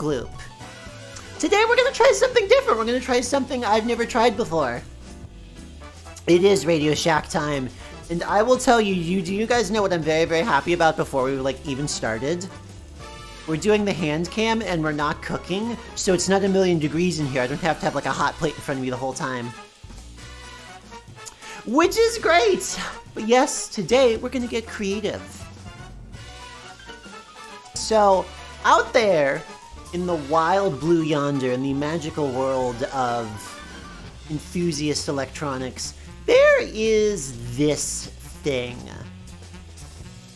Gloop. Today we're going to try something different. We're going to try something I've never tried before. It is Radio Shack time, and I will tell you, do you guys know what I'm very, very happy about before we even started? We're doing the hand cam, and we're not cooking, so it's not 1,000,000 degrees in here. I don't have to have a hot plate in front of me the whole time. Which is great! But yes, today we're gonna get creative. So, out there in the wild blue yonder, in the magical world of enthusiast electronics, there is this thing.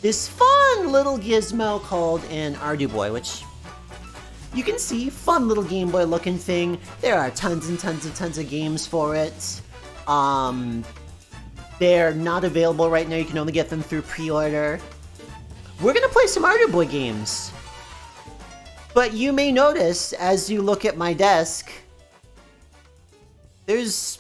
This fun little gizmo called an Arduboy, which you can see, fun little Game Boy looking thing. There are tons and tons of games for it. They're not available right now, you can only get them through pre-order. We're gonna play some Arduboy games. But you may notice, as you look at my desk, there's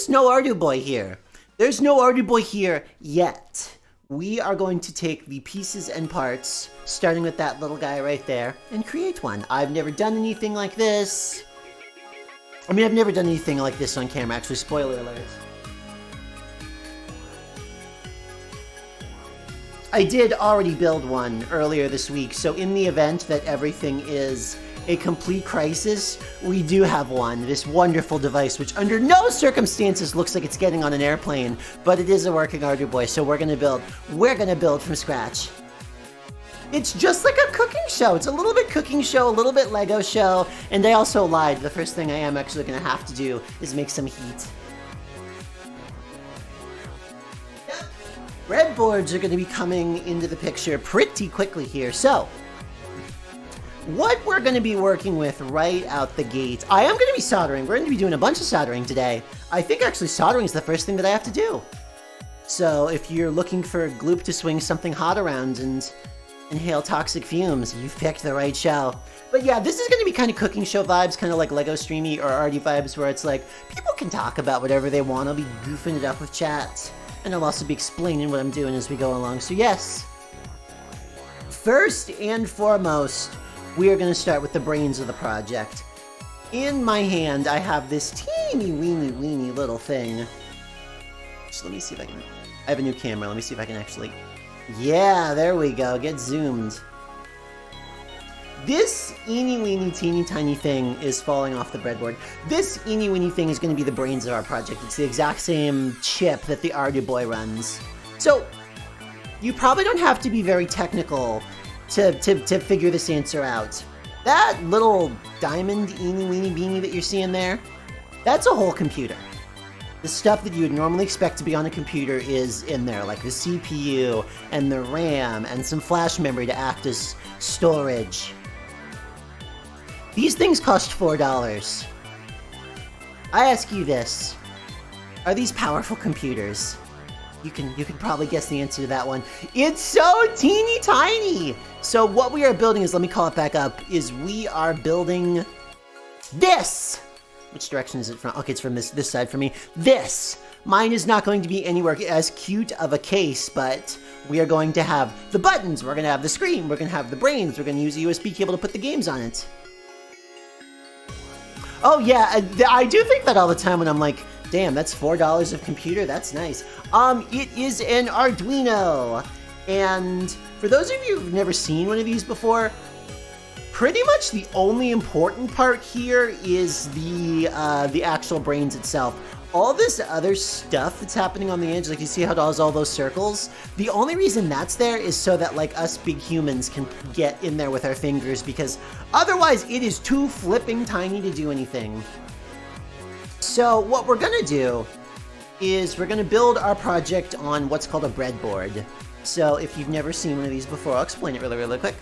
no Arduboy here. There's no Arduboy here yet. We are going to take the pieces and parts, starting with that little guy right there, and create one. I've never done anything like this. I mean, I've never done anything like this on camera, actually, spoiler alert. I did already build one earlier this week, so in the event that everything is a complete crisis, we do have one, this wonderful device, which under no circumstances looks like it's getting on an airplane, but it is a working Arduboy, so we're gonna build from scratch. It's just like a cooking show. It's a little bit cooking show, a little bit Lego show, and I also lied. The first thing I am actually gonna have to do is make some heat. Breadboards are going to be coming into the picture pretty quickly here. So, what we're going to be working with right out the gate, I am going to be soldering. We're going to be doing a bunch of soldering today. I think actually soldering is the first thing that I have to do. So, if you're looking for Gloop to swing something hot around and inhale toxic fumes, you've picked the right show. But yeah, this is going to be kind of cooking show vibes, kind of like Lego Streamy or Arty vibes, where it's like, people can talk about whatever they want. I'll be goofing it up with chat. And I'll also be explaining what I'm doing as we go along. So yes, first and foremost, we are going to start with the brains of the project. In my hand, I have this teeny weeny little thing. So let me see if I can... I have a new camera. Let me see if I can actually... Yeah, there we go. Get zoomed. This eeny weeny teeny tiny thing is falling off the breadboard. This eeny weeny thing is going to be the brains of our project. It's the exact same chip that the Arduboy runs. So, you probably don't have to be very technical to figure this answer out. That little diamond eeny weeny beanie that you're seeing there, that's a whole computer. The stuff that you would normally expect to be on a computer is in there, like the CPU and the RAM and some flash memory to act as storage. These things cost $4. I ask you this, are these powerful computers? You can probably guess the answer to that one. It's so teeny tiny! So what we are building is, let me call it back up, is we are building this! Which direction is it from? Okay, it's from this side for me. This! Mine is not going to be anywhere as cute of a case, but we are going to have the buttons, we're going to have the screen, we're going to have the brains, we're going to use a USB cable to put the games on it. Oh yeah, I do think that all the time when I'm like, damn, that's $4 of computer, that's nice. It is an Arduino. And for those of you who've never seen one of these before, pretty much the only important part here is the actual brains itself. All this other stuff that's happening on the edge, like you see how it does all those circles, the only reason that's there is so that like us big humans can get in there with our fingers, because otherwise it is too flipping tiny to do anything. So what we're gonna do is we're gonna build our project on what's called a breadboard. So if you've never seen one of these before, I'll explain it really quick.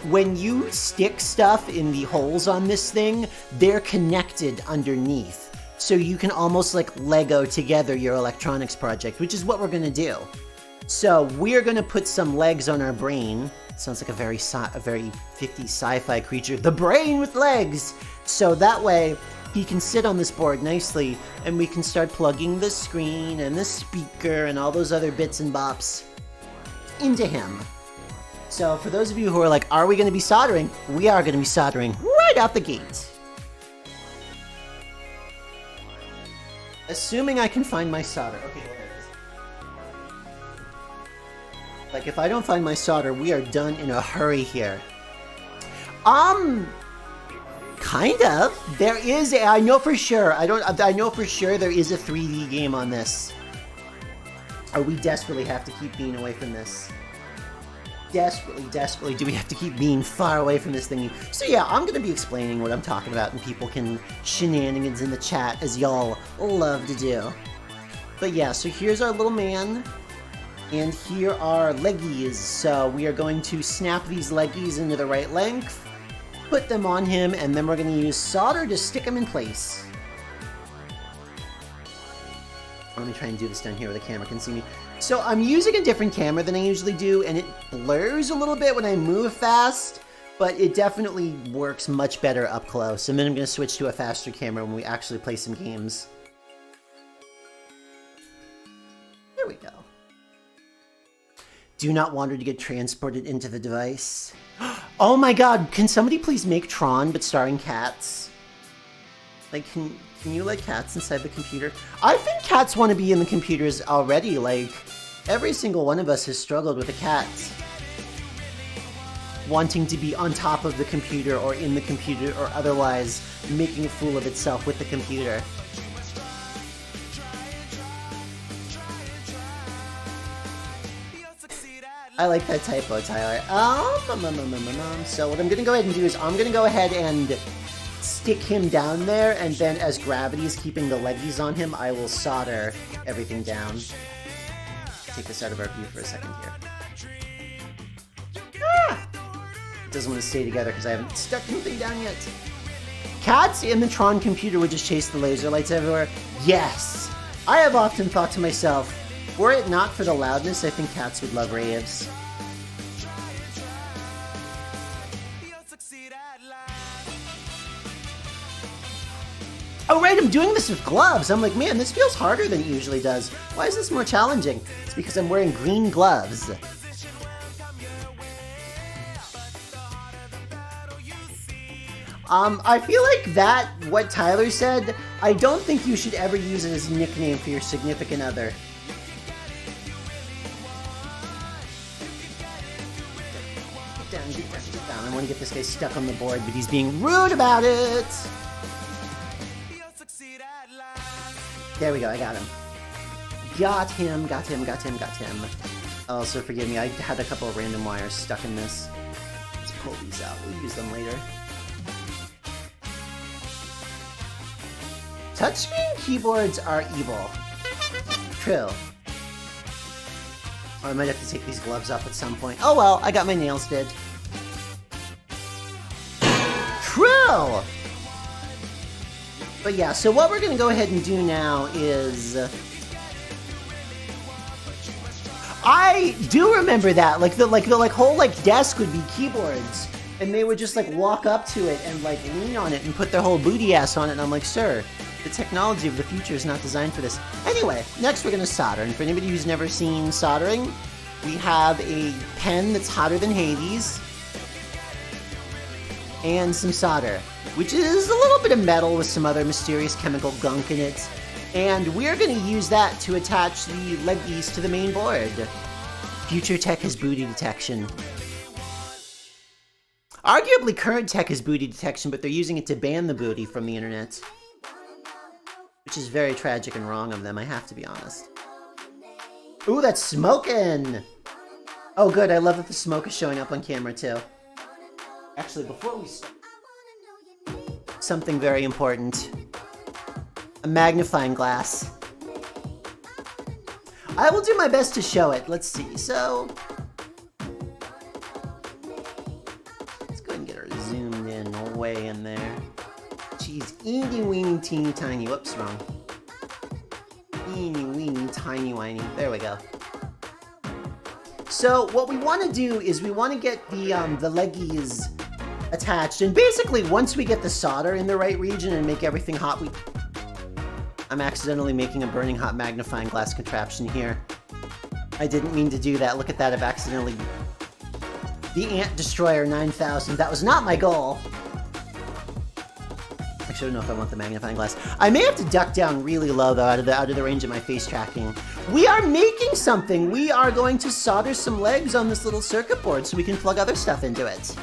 When you stick stuff in the holes on this thing, they're connected underneath. So you can almost like Lego together your electronics project, which is what we're gonna do. So we're gonna put some legs on our brain. Sounds like a very 50s sci-fi creature. The brain with legs! So that way, he can sit on this board nicely, and we can start plugging the screen and the speaker and all those other bits and bops into him. So for those of you who are like, are we going to be soldering? We are going to be soldering right out the gate. Assuming I can find my solder. Okay, well, there it is. Like, if I don't find my solder, we are done in a hurry here. Kind of. There is I know for sure. I know for sure there is a 3D game on this. Or we desperately have to keep being away from this. Desperately do we have to keep being far away from this thing. So yeah, I'm going to be explaining what I'm talking about, and people can shenanigans in the chat, as y'all love to do. But yeah, so here's our little man, and here are leggies. So we are going to snap these leggies into the right length, put them on him, and then we're going to use solder to stick them in place. Let me try and do this down here where the camera can see me. So I'm using a different camera than I usually do, and it blurs a little bit when I move fast, but it definitely works much better up close. And then I'm going to switch to a faster camera when we actually play some games. There we go. Do not wander to get transported into the device. Oh my god, can somebody please make Tron, but starring cats? Like, can you like cats inside the computer? I think cats want to be in the computers already. Like, every single one of us has struggled with a cat wanting to be on top of the computer or in the computer or otherwise making a fool of itself with the computer. I like that typo, Tyler. So what I'm going to go ahead and do is I'm going to go ahead and stick him down there, and then as gravity is keeping the leggies on him, I will solder everything down. Take this out of our view for a second here. Ah! It doesn't want to stay together because I haven't stuck anything down yet. Cats in the Tron computer would just chase the laser lights everywhere. Yes! I have often thought to myself, were it not for the loudness, I think cats would love raves. Oh right, I'm doing this with gloves. I'm like, man, this feels harder than it usually does. Why is this more challenging? It's because I'm wearing green gloves. I feel like that, what Tyler said, I don't think you should ever use it as a nickname for your significant other. Get down. I want to get this guy stuck on the board, but he's being rude about it. There we go, I got him. Got him. Also, forgive me, I had a couple of random wires stuck in this. Let's pull these out, we'll use them later. Touchscreen keyboards are evil. True. Oh, I might have to take these gloves off at some point. Oh well, I got my nails did. True! But yeah, so what we're going to go ahead and do now is... I do remember that, like the whole desk would be keyboards, and they would just walk up to it and lean on it and put their whole booty ass on it, and I'm like, sir, the technology of the future is not designed for this. Anyway, next we're going to solder, and for anybody who's never seen soldering, we have a pen that's hotter than Hades, and some solder, which is a little bit of metal with some other mysterious chemical gunk in it. And we're going to use that to attach the leggies to the main board. Future tech has booty detection. Arguably current tech has booty detection, but they're using it to ban the booty from the internet. Which is very tragic and wrong of them, I have to be honest. Ooh, that's smoking! Oh good, I love that the smoke is showing up on camera too. Actually, before we start, something very important. A magnifying glass. I will do my best to show it. Let's see. So, let's go ahead and get her zoomed in way in there. She's eeny weeny teeny tiny. Whoops, wrong. Eeny weeny tiny whiny. There we go. So what we want to do is we want to get the leggies attached, and basically once we get the solder in the right region and make everything hot, I'm accidentally making a burning hot magnifying glass contraption here. I didn't mean to do that. Look at that, I've accidentally The Ant Destroyer 9000. That was not my goal. Actually, I don't know if I want the magnifying glass. I may have to duck down really low, though, out of the range of my face tracking. We are making something! We are going to solder some legs on this little circuit board so we can plug other stuff into it.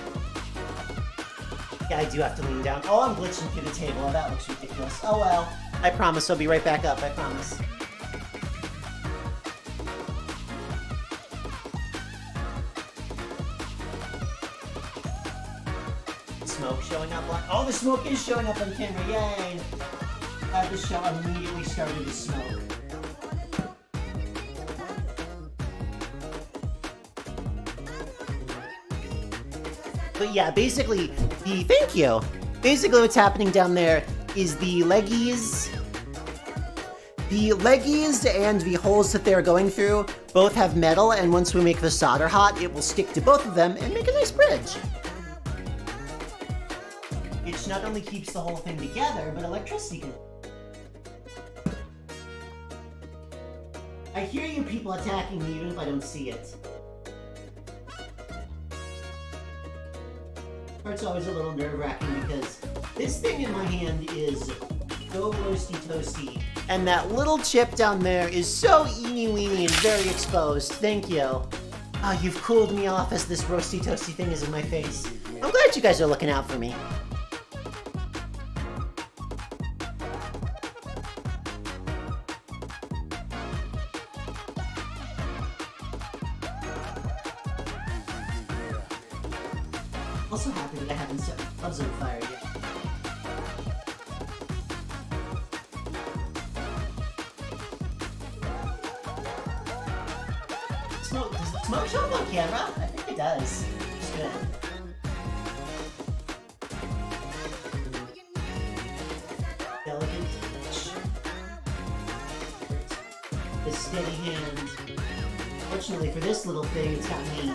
Yeah, I do have to lean down. Oh, I'm glitching through the table. Oh, that looks ridiculous. Oh, well. I promise I'll be right back up. I promise. Smoke showing up on... Oh, the smoke is showing up on camera. Yay! The show immediately started to smoke. But yeah, basically, thank you. Basically what's happening down there is the leggies and the holes that they're going through both have metal, and once we make the solder hot, it will stick to both of them and make a nice bridge. Which not only keeps the whole thing together, but electricity can... I hear you people attacking me even if I don't see it. It's always a little nerve-wracking because this thing in my hand is so roasty toasty, and that little chip down there is so eeny-weeny and very exposed. Thank you. Oh, you've cooled me off as this roasty toasty thing is in my face. I'm glad you guys are looking out for me. Also happy that I haven't set gloves on fire yet. Smoke, does the smoke show up on camera? I think it does. It's good. Delicate touch. The steady hand. Fortunately for this little thing, it's got me.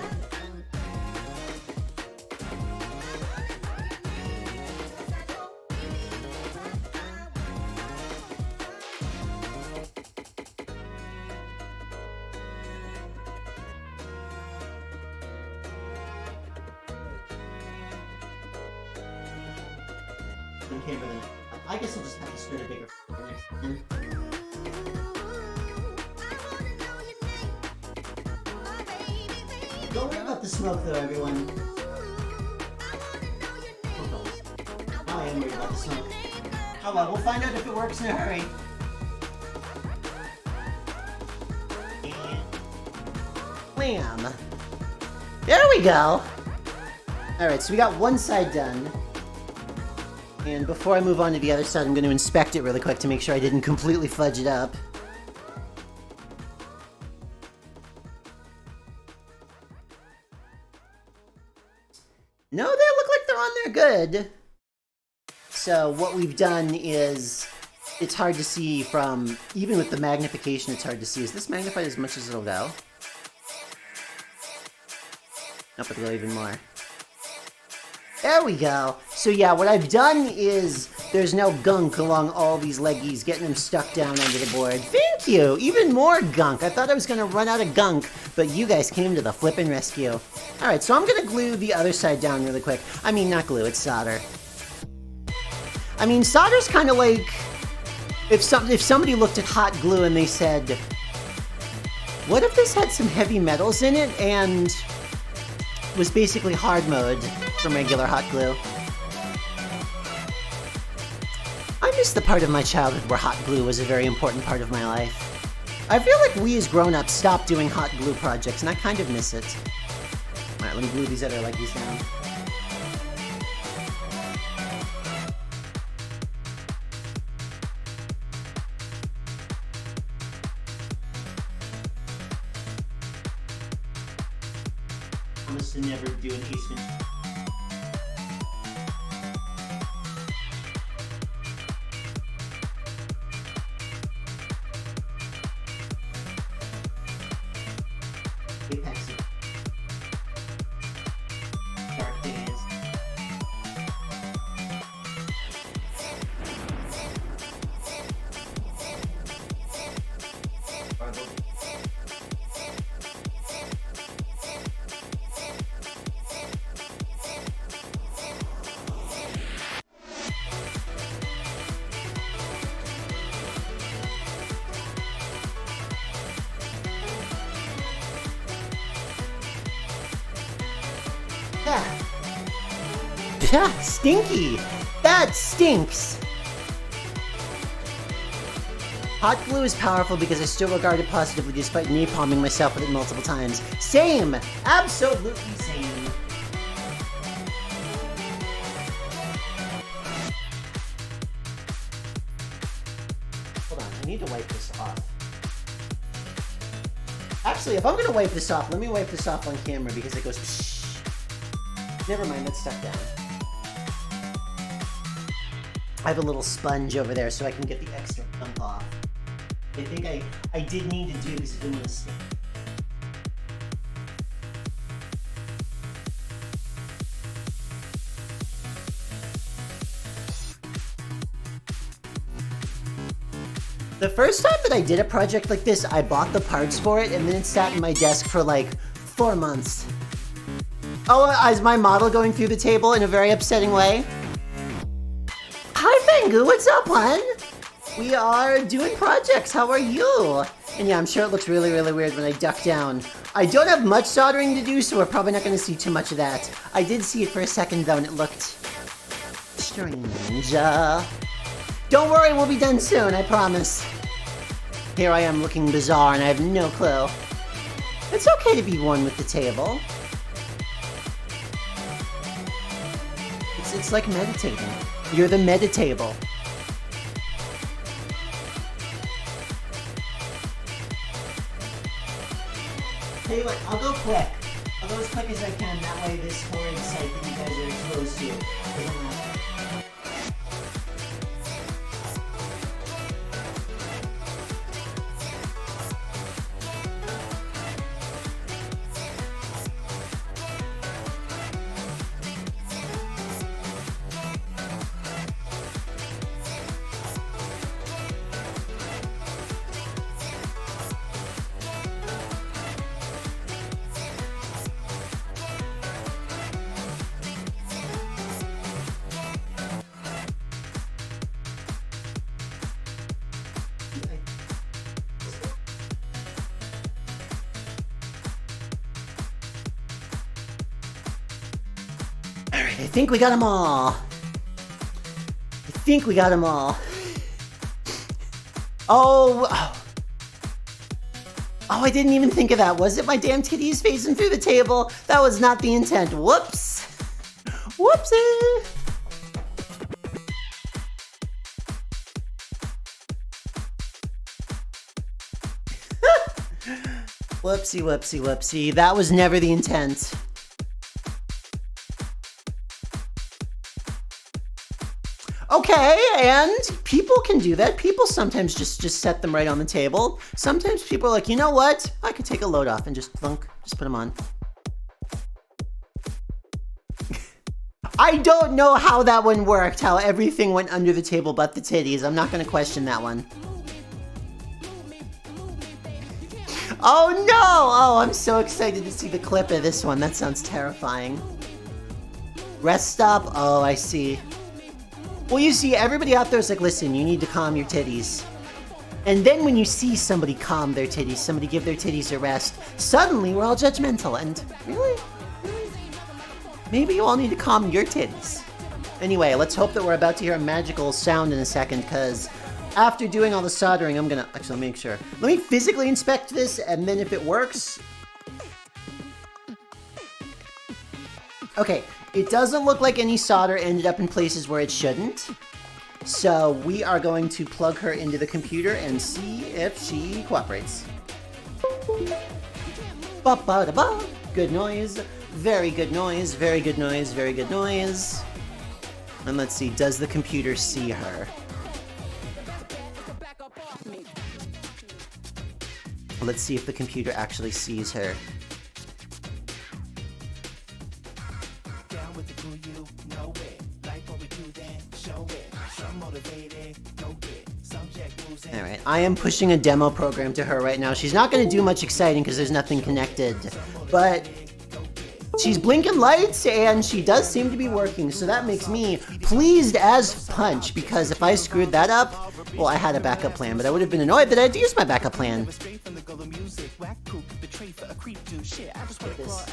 I guess I'll just have to start a bigger next time. Don't worry about the smoke though, everyone. Now I am worried about the smoke. Oh well, we'll find out if it works in a hurry. And... wham! There we go! Alright, so we got one side done. And before I move on to the other side, I'm going to inspect it really quick to make sure I didn't completely fudge it up. No, they look like they're on there good. So what we've done is, it's hard to see from, even with the magnification, it's hard to see. Is this magnified as much as it'll go? Nope, it'll go even more. There we go. So yeah, what I've done is there's no gunk along all these leggies, getting them stuck down under the board. Thank you! Even more gunk. I thought I was gonna run out of gunk, but you guys came to the flippin' rescue. Alright, so I'm gonna glue the other side down really quick. I mean, not glue, it's solder. I mean, solder's kind of like... If somebody looked at hot glue and they said, what if this had some heavy metals in it and was basically hard mode from regular hot glue? I miss the part of my childhood where hot glue was a very important part of my life. I feel like we as grown-ups stopped doing hot glue projects, and I kind of miss it. Alright, let me glue these other leggies down. I must have never do an ace. Stinky! That stinks! Hot glue is powerful because I still regard it positively despite napalming myself with it multiple times. Same! Absolutely same. Hold on, I need to wipe this off. Actually, if I'm gonna wipe this off, let me wipe this off on camera because it goes pshh. Never mind, that's stuck down. I have a little sponge over there so I can get the extra gunk off. I think I did need to do this in this. The first time that I did a project like this, I bought the parts for it and then it sat in my desk for like 4 months. Oh, is my model going through the table in a very upsetting way? Hi, Bangu, what's up, hon? We are doing projects, how are you? And yeah, I'm sure it looks really, really weird when I duck down. I don't have much soldering to do, so we're probably not gonna see too much of that. I did see it for a second though, and it looked strange. Don't worry, we'll be done soon, I promise. Here I am looking bizarre, and I have no clue. It's okay to be one with the table. It's like meditating. You're the meditable. Tell you what, I'll go quick. I'll go as quick as I can, that way this horrid site that you guys are exposed to doesn't matter. I think we got them all. I think we got them all. Oh, I didn't even think of that. Was it my damn titties facing through the table? That was not the intent. Whoops. Whoopsie. Whoopsie, whoopsie, whoopsie. That was never the intent. Okay, and people can do that. People sometimes just set them right on the table. Sometimes people are like, you know what? I could take a load off and just thunk, just put them on. I don't know how that one worked, how everything went under the table but the titties. I'm not gonna question that one. Oh no! Oh, I'm so excited to see the clip of this one. That sounds terrifying. Rest stop? Oh, I see. Well, you see, everybody out there is like, listen, you need to calm your titties. And then when you see somebody calm their titties, somebody give their titties a rest, suddenly we're all judgmental. And really? Maybe you all need to calm your titties. Anyway, let's hope that we're about to hear a magical sound in a second, because after doing all the soldering, I'm gonna... Actually, let me make sure. Let me physically inspect this, and then if it works... Okay. It doesn't look like any solder ended up in places where it shouldn't. So we are going to plug her into the computer and see if she cooperates. Ba-ba-da-ba. Good noise. Very good noise. Very good noise. Very good noise. And let's see, does the computer see her? Let's see if the computer actually sees her. Alright, I am pushing a demo program to her right now. She's not going to do much exciting because there's nothing connected, but she's blinking lights and she does seem to be working, so that makes me pleased as punch, because if I screwed that up, well, I had a backup plan, but I would have been annoyed that I had to use my backup plan. Get this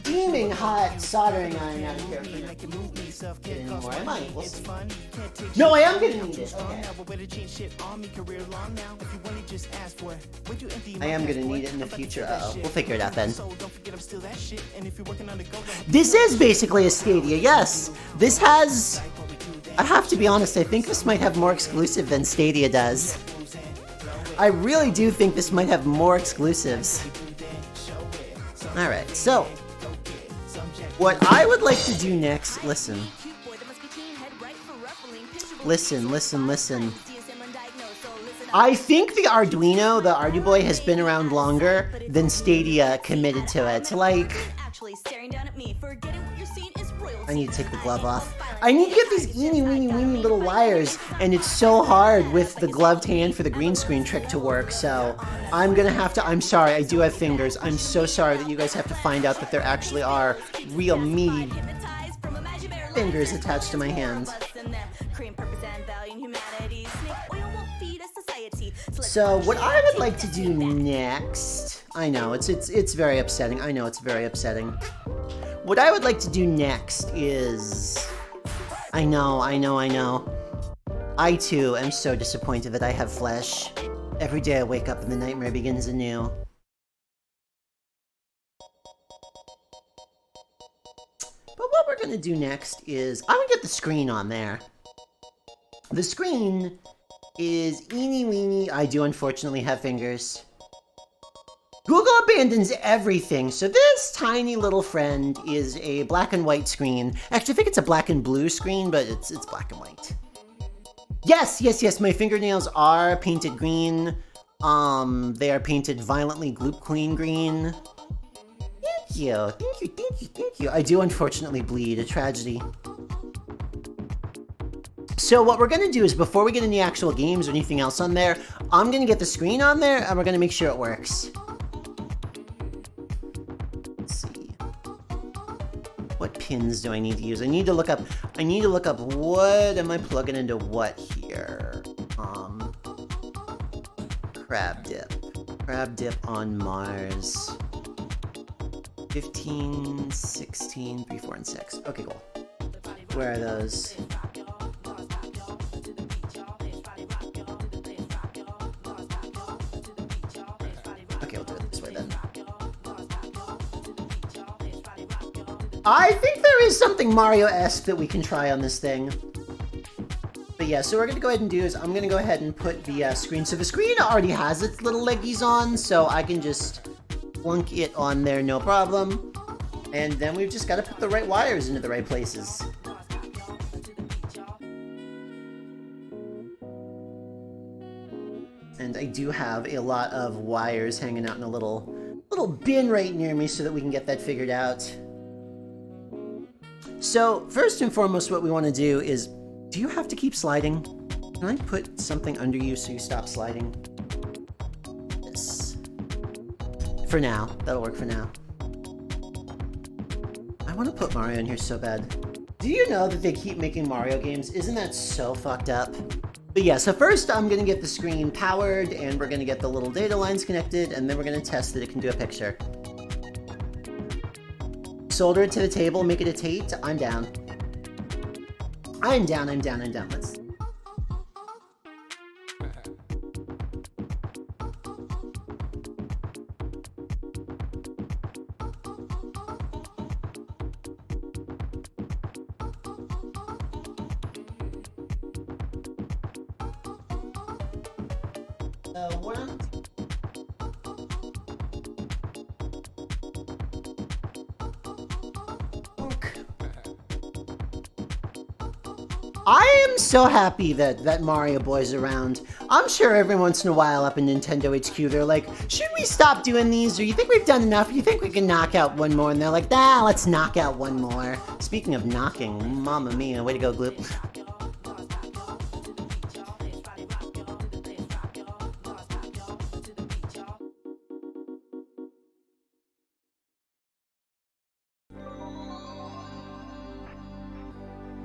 steaming hot soldering iron out of here for get any more. I might. We'll see. No, I am gonna need it. Okay. I am gonna need it in the future. Uh-oh. We'll figure it out then. This is basically a Stadia, yes. This has... I have to be honest, I think this might have more exclusive than Stadia does. I really do think this might have more exclusives. Alright, so... what I would like to do next... Listen. Listen. I think the Arduino, the Arduboy, has been around longer than Stadia committed to it. Like... I need to take the glove off. I need to get these weeny little wires, and it's so hard with the gloved hand for the green screen trick to work, so I'm gonna have to... I'm sorry, I do have fingers. I'm so sorry that you guys have to find out that there actually are real meaty fingers attached to my hands. So what I would like to do next... I know, it's very upsetting. I know it's very upsetting. What I would like to do next is... I know. I too am so disappointed that I have flesh. Every day I wake up and the nightmare begins anew. But what we're gonna do next is... I'm gonna get the screen on there. The screen is eeny weeny. I do unfortunately have fingers. Google abandons everything, so this tiny little friend is a black and white screen. Actually, I think it's a black and blue screen, but it's black and white. Yes, my fingernails are painted green. They are painted violently Gloop Clean green. Thank you. I do unfortunately bleed, a tragedy. So what we're gonna do is, before we get any actual games or anything else on there, I'm gonna get the screen on there, and we're gonna make sure it works. What pins do I need to use? I need to look up what am I plugging into what here? Crab dip on Mars. 15, 16, 3, 4, and 6. Okay, cool. Where are those? Okay, we'll do it this way then. I think there is something Mario-esque that we can try on this thing. But yeah, so what we're gonna go ahead and do is I'm gonna go ahead and put the screen. So the screen already has its little leggies on, so I can just plunk it on there, no problem. And then we've just got to put the right wires into the right places. And I do have a lot of wires hanging out in a little bin right near me so that we can get that figured out. So first and foremost, what we want to do is, do you have to keep sliding? Can I put something under you so you stop sliding? This. For now. That'll work for now. I want to put Mario in here so bad. Do you know that they keep making Mario games? Isn't that so fucked up? But yeah, so first I'm going to get the screen powered, and we're going to get the little data lines connected, and then we're going to test that it can do a picture. Solder it to the table, make it a Tate. I'm down. I'm down. Let's... I am so happy that Mario Boy's around. I'm sure every once in a while up in Nintendo HQ, they're like, should we stop doing these? Or you think we've done enough? Or you think we can knock out one more? And they're like, nah, let's knock out one more. Speaking of knocking, mamma mia, way to go, Gloop.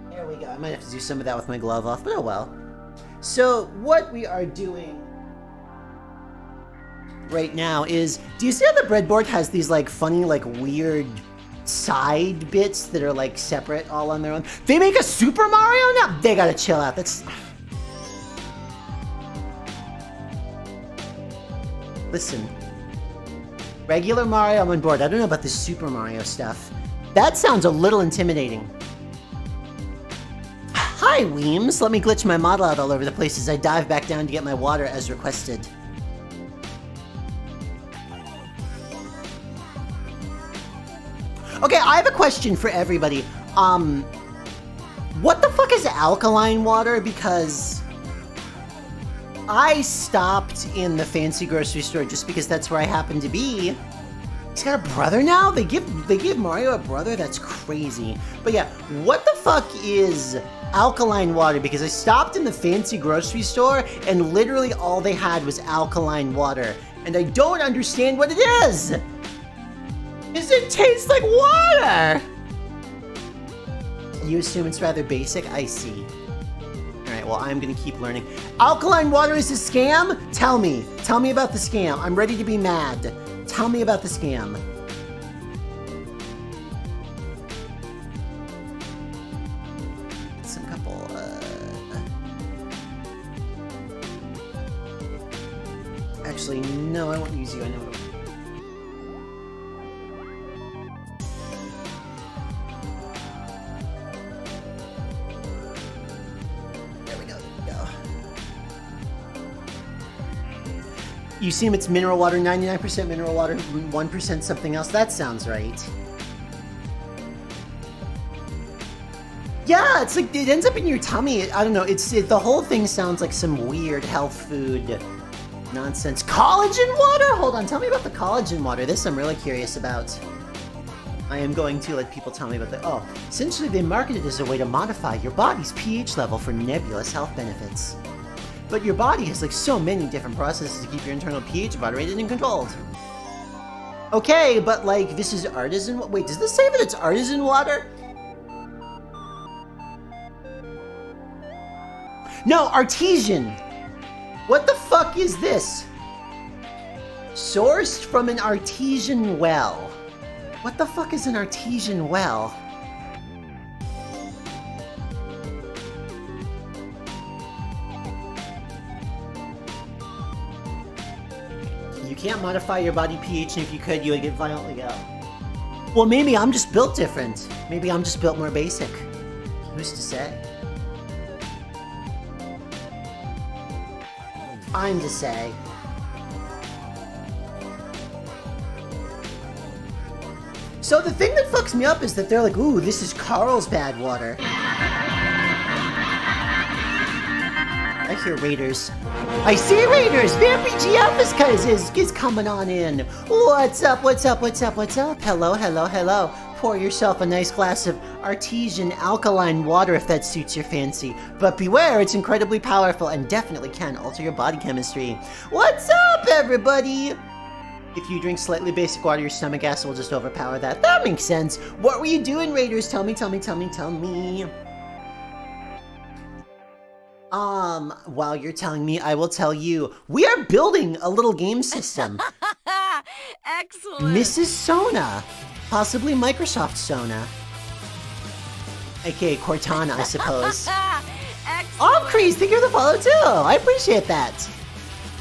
There we go. I might have to do some of that with my glove off, but oh well. So what we are doing right now is, do you see how the breadboard has these like funny, like weird side bits that are like separate all on their own? They make a Super Mario now? They gotta chill out. That's... Listen. Regular Mario, I'm on board. I don't know about the Super Mario stuff. That sounds a little intimidating. Hi, Weems. Let me glitch my model out all over the place as I dive back down to get my water as requested. Okay, I have a question for everybody. What the fuck is alkaline water? Because I stopped in the fancy grocery store just because that's where I happen to be. He's got a brother now? They give Mario a brother? That's crazy. But yeah, what the fuck is alkaline water? Because I stopped in the fancy grocery store and literally all they had was alkaline water. And I don't understand what it is! Does it taste like water? You assume it's rather basic? I see. Alright, well, I'm gonna keep learning. Alkaline water is a scam? Tell me. Tell me about the scam. I'm ready to be mad. Tell me about the scam. Some couple, Actually, no, I won't use you. I know what You assume it's mineral water, 99% mineral water, 1% something else. That sounds right. Yeah, it's like, it ends up in your tummy. I don't know, the whole thing sounds like some weird health food nonsense. Collagen water? Hold on, tell me about the collagen water. This I'm really curious about. I am going to let people tell me about that. Oh, essentially they market it as a way to modify your body's pH level for nebulous health benefits. But your body has like so many different processes to keep your internal pH moderated and controlled. Okay, but like this is artisan. Wait, does this say that it's artisan water? No, artesian. What the fuck is this? Sourced from an artesian well. What the fuck is an artesian well? You can't modify your body pH, and if you could, you would get violently ill. Well, maybe I'm just built different. Maybe I'm just built more basic. Who's to say? I'm to say. So the thing that fucks me up is that they're like, ooh, this is Carlsbad water. I hear Raiders. I see Raiders! Vampy GF is coming on in. What's up, what's up, what's up, what's up? Hello, hello, hello. Pour yourself a nice glass of artesian alkaline water if that suits your fancy. But beware, it's incredibly powerful and definitely can alter your body chemistry. What's up, everybody? If you drink slightly basic water, your stomach acid will just overpower that. That makes sense. What were you doing, Raiders? Tell me, tell me, tell me, tell me. While you're telling me, I will tell you. We are building a little game system. Excellent. Mrs. Sona. Possibly Microsoft Sona. AKA Cortana, I suppose. Excellent. Crease, thank you for the follow too. I appreciate that.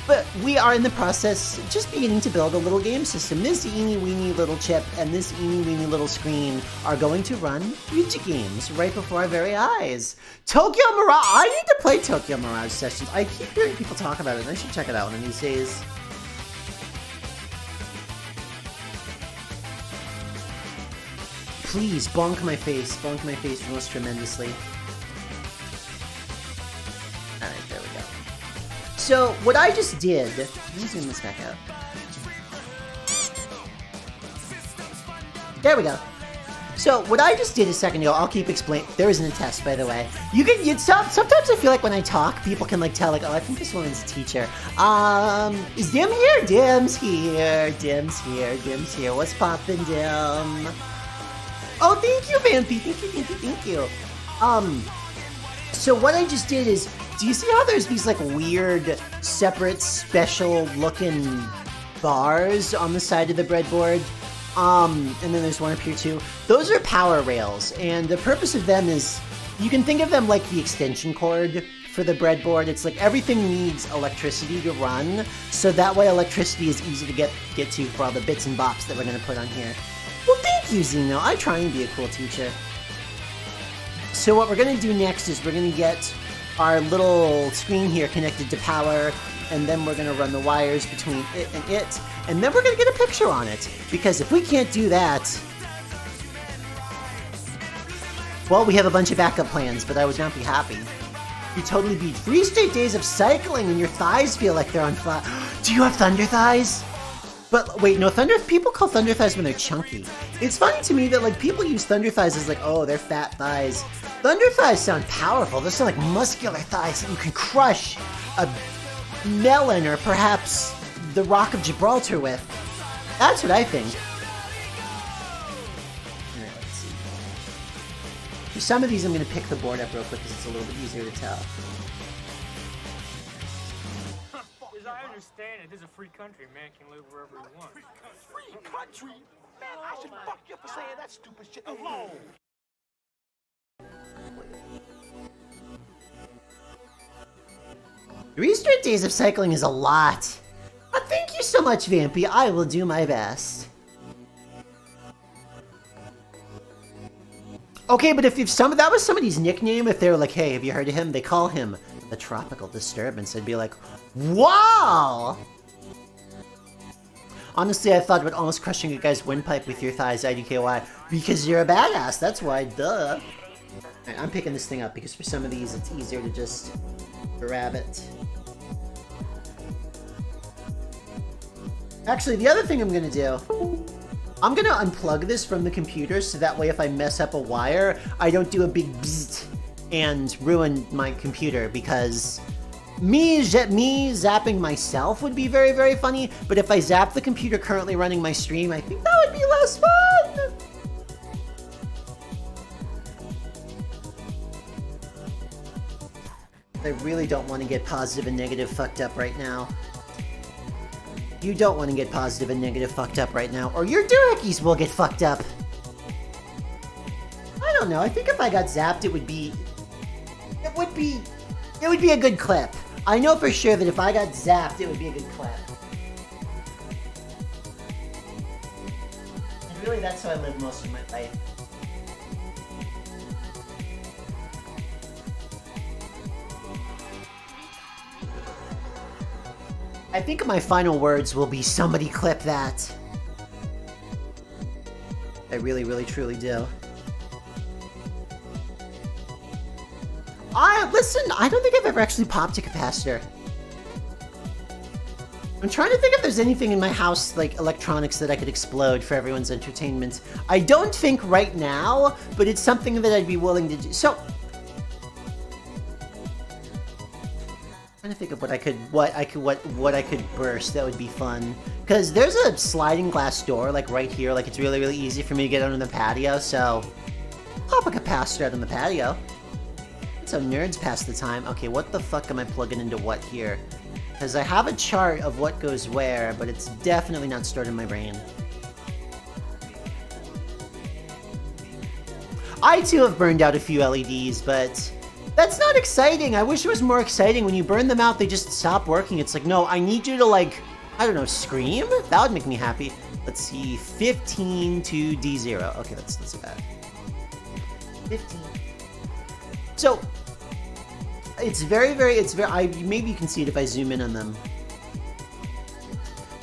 But we are in the process, just beginning to build a little game system. This eeny weeny little chip and this eeny weeny little screen are going to run Ouija games right before our very eyes. Tokyo Mirage, I need to play Tokyo Mirage Sessions. I keep hearing people talk about it and I should check it out one of these days. Please, bonk my face most tremendously. Alright, there we go. So, what I just did, let me zoom this back out. There we go. So, what I just did a second ago, I'll keep explaining. There isn't a test, by the way. Sometimes I feel like when I talk, people can like tell, like, oh, I think this woman's a teacher. Is Dim here? Dim's here. Dim's here. Dim's here. What's poppin', Dim? Oh, thank you, Vampy. Thank you. So what I just did is, do you see how there's these like weird, separate, special looking bars on the side of the breadboard. And then there's one up here too. Those are power rails, and the purpose of them is, you can think of them like the extension cord for the breadboard. It's like everything needs electricity to run, so that way electricity is easy to get to for all the bits and bops that we're going to put on here. Well, thank you, Zeno. I try and be a cool teacher. So what we're going to do next is we're going to get our little screen here connected to power, and then we're going to run the wires between it, and then we're going to get a picture on it. Because if we can't do that, well, we have a bunch of backup plans, but I would not be happy. You totally beat 3 straight days of cycling and your thighs feel like they're on fire. Do you have thunder thighs? But wait, no, people call thunder thighs when they're chunky. It's funny to me that like people use thunder thighs as like, oh, they're fat thighs. Thunder thighs sound powerful. They sound like muscular thighs that you can crush a melon or perhaps the Rock of Gibraltar with. That's what I think. Alright, let's see. For some of these, I'm going to pick the board up real quick because it's a little bit easier to tell. As I understand it, this is a free country. Man can live wherever he wants. Free country? Man, I should fuck you for saying that stupid shit alone. 3 straight days of cycling is a lot. Thank you so much, Vampy. I will do my best. Okay, but if that was somebody's nickname, if they were like, hey, have you heard of him? They call him the Tropical Disturbance. I'd be like, wow! Honestly, I thought about almost crushing a guy's windpipe with your thighs, IDKY, because you're a badass. That's why, duh. Alright, I'm picking this thing up because for some of these, it's easier to just grab it. Actually, the other thing I'm gonna do, I'm gonna unplug this from the computer so that way if I mess up a wire, I don't do a big bzzzt and ruin my computer, because me zapping myself would be very, very funny, but if I zap the computer currently running my stream, I think that would be less fun! I really don't want to get positive and negative fucked up right now. You don't want to get positive and negative fucked up right now, or your doohickeys will get fucked up. I don't know, I think if I got zapped, it would be a good clip. I know for sure that if I got zapped, it would be a good clip. And really, that's how I live most of my life. I think my final words will be, somebody clip that. I really, really, truly do. Listen, I don't think I've ever actually popped a capacitor. I'm trying to think if there's anything in my house, like electronics, that I could explode for everyone's entertainment. I don't think right now, but it's something that I'd be willing to do. So, trying to think of what I could burst that would be fun. Because there's a sliding glass door, like right here, like it's really, really easy for me to get out on the patio, so pop a capacitor out on the patio. That's how nerds pass the time. Okay, what the fuck am I plugging into what here? Because I have a chart of what goes where, but it's definitely not stored in my brain. I too have burned out a few LEDs, but that's not exciting. I wish it was more exciting. When you burn them out, they just stop working. It's like, no, I need you to, like, I don't know, scream? That would make me happy. Let's see, 15 to D0. Okay, that's bad. 15. So, it's very, maybe you can see it if I zoom in on them.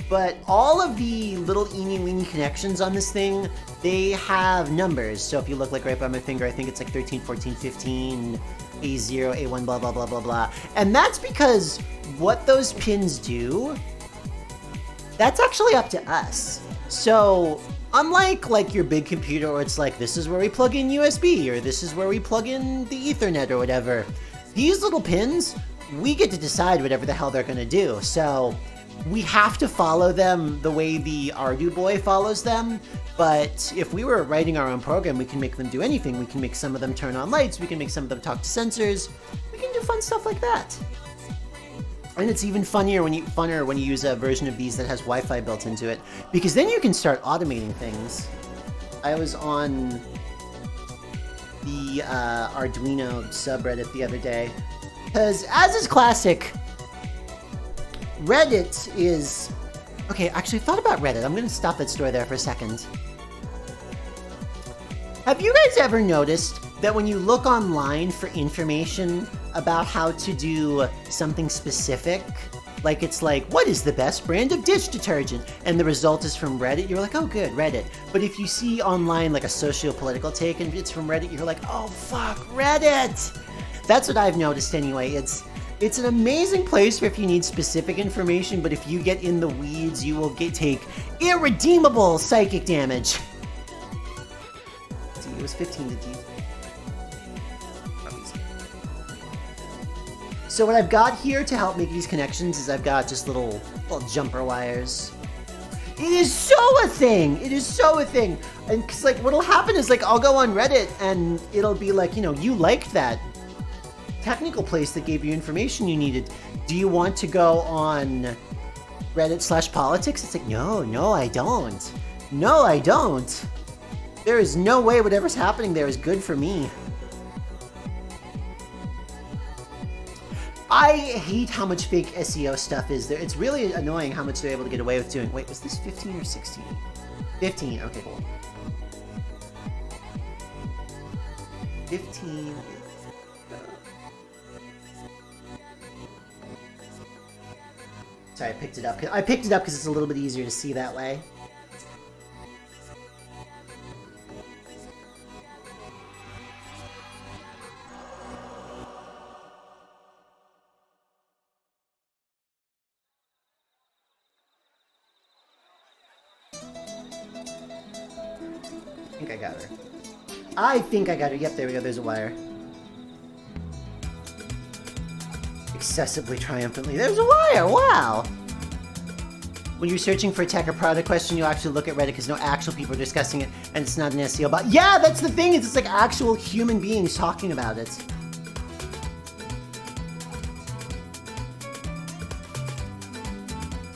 But all of the little eeny-weeny connections on this thing, they have numbers. So if you look like right by my finger, I think it's like 13, 14, 15, A0, A1, blah, blah, blah, blah, blah. And that's because what those pins do, that's actually up to us. So unlike like your big computer where it's like, this is where we plug in USB, or this is where we plug in the Ethernet or whatever, these little pins, we get to decide whatever the hell they're gonna do. So we have to follow them the way the Arduboy follows them, but if we were writing our own program, we can make them do anything. We can make some of them turn on lights, we can make some of them talk to sensors, we can do fun stuff like that. And it's even funner when you use a version of these that has Wi-Fi built into it, because then you can start automating things. I was on the Arduino subreddit the other day, because as is classic, Reddit is... Okay, actually, I thought about Reddit. I'm going to stop that story there for a second. Have you guys ever noticed that when you look online for information about how to do something specific, like it's like, what is the best brand of dish detergent? And the result is from Reddit, you're like, oh good, Reddit. But if you see online like a socio-political take and it's from Reddit, you're like, oh fuck, Reddit! That's what I've noticed anyway. It's an amazing place for if you need specific information, but if you get in the weeds, you will take irredeemable psychic damage. See, it was 15 to D. So what I've got here to help make these connections is I've got just little jumper wires. It is so a thing! It is so a thing! And cause like what'll happen is like I'll go on Reddit and it'll be like, you know, you liked that technical place that gave you information you needed. Do you want to go on Reddit/politics? It's like, no, I don't. No, I don't. There is no way whatever's happening there is good for me. I hate how much fake SEO stuff is there. It's really annoying how much they're able to get away with doing. Wait, was this 15 or 16? 15, okay, cool. 15. Sorry, I picked it up. I picked it up because it's a little bit easier to see that way. I think I got her. I think I got her. Yep, there we go. There's a wire. Excessively triumphantly. There's a wire! Wow! When you're searching for a tech or product question, you actually look at Reddit because no actual people are discussing it, and it's not an SEO bot. Yeah, that's the thing! It's like actual human beings talking about it.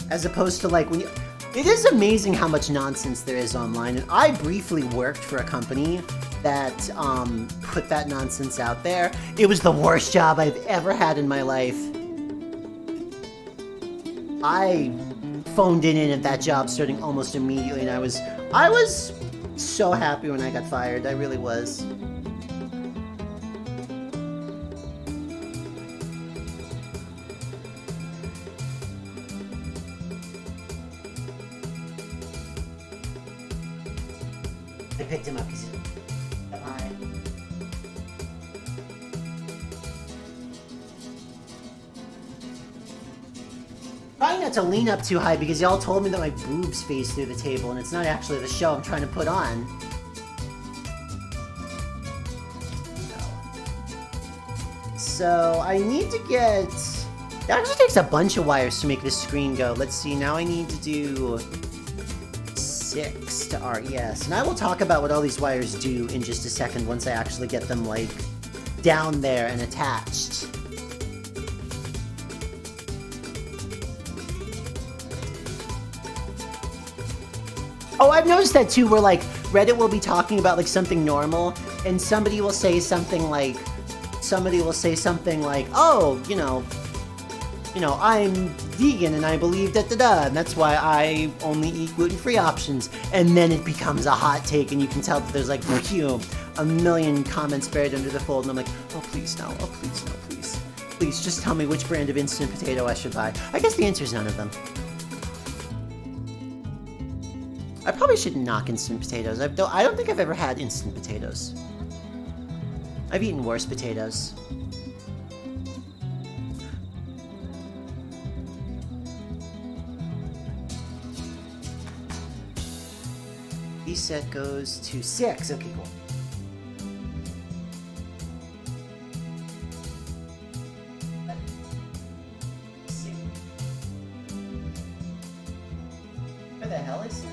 As opposed to like when you... It is amazing how much nonsense there is online, and I briefly worked for a company that put that nonsense out there. It was the worst job I've ever had in my life. I phoned in at that job starting almost immediately, and I was so happy when I got fired. I really was. I picked him up because he's high. Trying not to lean up too high because y'all told me that my boobs face through the table and it's not actually the show I'm trying to put on. So I need to get... It actually takes a bunch of wires to make this screen go. Let's see, now I need to do 6 to RES. And I will talk about what all these wires do in just a second once I actually get them, like, down there and attached. Oh, I've noticed that too, where like Reddit will be talking about like something normal, and somebody will say something like, oh, you know, I'm vegan and I believe da-da-da, and that's why I only eat gluten-free options. And then it becomes a hot take, and you can tell that there's like, a million comments buried under the fold, and I'm like, oh please no, oh please no, please. Please just tell me which brand of instant potato I should buy. I guess the answer is none of them. I probably shouldn't knock instant potatoes. I don't think I've ever had instant potatoes. I've eaten worse potatoes. Reset goes to 6. Okay, cool. Where the hell is 6?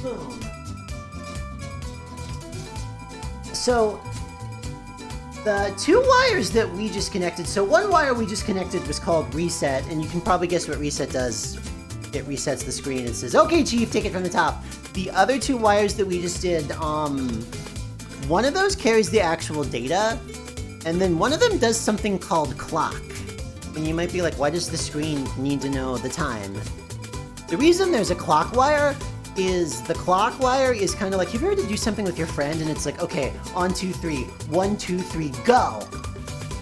Boom. So, The two wires that we just connected, so one wire we just connected was called reset, and you can probably guess what reset does. It resets the screen and says, okay, Chief, take it from the top. The other two wires that we just did, one of those carries the actual data, and then one of them does something called clock. And you might be like, why does the screen need to know the time? The reason there's a clock wire is the clock wire is kind of like, have you ever to do something with your friend and it's like, okay, on 2, 3, 1, 2, 3, go.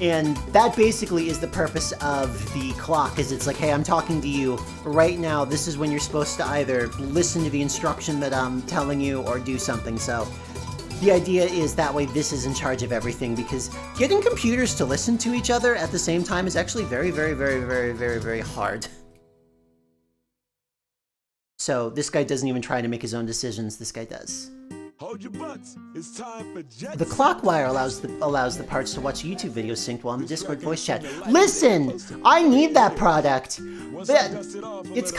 And that basically is the purpose of the clock, is it's like, hey, I'm talking to you right now. This is when you're supposed to either listen to the instruction that I'm telling you or do something. So the idea is that way this is in charge of everything, because getting computers to listen to each other at the same time is actually very, very, very, very, very, very hard. So this guy doesn't even try to make his own decisions. This guy does. Hold your butts. It's time for Jets. The clock wire allows the parts to watch YouTube videos synced while in the Discord voice chat. Listen, I need that product. But it's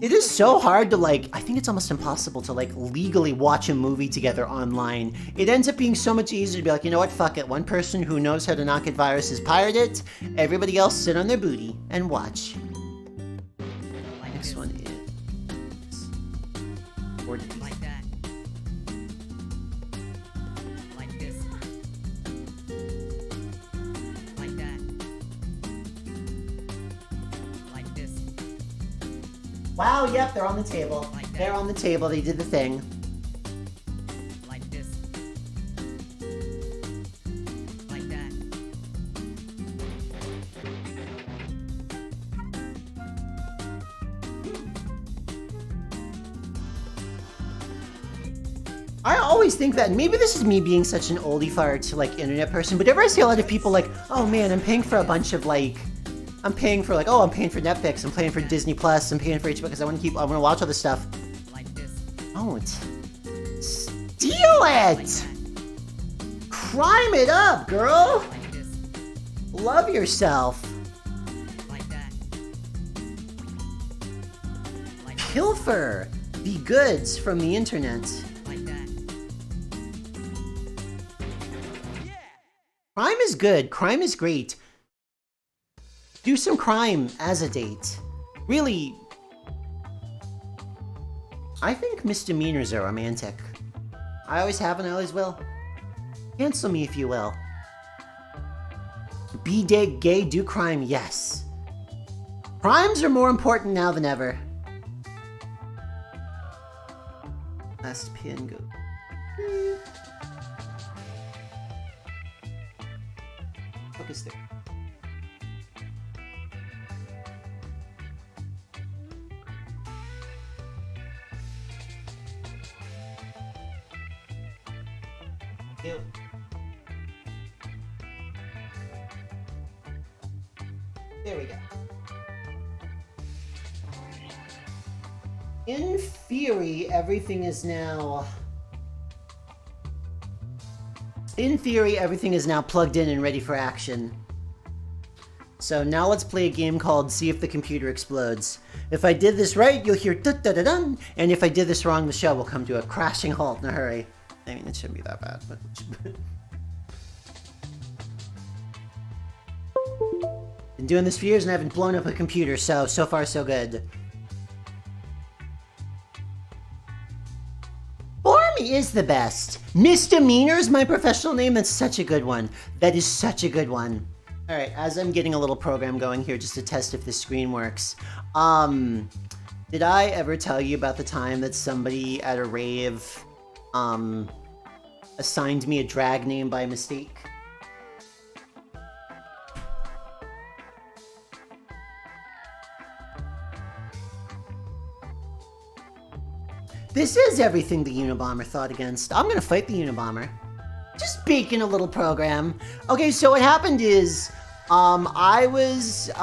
it is so hard to, like, I think it's almost impossible to, like, legally watch a movie together online. It ends up being so much easier to be like, you know what, fuck it. One person who knows how to not get viruses pirate it. Everybody else sit on their booty and watch. Next one is Like that. Like this. Like that. Like this. Wow, yep, they're on the table. Like that. They're on the table, they did the thing. Like this. Like that. I always think that, and maybe this is me being such an oldie fart to, like, internet person, but whenever I see a lot of people like, oh man, I'm paying for a bunch of, like, I'm paying for Netflix, I'm paying for Disney Plus, I'm paying for HBO because I want to watch all this stuff. Like this. Don't. Steal it! Crime it up, girl! Like this. Love yourself. Like that. Like Pilfer the goods from the internet. Like that. Crime is good. Crime is great. Do some crime as a date. Really, I think misdemeanors are romantic. I always have and I always will. Cancel me if you will. Be gay, do crime, yes. Crimes are more important now than ever. Last pin go. Focus there. Ew. There we go. In theory, everything is now... plugged in and ready for action. So now let's play a game called See If the Computer Explodes. If I did this right, you'll hear dun-dun-dun-dun, and if I did this wrong, the show will come to a crashing halt in a hurry. I mean, it shouldn't be that bad, but... Been doing this for years and I haven't blown up a computer, so far so good. Formy is the best. Misdemeanors, my professional name, that's such a good one. That is such a good one. Alright, as I'm getting a little program going here just to test if the screen works. Did I ever tell you about the time that somebody at a rave, assigned me a drag name by mistake? This is everything the Unabomber thought against. I'm gonna fight the Unabomber. Just baking a little program. Okay, so what happened is, I wasn't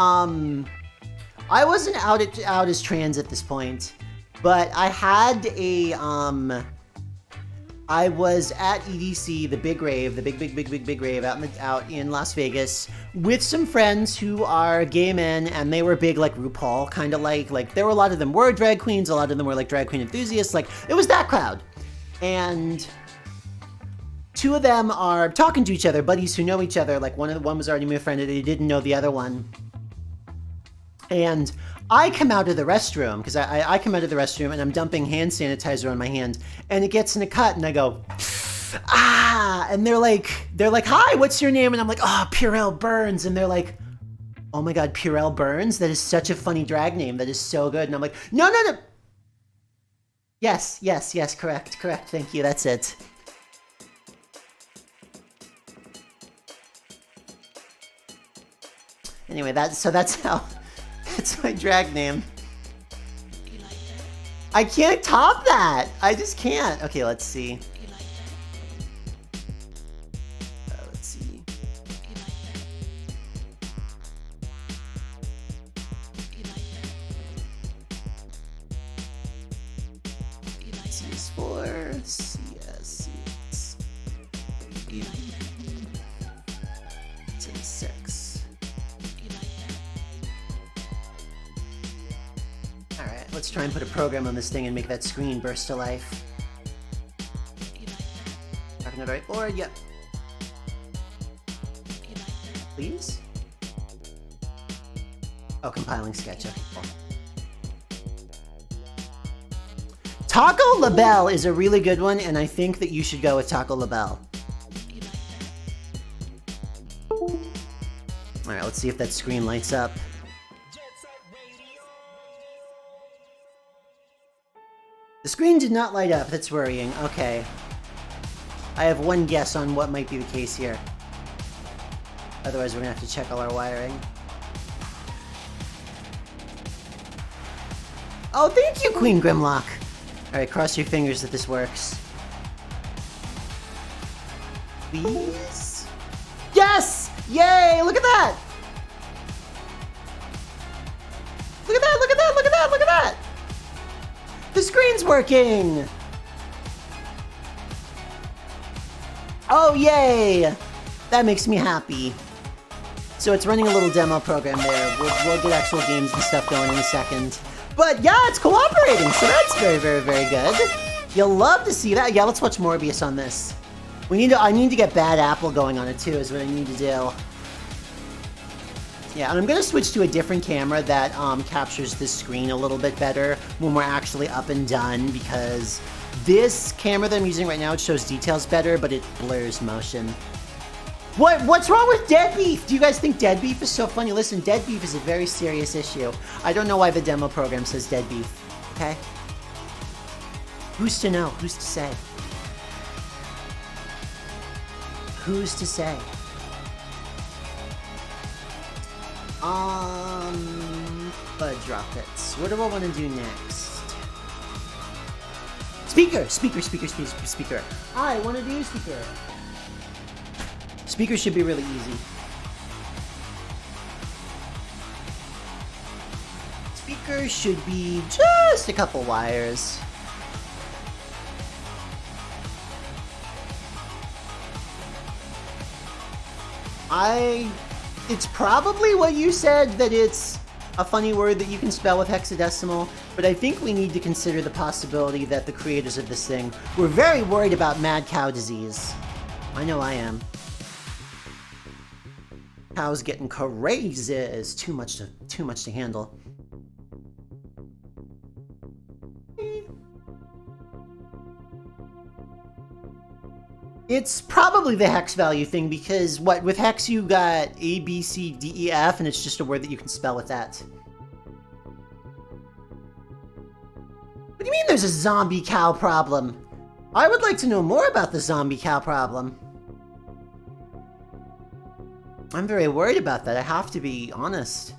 out as trans at this point, but I had a, I was at EDC, the big rave, the big rave out in Las Vegas with some friends who are gay men, and they were big like RuPaul, kind of like there were a lot of them were drag queens, a lot of them were like drag queen enthusiasts, like it was that crowd. And two of them are talking to each other, buddies who know each other. Like one was already my friend and they didn't know the other one. And I come out of the restroom, because I come out of the restroom and I'm dumping hand sanitizer on my hand, and it gets in a cut, and I go, ah, and they're like, hi, what's your name? And I'm like, oh, Purell Burns. And they're like, oh my God, Purell Burns? That is such a funny drag name. That is so good. And I'm like, no. Yes, correct, thank you, that's it. Anyway, that's my drag name. I can't top that. I just can't. Okay, let's see. Let's see. C is 4, CS is 6. Alright, let's try and put a program on this thing and make that screen burst to life. Talking to the right board, yep. Please? Oh, compiling sketch, okay, cool. Taco LaBelle is a really good one, and I think that you should go with Taco LaBelle. Alright, let's see if that screen lights up. The screen did not light up, that's worrying. Okay. I have one guess on what might be the case here. Otherwise we're gonna have to check all our wiring. Oh, thank you, Queen Grimlock! Alright, cross your fingers that this works. Please? Yes! Yay! Look at that! Look at that, look at that, look at that, look at that! The screen's working! Oh, yay! That makes me happy. So it's running a little demo program there. We'll get actual games and stuff going in a second. But yeah, it's cooperating, so that's very, very, very good. You'll love to see that. Yeah, let's watch Morbius on this. I need to get Bad Apple going on it too, is what I need to do. Yeah, and I'm gonna switch to a different camera that captures the screen a little bit better when we're actually up and done, because this camera that I'm using right now, it shows details better, but it blurs motion. What's wrong with dead beef? Do you guys think dead beef is so funny? Listen, dead beef is a very serious issue. I don't know why the demo program says dead beef, okay? Who's to know? Who's to say? Who's to say? Fudge rockets. What do I want to do next? Speaker. I want to do speaker. Speaker should be really easy. Speaker should be just a couple wires. It's probably what you said, that it's a funny word that you can spell with hexadecimal, but I think we need to consider the possibility that the creators of this thing were very worried about mad cow disease. I know I am. Cows getting crazy is too much to handle. It's probably the hex value thing, because with hex you got A, B, C, D, E, F, and it's just a word that you can spell with that. What do you mean there's a zombie cow problem? I would like to know more about the zombie cow problem. I'm very worried about that, I have to be honest.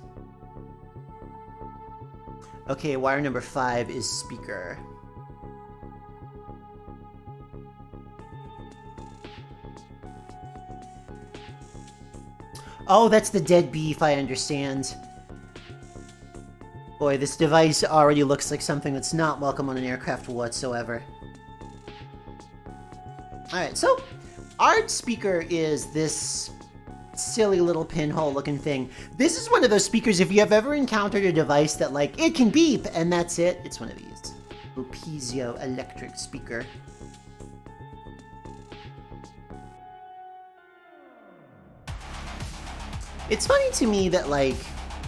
Okay, wire number 5 is speaker. Oh, that's the dead beef, I understand. Boy, this device already looks like something that's not welcome on an aircraft whatsoever. Alright, so our speaker is this silly little pinhole looking thing. This is one of those speakers, if you have ever encountered a device that, like, it can beep, and that's it, it's one of these. Little piezo electric speaker. It's funny to me that, like,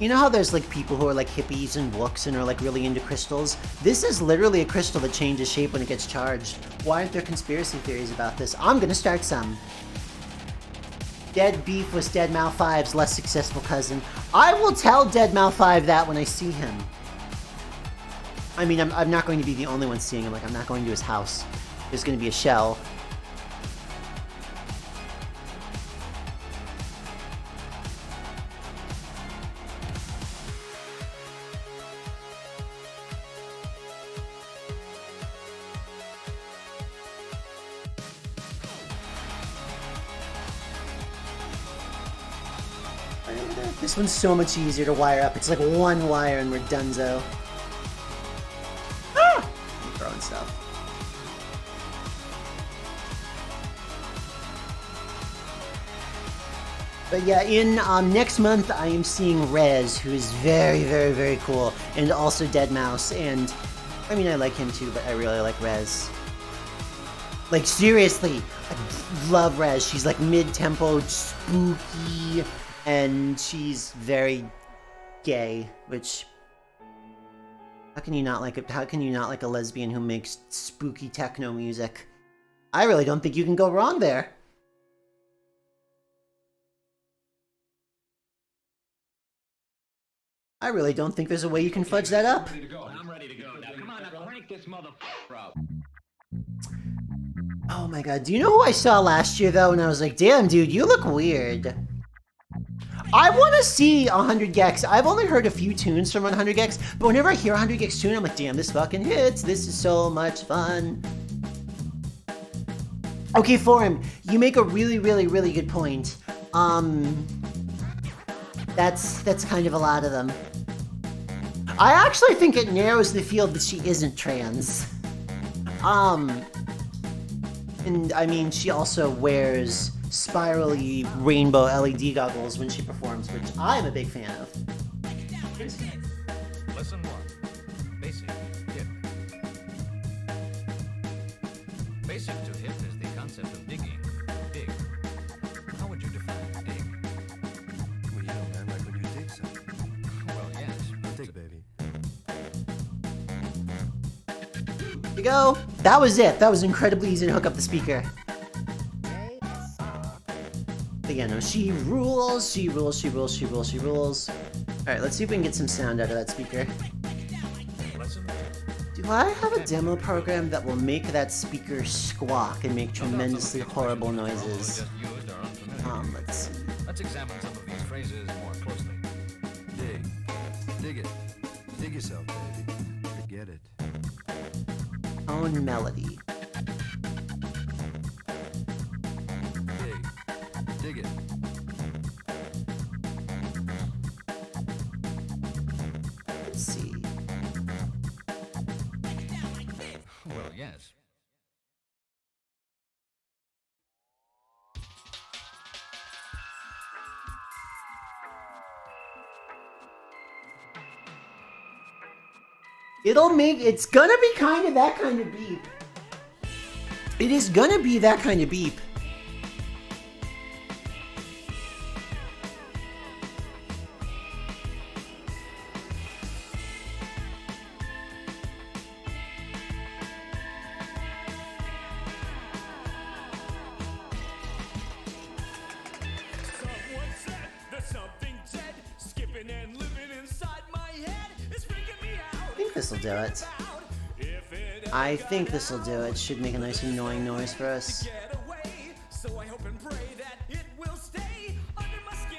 you know how there's, like, people who are, like, hippies and wooks and are, like, really into crystals? This is literally a crystal that changes shape when it gets charged. Why aren't there conspiracy theories about this? I'm gonna start some. Dead Beef was Deadmau 5's less successful cousin. I will tell Deadmau 5 that when I see him. I mean, I'm not going to be the only one seeing him. Like, I'm not going to his house. There's going to be a shell. This one's so much easier to wire up. It's like one wire and we're donezo. Ah! I'm throwing stuff. But yeah, in next month I am seeing Rez, who is very, very, very cool, and also Deadmau5. And I mean, I like him too, but I really like Rez. Like, seriously, I love Rez. She's like mid-tempo, spooky, and she's very gay, which how can you not like a lesbian who makes spooky techno music? I really don't think you can go wrong there. I really don't think there's a way you can fudge that up. I'm ready to go. Now come on, now crank this motherfucker up. Oh my god, do you know who I saw last year though? And I was like, damn dude, you look weird. I want to see 100 Gex. I've only heard a few tunes from 100 Gex, but whenever I hear 100 Gex tune, I'm like, damn, this fucking hits. This is so much fun. Okay, Forum, you make a really, really, really good point. That's kind of a lot of them. I actually think it narrows the field that she isn't trans. And I mean, she also wears spirally rainbow LED goggles when she performs, which I'm a big fan of. Lesson 1. Basic hip. Basic to hip is the concept of digging. Dig. How would you define dig? Well, you know, man, like when you dig something. Well, yes. Dig, baby. There you go. That was it. That was incredibly easy to hook up the speaker. But yeah, no, she rules, she rules, she rules, she rules, she rules. Alright, let's see if we can get some sound out of that speaker. Lesson 2. Do I have a demo program that will make that speaker squawk and make tremendously horrible noises? Just used or unfamiliar. Let's see. Let's examine some of these phrases more closely. Dig. Dig it. Dig yourself, baby. Forget it. Tone melody. Dig. Dig it. Let's see. Well, yes. It's gonna be kind of that kind of beep. It is gonna be that kind of beep. Someone said there's something dead, skipping and living inside my head. It's freaking me out. I think this'll do it. If it I think this'll do it. Should make a nice annoying noise for us. get away, so I hope and pray that it will stay under my skin.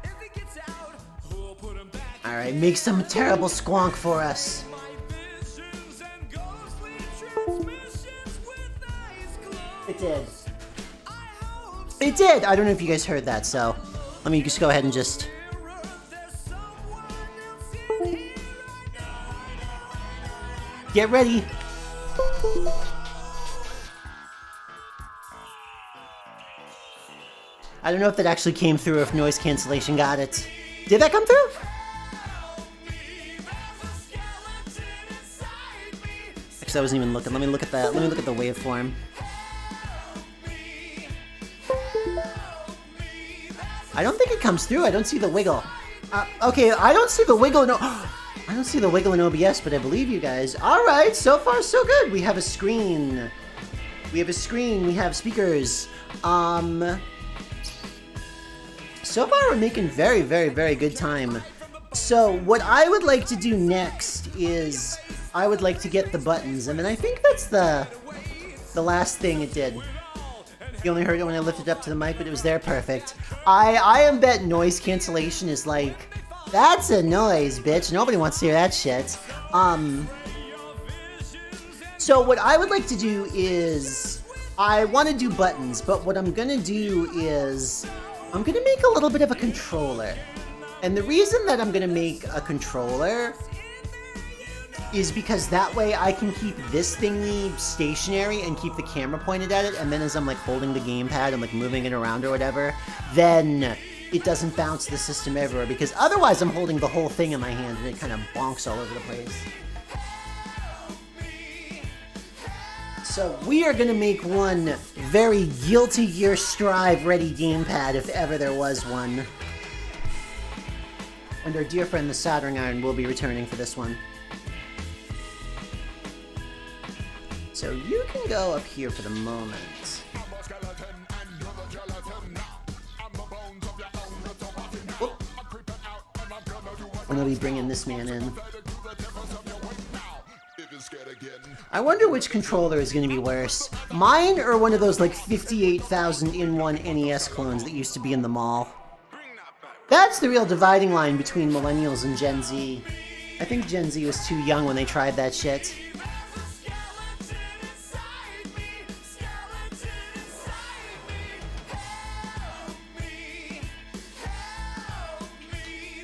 If it gets out, who'll put 'em back? Alright, make some terrible squonk for us. My visions and ghostly transmissions with eyes closed. It did. I hope It did! I don't know if you guys heard that, so let me just go ahead and just... there's someone else in here. Get ready! I don't know if that actually came through or if noise cancellation got it. Did that come through? Actually, I wasn't even looking. Let me look at that. Let me look at the waveform. I don't think it comes through. I don't see the wiggle. Okay, I don't see the wiggle. No, I don't see the wiggle in OBS, but I believe you guys. All right, so far so good. We have a screen. We have a screen. We have speakers. So far we're making very, very, very good time. So what I would like to do next is I would like to get the buttons, and then I think that's the last thing it did. You only heard it when I lifted it up to the mic, but it was there perfect. I am bet noise cancellation is like, that's a noise, bitch. Nobody wants to hear that shit. So what I would like to do is, I want to do buttons, but what I'm gonna do is, I'm gonna make a little bit of a controller. And the reason that I'm gonna make a controller is because that way I can keep this thingy stationary and keep the camera pointed at it, and then as I'm like holding the gamepad and like moving it around or whatever, then it doesn't bounce the system everywhere, because otherwise I'm holding the whole thing in my hand and it kind of bonks all over the place. So we are gonna make one very Guilty Gear Strive ready gamepad if ever there was one. And our dear friend the soldering iron will be returning for this one. So you can go up here for the moment. Whoop. I'm gonna be bringing this man in. I wonder which controller is gonna be worse. Mine or one of those like 58,000 in one NES clones that used to be in the mall. That's the real dividing line between millennials and Gen Z. I think Gen Z was too young when they tried that shit.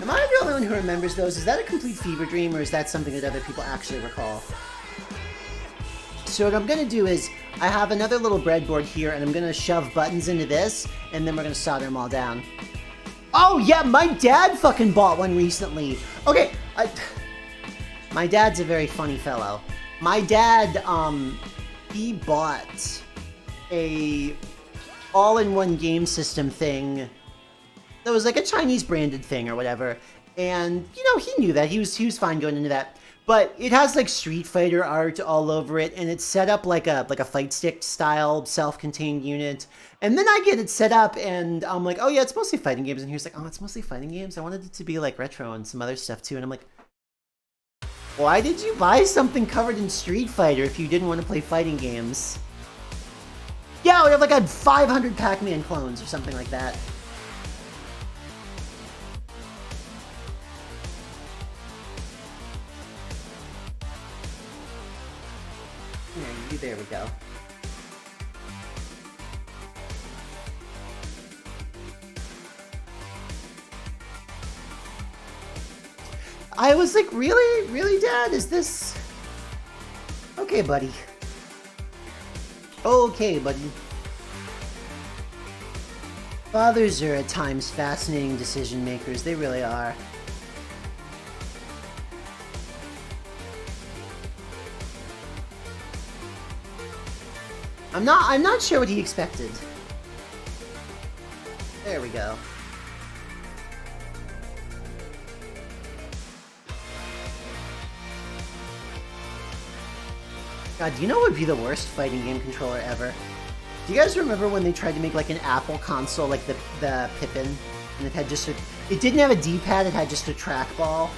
Am I the only one who remembers those? Is that a complete fever dream, or is that something that other people actually recall? So what I'm gonna do is, I have another little breadboard here, and I'm gonna shove buttons into this, and then we're gonna solder them all down. Oh yeah, my dad fucking bought one recently. Okay, my dad's a very funny fellow. My dad, he bought a all-in-one game system thing that was like a Chinese branded thing or whatever, and you know, he knew that. He was fine going into that. But it has like Street Fighter art all over it, and it's set up like a fight stick style self-contained unit. And then I get it set up, and I'm like, oh yeah, it's mostly fighting games. And he was like, oh, it's mostly fighting games. I wanted it to be like retro and some other stuff too. And I'm like, why did you buy something covered in Street Fighter if you didn't want to play fighting games? Yeah, I would have like had 500 Pac-Man clones or something like that. There we go. I was like, really? Really, Dad? Is this... Okay, buddy. Okay, buddy. Fathers are at times fascinating decision makers. They really are. I'm not sure what he expected. There we go. God, do you know what would be the worst fighting game controller ever? Do you guys remember when they tried to make like an Apple console, like the Pippin, and it had just it didn't have a D-pad, it had just a trackball?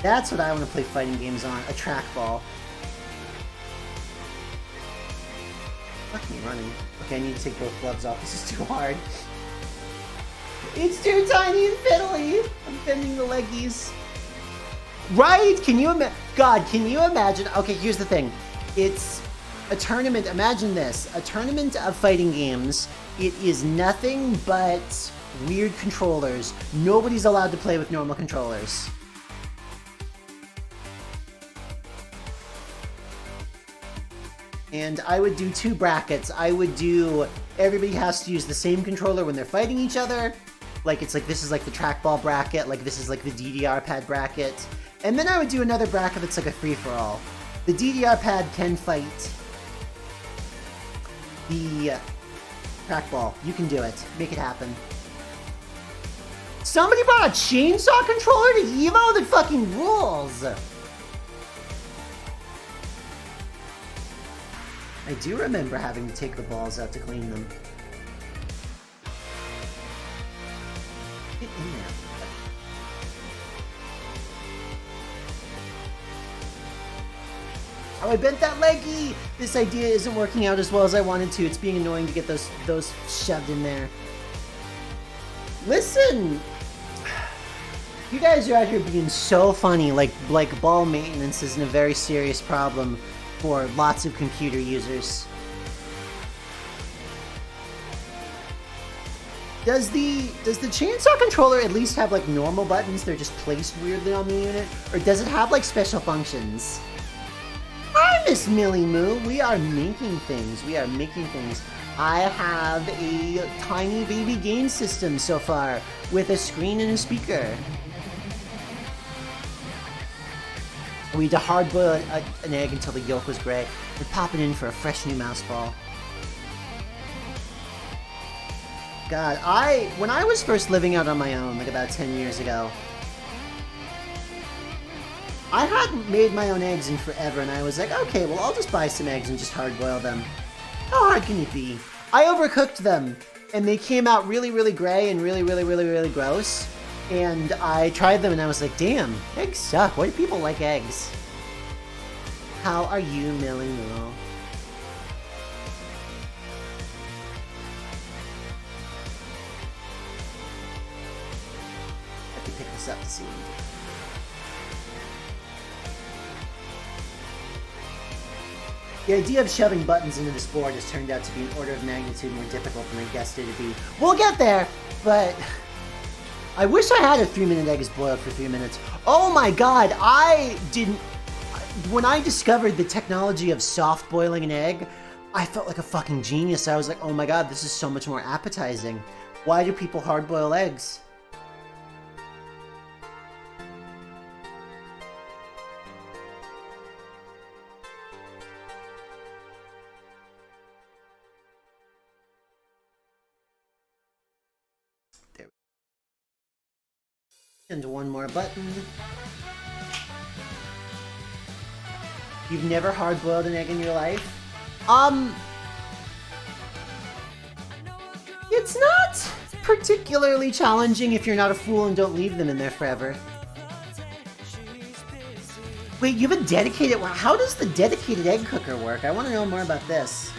That's what I want to play fighting games on, a trackball. Fuck me running. Okay, I need to take both gloves off. This is too hard. It's too tiny and fiddly. I'm bending the leggies. Right? Can you imagine? God, can you imagine? Okay, here's the thing. It's a tournament. Imagine this. A tournament of fighting games. It is nothing but weird controllers. Nobody's allowed to play with normal controllers. And I would do 2 brackets. I would do, everybody has to use the same controller when they're fighting each other. Like, it's like, this is like the trackball bracket, like this is like the DDR pad bracket. And then I would do another bracket that's like a free-for-all. The DDR pad can fight. The Crackball, you can do it. Make it happen. Somebody brought a chainsaw controller to Evo? That fucking rules! I do remember having to take the balls out to clean them. Get in there. Oh, I bent that leggy! This idea isn't working out as well as I wanted to. It's being annoying to get those shoved in there. Listen! You guys are out here being so funny, like ball maintenance isn't a very serious problem for lots of computer users. Does the chainsaw controller at least have like normal buttons? They're just placed weirdly on the unit? Or does it have like special functions? Hi, Miss Millie Moo. We are making things. We are making things. I have a tiny baby game system so far with a screen and a speaker. We had to hard boil an egg until the yolk was gray and pop it in for a fresh new mouse ball. God, when I was first living out on my own, like about 10 years ago, I hadn't made my own eggs in forever, and I was like, okay, well, I'll just buy some eggs and just hard boil them. How hard can it be? I overcooked them, and they came out really, really gray and really, really, really, really gross. And I tried them, and I was like, damn, eggs suck. Why do people like eggs? How are you, Millie Moo? I have to pick this up to see what we do. The idea of shoving buttons into this board has turned out to be an order of magnitude more difficult than I guessed it to be. We'll get there, but I wish I had a 3-minute egg is boiled for 3 minutes. Oh my god, when I discovered the technology of soft boiling an egg, I felt like a fucking genius. I was like, oh my god, this is so much more appetizing. Why do people hard boil eggs? And one more button. You've never hard-boiled an egg in your life? It's not particularly challenging if you're not a fool and don't leave them in there forever. Wait, you have a dedicated... How does the dedicated egg cooker work? I want to know more about this.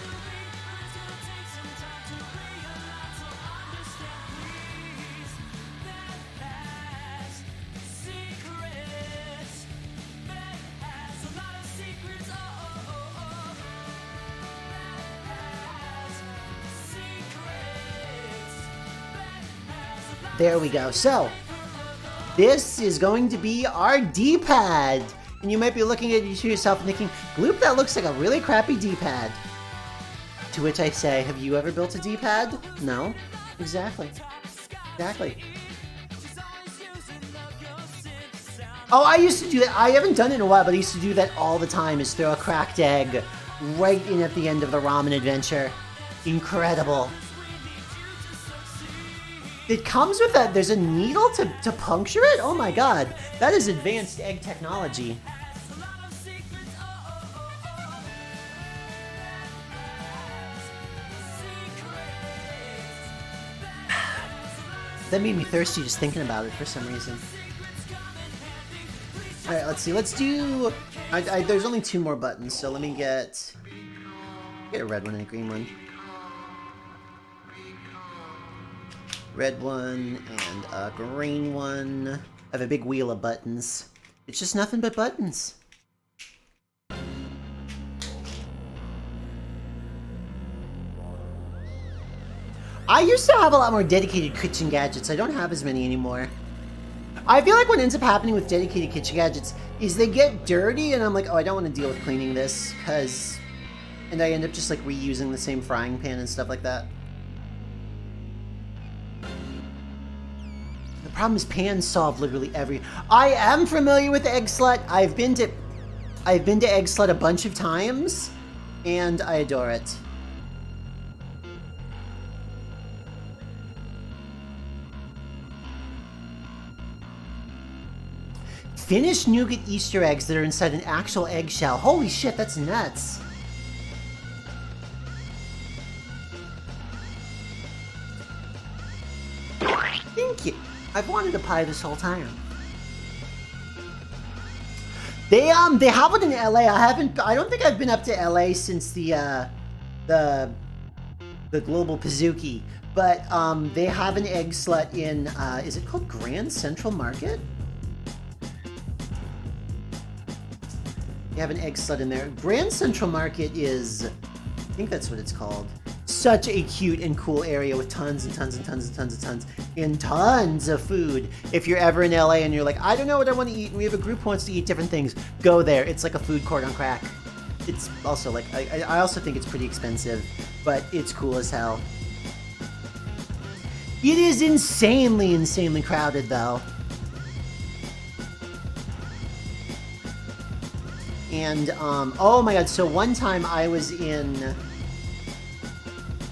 There we go. So, this is going to be our D-pad. And you might be looking at it to yourself and thinking, Gloop, that looks like a really crappy D-pad. To which I say, have you ever built a D-pad? No. Exactly. Exactly. Oh, I used to do that. I haven't done it in a while, but I used to do that all the time, is throw a cracked egg right in at the end of the ramen adventure. Incredible. It comes with that. There's a needle to puncture it? Oh my god. That is advanced egg technology. That made me thirsty just thinking about it for some reason. Alright, let's see. Let's do... there's only 2 more buttons, so let me get a red one and a green one. Red one and a green one. I have a big wheel of buttons. It's just nothing but buttons. I used to have a lot more dedicated kitchen gadgets. I don't have as many anymore. I feel like what ends up happening with dedicated kitchen gadgets is they get dirty and I'm like, oh, I don't want to deal with cleaning this, and I end up just like reusing the same frying pan and stuff like that. The problem is pans solve literally every... I am familiar with Egg Slut. I've been to Egg Slut a bunch of times, and I adore it. finished nougat Easter eggs that are inside an actual eggshell. Holy shit, that's nuts. Thank you. I've wanted a pie this whole time. They have it in LA. I don't think I've been up to LA since the Global Pizookie, but they have an egg slut in is it called Grand Central Market? They have an egg slut in there. Grand Central Market is, I think that's what it's called. Such a cute and cool area with tons and tons and tons and tons and tons and tons of food. If you're ever in LA and you're like, I don't know what I want to eat, and we have a group who wants to eat different things, go there. It's like a food court on crack. It's also like, I also think it's pretty expensive, but it's cool as hell. It is insanely, insanely crowded though. And, oh my god, so one time I was in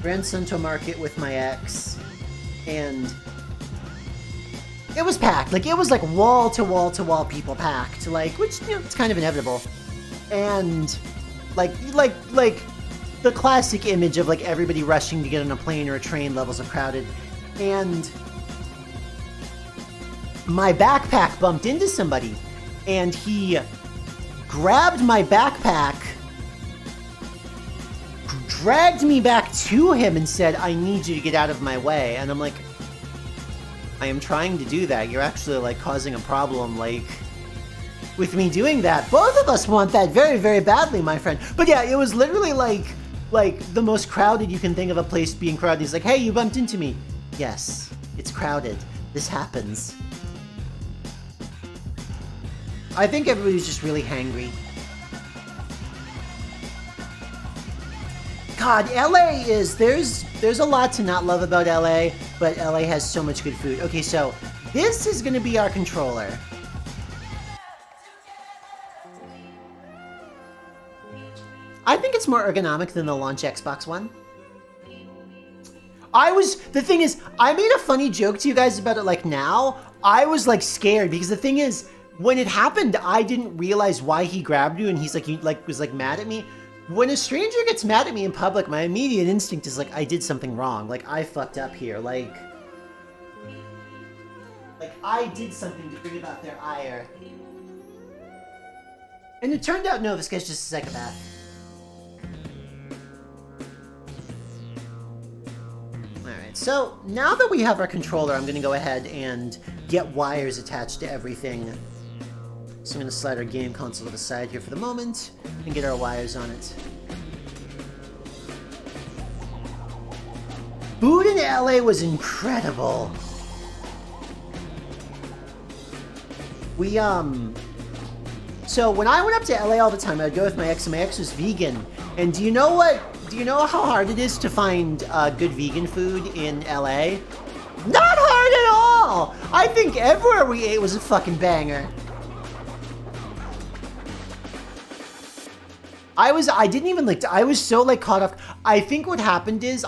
Grand Central Market with my ex, and it was packed. Like, it was like wall to wall to wall people packed, like, which, you know, it's kind of inevitable. And like the classic image of like everybody rushing to get on a plane or a train levels of crowded. And my backpack bumped into somebody, and he grabbed my backpack, dragged me back to him, and said, I need you to get out of my way. And I'm like, I am trying to do that. You're actually like causing a problem, like, with me doing that. Both of us want that very, very badly, my friend. But yeah, it was literally like the most crowded you can think of a place being crowded. He's like, hey, you bumped into me. Yes, it's crowded. This happens. I think everybody's just really hangry. God, LA is, there's a lot to not love about LA, but LA has so much good food. Okay, so this is gonna be our controller. I think it's more ergonomic than the launch Xbox One. The thing is, I made a funny joke to you guys about it like now. I was like scared because the thing is, when it happened, I didn't realize why he grabbed you and he was like mad at me. When a stranger gets mad at me in public, my immediate instinct is like, I did something wrong. Like, I fucked up here. Like I did something to bring about their ire. And it turned out, no, this guy's just a psychopath. Alright, so now that we have our controller, I'm going to go ahead and get wires attached to everything. So I'm going to slide our game console to the side here for the moment and get our wires on it. Food in LA was incredible. So when I went up to LA all the time, I'd go with my ex, and my ex was vegan. And do you know how hard it is to find good vegan food in LA? Not hard at all! I think everywhere we ate was a fucking banger. I was so like caught off. I think what happened is,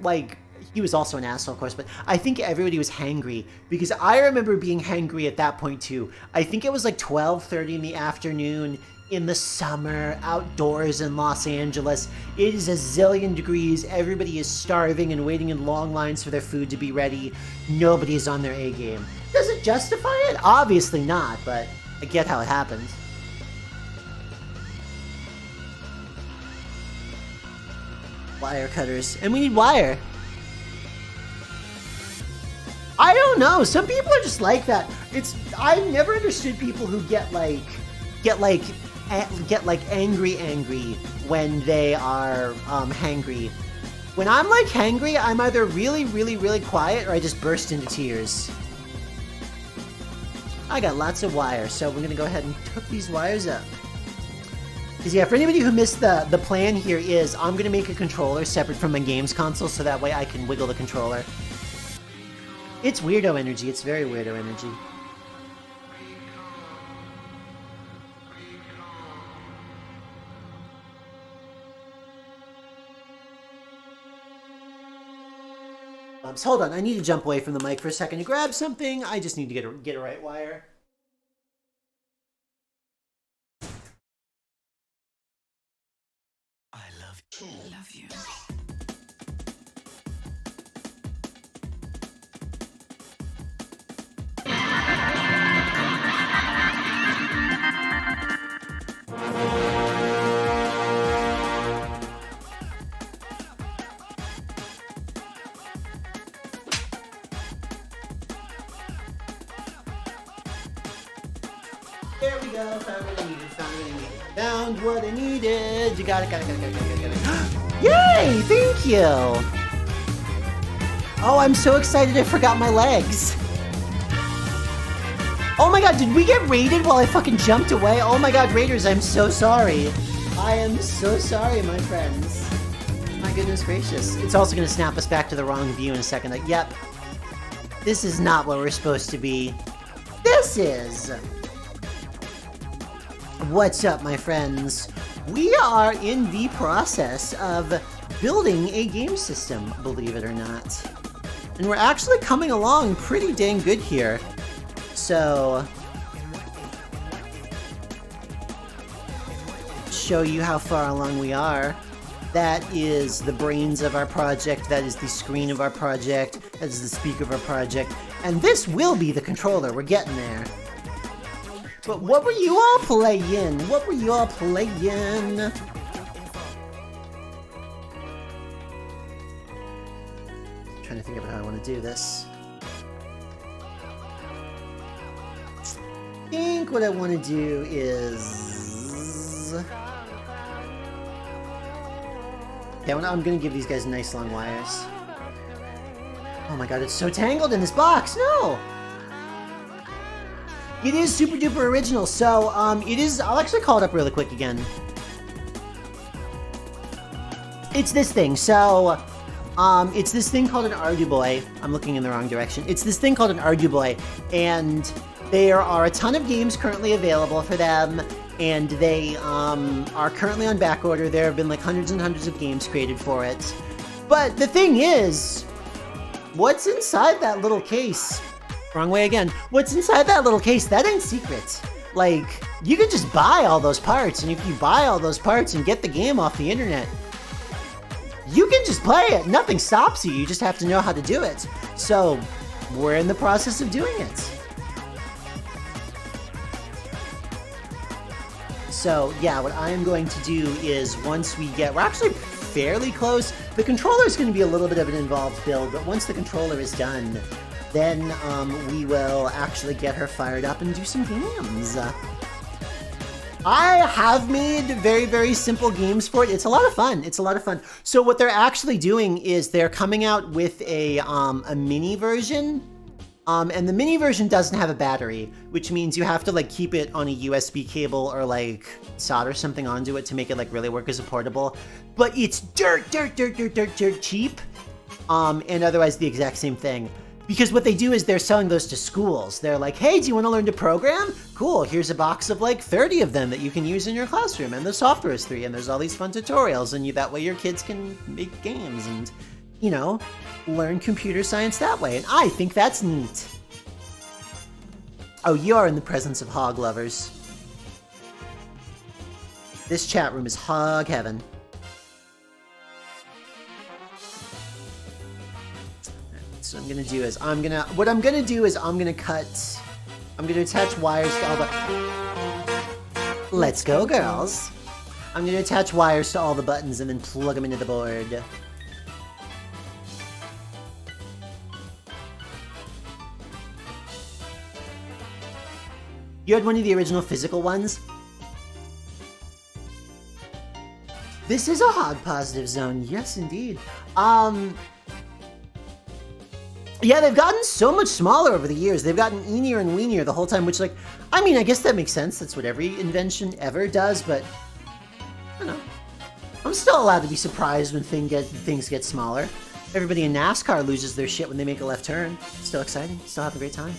like, he was also an asshole, of course, but I think everybody was hangry because I remember being hangry at that point too. I think it was like 12:30 in the afternoon in the summer, outdoors in Los Angeles. It is a zillion degrees. Everybody is starving and waiting in long lines for their food to be ready. Nobody is on their A game. Does it justify it? Obviously not, but I get how it happens. Wire cutters. And we need wire. I don't know. Some people are just like that. I've never understood people who get angry when they are hangry. When I'm like hangry, I'm either really, really, really quiet or I just burst into tears. I got lots of wire, so we're gonna go ahead and hook these wires up. Because yeah, for anybody who missed the plan here is I'm going to make a controller separate from my games console so that way I can wiggle the controller. It's weirdo energy. It's very weirdo energy. So hold on, I need to jump away from the mic for a second to grab something. I just need to get a right wire. Love you. There we go. Found what I needed. Found what I needed. Found what I needed. You got it. Got it. Yay! Thank you. Oh, I'm so excited. I forgot my legs. Oh my god, did we get raided while I fucking jumped away? Oh my god, raiders, I'm so sorry. I am so sorry, my friends. My goodness gracious. It's also gonna snap us back to the wrong view in a second. Like, yep. This is not what we're supposed to be. This is. What's up, my friends? We are in the process of building a game system, believe it or not. And we're actually coming along pretty dang good here. So, show you how far along we are. That is the brains of our project, that is the screen of our project, that is the speaker of our project, and this will be the controller. We're getting there. But what were you all playing? What were you all playing? Trying to think of how I want to do this. I think what I want to do is... Yeah, I'm going to give these guys nice long wires. Oh my god, it's so tangled in this box! No! It is super duper original, so, it is... I'll actually call it up really quick again. It's this thing, so... it's this thing called an Arduboy. I'm looking in the wrong direction. It's this thing called an Arduboy, and there are a ton of games currently available for them, and they, are currently on back order. There have been, like, hundreds and hundreds of games created for it. But the thing is, what's inside that little case? Wrong way again. What's inside that little case? That ain't secret. Like, you can just buy all those parts, and if you buy all those parts and get the game off the internet, you can just play it. Nothing stops you. You just have to know how to do it. So, we're in the process of doing it. So, yeah, what I am going to do is once we get... We're actually fairly close. The controller is going to be a little bit of an involved build, but once the controller is done, then we will actually get her fired up and do some games. I have made very, very simple games for it. It's a lot of fun. It's a lot of fun. So what they're actually doing is they're coming out with a mini version. And the mini version doesn't have a battery, which means you have to like keep it on a USB cable or like solder something onto it to make it like really work as a portable. But it's dirt cheap. And otherwise the exact same thing. Because what they do is they're selling those to schools. They're like, hey, do you want to learn to program? Cool, here's a box of like 30 of them that you can use in your classroom, and the software is free, and there's all these fun tutorials, and that way your kids can make games and, you know, learn computer science that way. And I think that's neat. Oh, you are in the presence of hog lovers. This chat room is hog heaven. So what I'm gonna do is I'm gonna attach wires to all the... Let's go, girls. I'm gonna attach wires to all the buttons and then plug them into the board. You had one of the original physical ones? This is a hog positive zone, yes indeed. Yeah, they've gotten so much smaller over the years. They've gotten eenier and weenier the whole time, which, like, I mean, I guess that makes sense. That's what every invention ever does, but, I don't know. I'm still allowed to be surprised when things get smaller. Everybody in NASCAR loses their shit when they make a left turn. Still exciting. Still have a great time.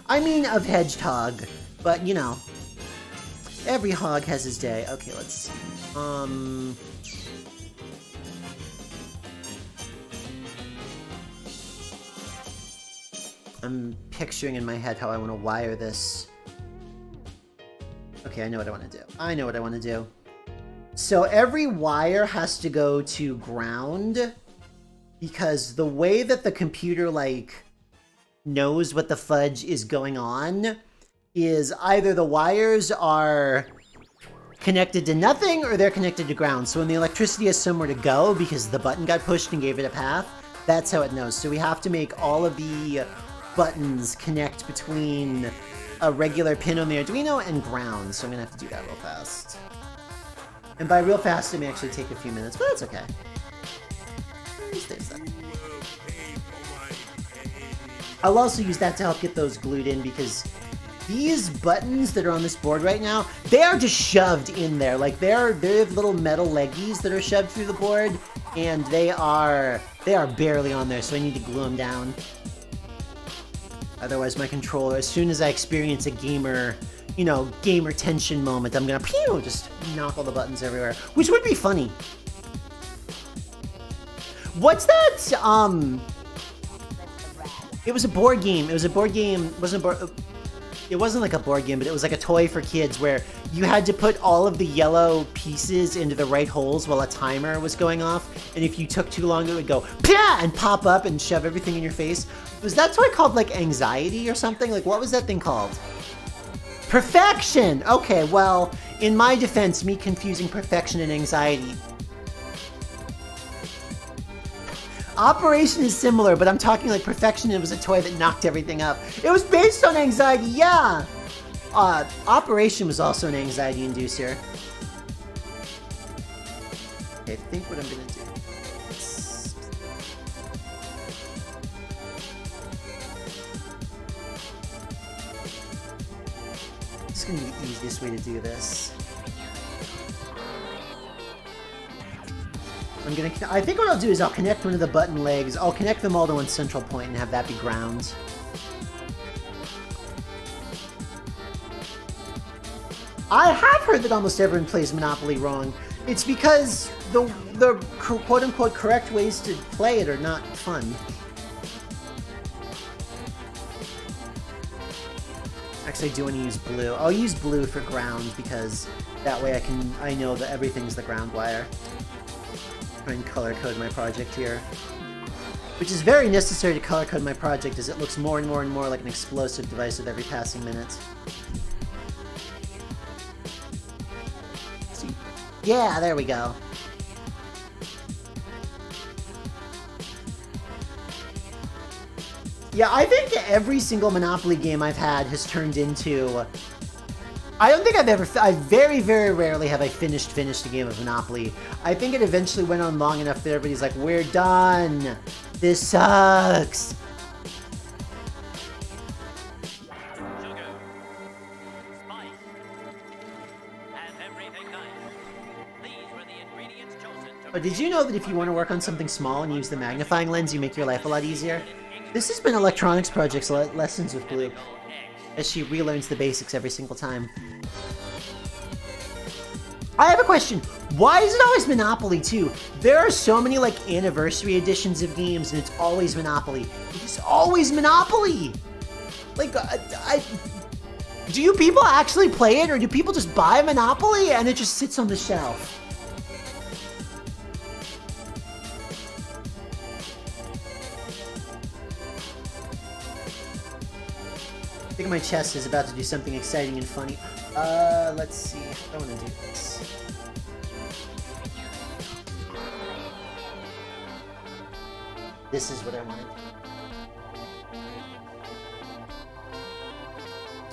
I mean, of hedgehog, but, you know, every hog has his day. Okay, let's see. I'm picturing in my head how I want to wire this. Okay, I know what I want to do. I know what I want to do. So every wire has to go to ground because the way that the computer, like, knows what the fudge is going on is either the wires are connected to nothing or they're connected to ground. So when the electricity has somewhere to go because the button got pushed and gave it a path, that's how it knows. So we have to make all of the buttons connect between a regular pin on the Arduino and ground. So I'm gonna have to do that real fast. And by real fast, it may actually take a few minutes, but that's okay. I'll also use that to help get those glued in because these buttons that are on this board right now, they are just shoved in there. Like they have little metal leggies that are shoved through the board, and they are barely on there, so I need to glue them down. Otherwise, my controller, as soon as I experience a gamer tension moment, I'm gonna pew, just knock all the buttons everywhere, which would be funny. What's that? It was a board game. It was a board game. It wasn't like a board game, but it was like a toy for kids where you had to put all of the yellow pieces into the right holes while a timer was going off. And if you took too long, it would go Pah! And pop up and shove everything in your face. Was that toy called like Anxiety or something? Like what was that thing called? Perfection! Okay, well, in my defense, me confusing perfection and anxiety. Operation is similar, but I'm talking like Perfection. It was a toy that knocked everything up. It was based on anxiety, yeah! Operation was also an anxiety inducer. Okay, I think what I'm gonna do. This is gonna be the easiest way to do this. I think what I'll do is I'll connect one of the button legs. I'll connect them all to one central point and have that be ground. I have heard that almost everyone plays Monopoly wrong. It's because the quote-unquote correct ways to play it are not fun. Actually, I do want to use blue. I'll use blue for ground because that way I know that everything's the ground wire. Try and color code my project here, which is very necessary to color code my project as it looks more and more and more like an explosive device with every passing minute. See? Yeah, there we go. Yeah, I think every single Monopoly game I've had has turned into... I don't think I very, very rarely have I finished a game of Monopoly. I think it eventually went on long enough that everybody's like, we're done! This sucks! Sugar, spice, and everything nice. These were the ingredients chosen to... But did you know that if you want to work on something small and use the magnifying lens, you make your life a lot easier? This has been Electronics Project's Lessons with Gloop, as she relearns the basics every single time. I have a question. Why is it always Monopoly too? There are so many like anniversary editions of games and it's always Monopoly. It's always Monopoly! Like, do you people actually play it or do people just buy Monopoly and it just sits on the shelf? I think my chest is about to do something exciting and funny. Let's see. I want to do this. This is what I wanted.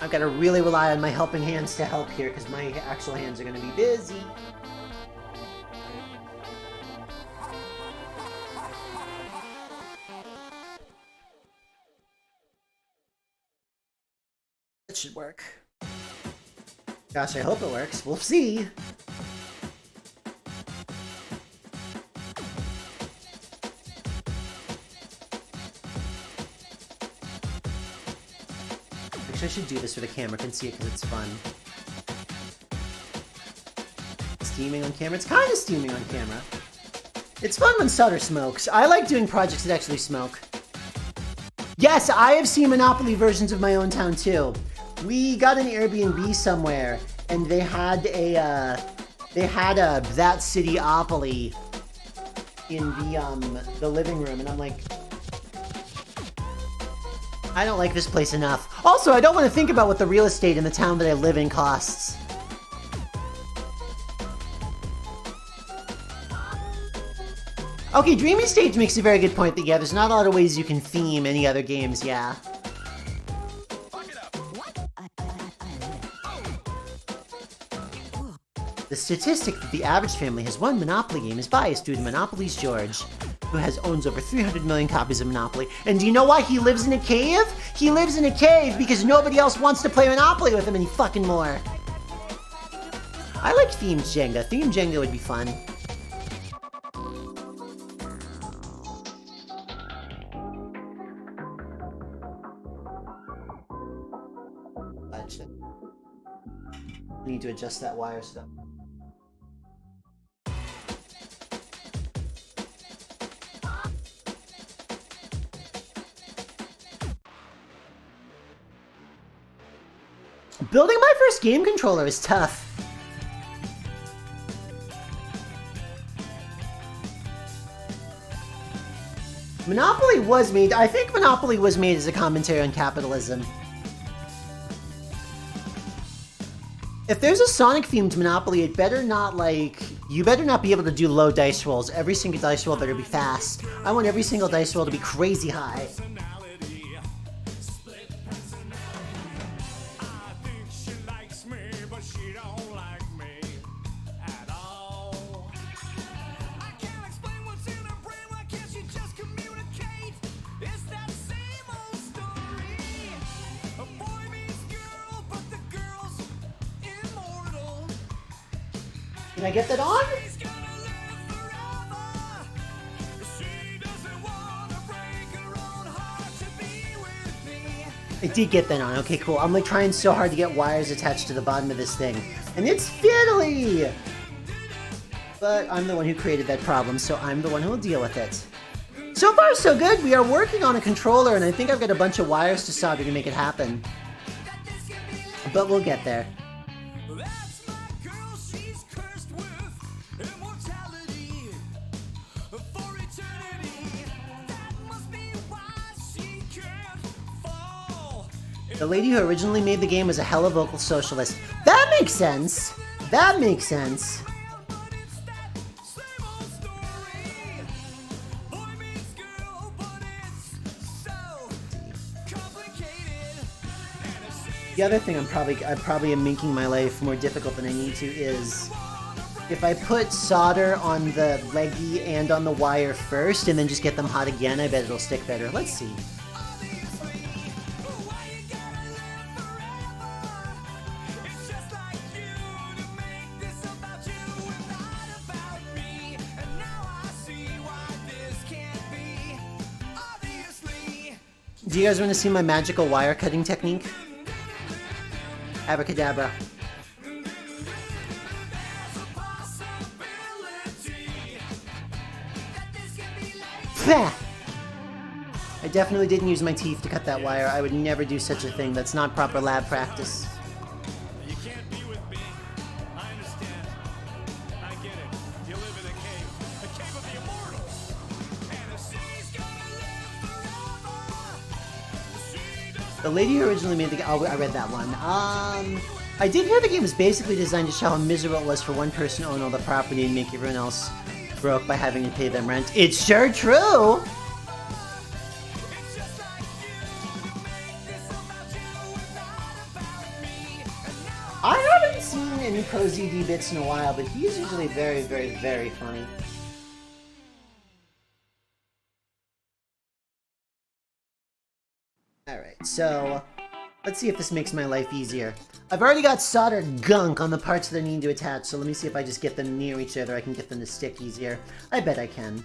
I've got to really rely on my helping hands to help here because my actual hands are going to be busy. That should work. Gosh, I hope it works. We'll see. Actually, I should do this so the camera can see it because it's fun. Steaming on camera? It's kind of steaming on camera. It's fun when solder smokes. I like doing projects that actually smoke. Yes, I have seen Monopoly versions of my own town too. We got an Airbnb somewhere, and they had a That Cityopoly in the living room, and I'm like, I don't like this place enough. Also, I don't want to think about what the real estate in the town that I live in costs. Okay, Dreamy Stage makes a very good point that, yeah, there's not a lot of ways you can theme any other games, yeah. The statistic that the average family has one Monopoly game is biased due to Monopoly's George, who owns over 300 million copies of Monopoly. And do you know why he lives in a cave? He lives in a cave because nobody else wants to play Monopoly with him any fucking more. I like themed Jenga. Themed Jenga would be fun. I need to adjust that wire stuff. Building my first game controller is tough. Monopoly was made, I think Monopoly was made as a commentary on capitalism. If there's a Sonic-themed Monopoly, it better not, like, you better not be able to do low dice rolls. Every single dice roll better be fast. I want every single dice roll to be crazy high. Can I get that on? I did get that on. Okay, cool. I'm like trying so hard to get wires attached to the bottom of this thing. And it's fiddly! But I'm the one who created that problem, so I'm the one who will deal with it. So far, so good. We are working on a controller, and I think I've got a bunch of wires to solder to make it happen. But we'll get there. The lady who originally made the game was a hella vocal socialist. That makes sense! That makes sense. The other thing I probably am making my life more difficult than I need to is if I put solder on the leggy and on the wire first and then just get them hot again, I bet it'll stick better. Let's see. Do you guys want to see my magical wire cutting technique? Abracadabra. Pah! I definitely didn't use my teeth to cut that wire. I would never do such a thing. That's not proper lab practice. You can't be with me. I understand. I get it. You live in a cave of the immortals. And the sea's gonna live forever. The lady who originally made the game. Oh, I read that one. I did hear the game was basically designed to show how miserable it was for one person to own all the property and make everyone else broke by having to pay them rent. It's sure true! I haven't seen any Pro ZD bits in a while, but he's usually very, very, very funny. Alright, so let's see if this makes my life easier. I've already got soldered gunk on the parts that I need to attach, so let me see if I just get them near each other, I can get them to stick easier. I bet I can.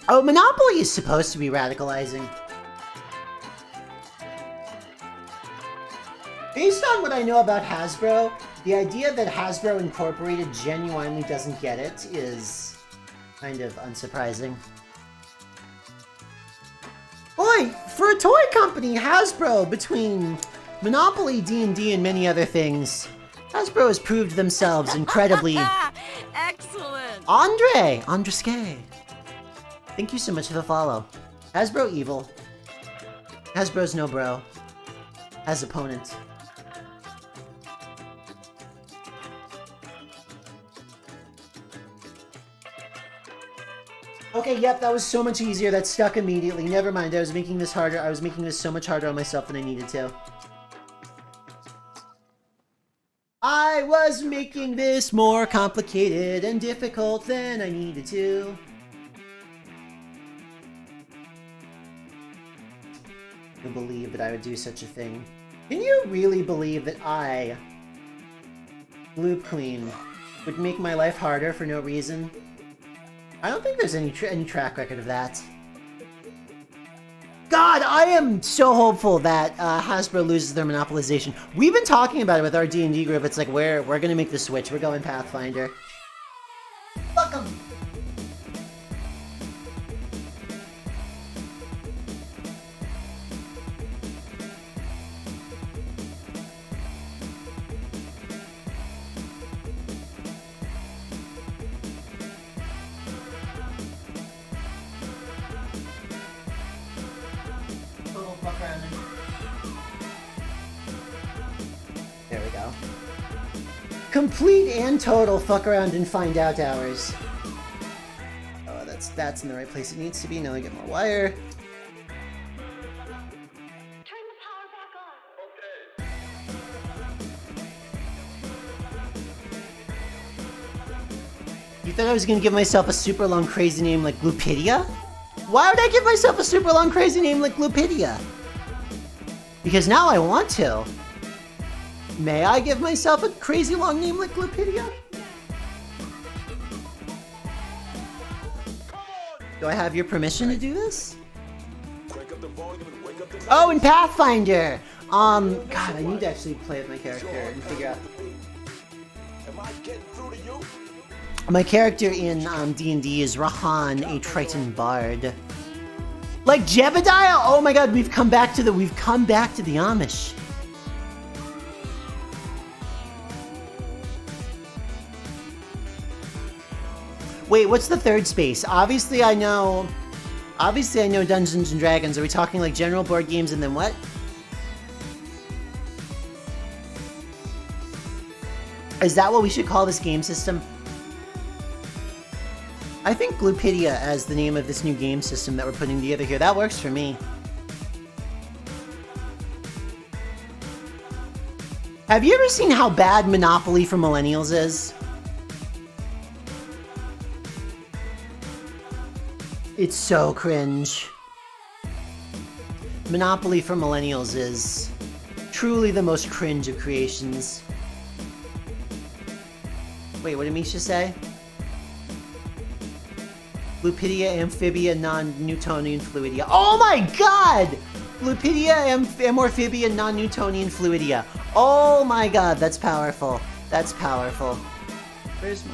Oh, Monopoly is supposed to be radicalizing. Based on what I know about Hasbro, the idea that Hasbro Incorporated genuinely doesn't get it is Kind of unsurprising. Boy, for a toy company, Hasbro, between Monopoly, D&D, and many other things, Hasbro has proved themselves incredibly... Excellent! Andreske. Thank you so much for the follow. Hasbro evil. Hasbro's no bro. Has opponent. Okay, yep, that was so much easier. That stuck immediately. Never mind, I was making this harder. I was making this so much harder on myself than I needed to. I was making this more complicated and difficult than I needed to. I can't believe that I would do such a thing. Can you really believe that I, Gloop Queen, would make my life harder for no reason? I don't think there's any track record of that. God, I am so hopeful that Hasbro loses their monopolization. We've been talking about it with our D&D group. It's like, we're gonna make the switch. We're going Pathfinder. Fuck 'em! There we go. Complete and total fuck around and find out hours. Oh, that's in the right place it needs to be. Now I get more wire. Turn the power back on. You thought I was gonna give myself a super long crazy name like Gloopidia? Why would I give myself a super long crazy name like Gloopidia? Because now I want to. May I give myself a crazy long name like Gloopidia? Do I have your permission to do this? Oh, and Pathfinder! God, I need to actually play with my character and figure out... My character in D&D is Rahan, a Triton Bard. Like Jebediah? Oh my god, we've come back to the Amish. Wait, what's the third space? Obviously I know Dungeons and Dragons. Are we talking like general board games and then what? Is that what we should call this game system? I think Gloopidia as the name of this new game system that we're putting together here. That works for me. Have you ever seen how bad Monopoly for Millennials is? It's so cringe. Monopoly for Millennials is truly the most cringe of creations. Wait, what did Misha say? Gloopidia, Amphibia, Non-Newtonian Fluidia. Oh my god! Gloopidia, Amphibia, Non-Newtonian Fluidia. Oh my god, that's powerful. That's powerful. Where's my...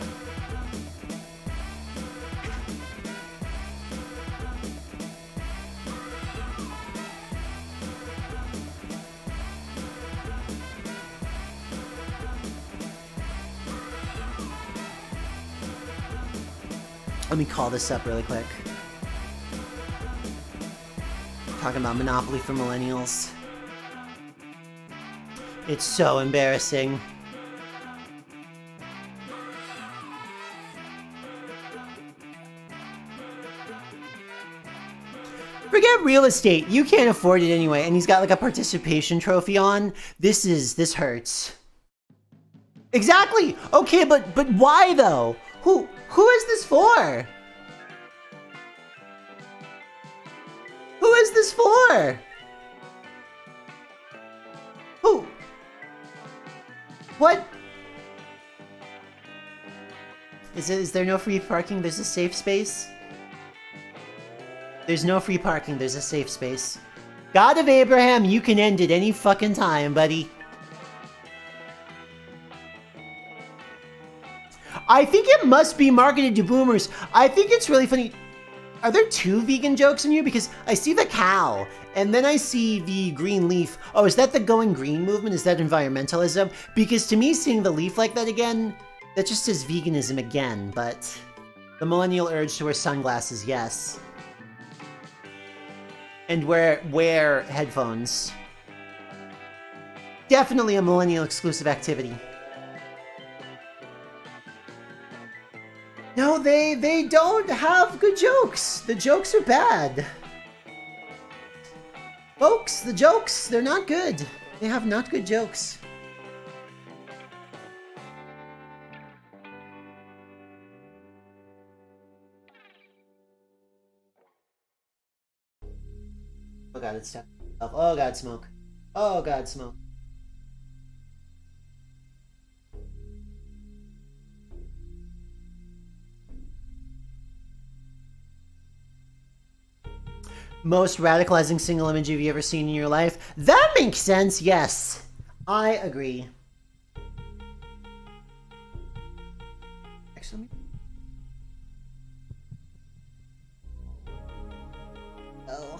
Let me call this up really quick. Talking about Monopoly for Millennials. It's so embarrassing. Forget real estate. You can't afford it anyway. And he's got like a participation trophy on. This hurts. Exactly. Okay, but why though? Who is this for? Who is this for? Who? What? Is there no free parking? There's a safe space? There's no free parking, there's a safe space. God of Abraham, you can end at any fucking time, buddy. I think it must be marketed to boomers. I think it's really funny. Are there 2 vegan jokes in here? Because I see the cow, and then I see the green leaf. Oh, is that the going green movement? Is that environmentalism? Because to me, seeing the leaf like that again, that just says veganism again, but the millennial urge to wear sunglasses, yes. And wear headphones. Definitely a millennial exclusive activity. No, they don't have good jokes. The jokes are bad. Folks, the jokes, they're not good. They have not good jokes. Oh god, it's stuck. Oh god, smoke. Oh god, smoke. Most radicalizing single image you've ever seen in your life? That makes sense, yes. I agree. Actually, oh.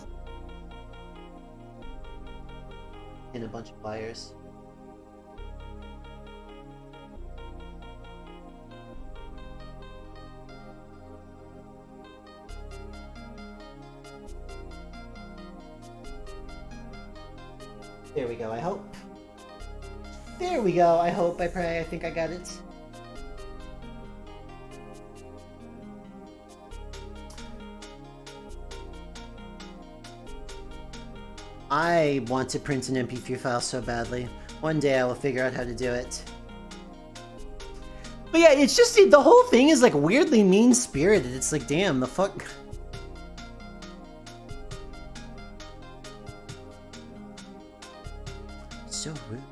In a bunch of wires. There we go, I hope. There we go, I hope, I pray, I think I got it. I want to print an MP3 file so badly. One day I will figure out how to do it. But yeah, it's just, the whole thing is like weirdly mean-spirited. It's like, damn, the fuck... So rude.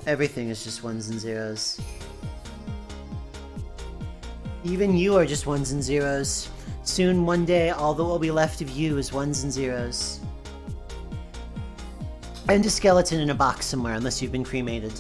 Everything is just ones and zeros. Even you are just ones and zeros. Soon, one day, all that will be left of you is ones and zeros. And a skeleton in a box somewhere, unless you've been cremated.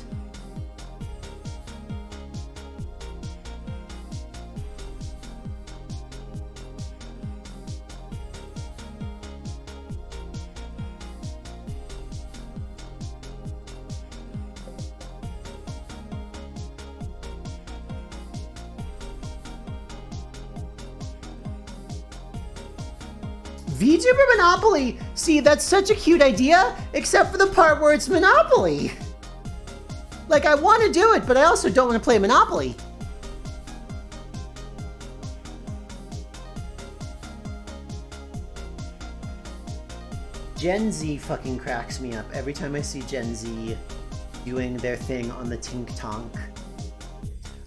VTuber Monopoly! See, that's such a cute idea, except for the part where it's Monopoly! Like, I want to do it, but I also don't want to play Monopoly. Gen Z fucking cracks me up every time I see Gen Z doing their thing on the Tink Tonk.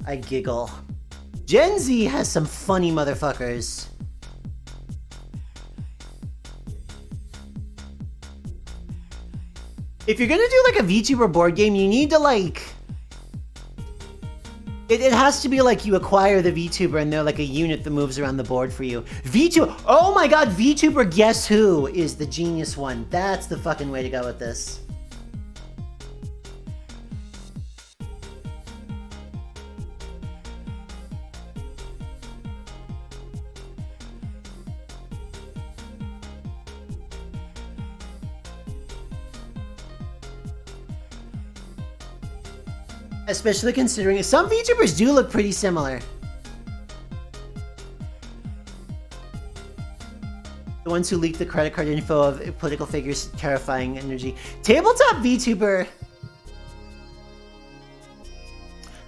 I giggle. Gen Z has some funny motherfuckers. If you're gonna do like a VTuber board game, you need to like... It has to be like you acquire the VTuber and they're like a unit that moves around the board for you. VTuber, oh my god, VTuber Guess Who is the genius one. That's the fucking way to go with this. Especially considering some VTubers do look pretty similar. The ones who leaked the credit card info of political figures, terrifying energy. Tabletop VTuber.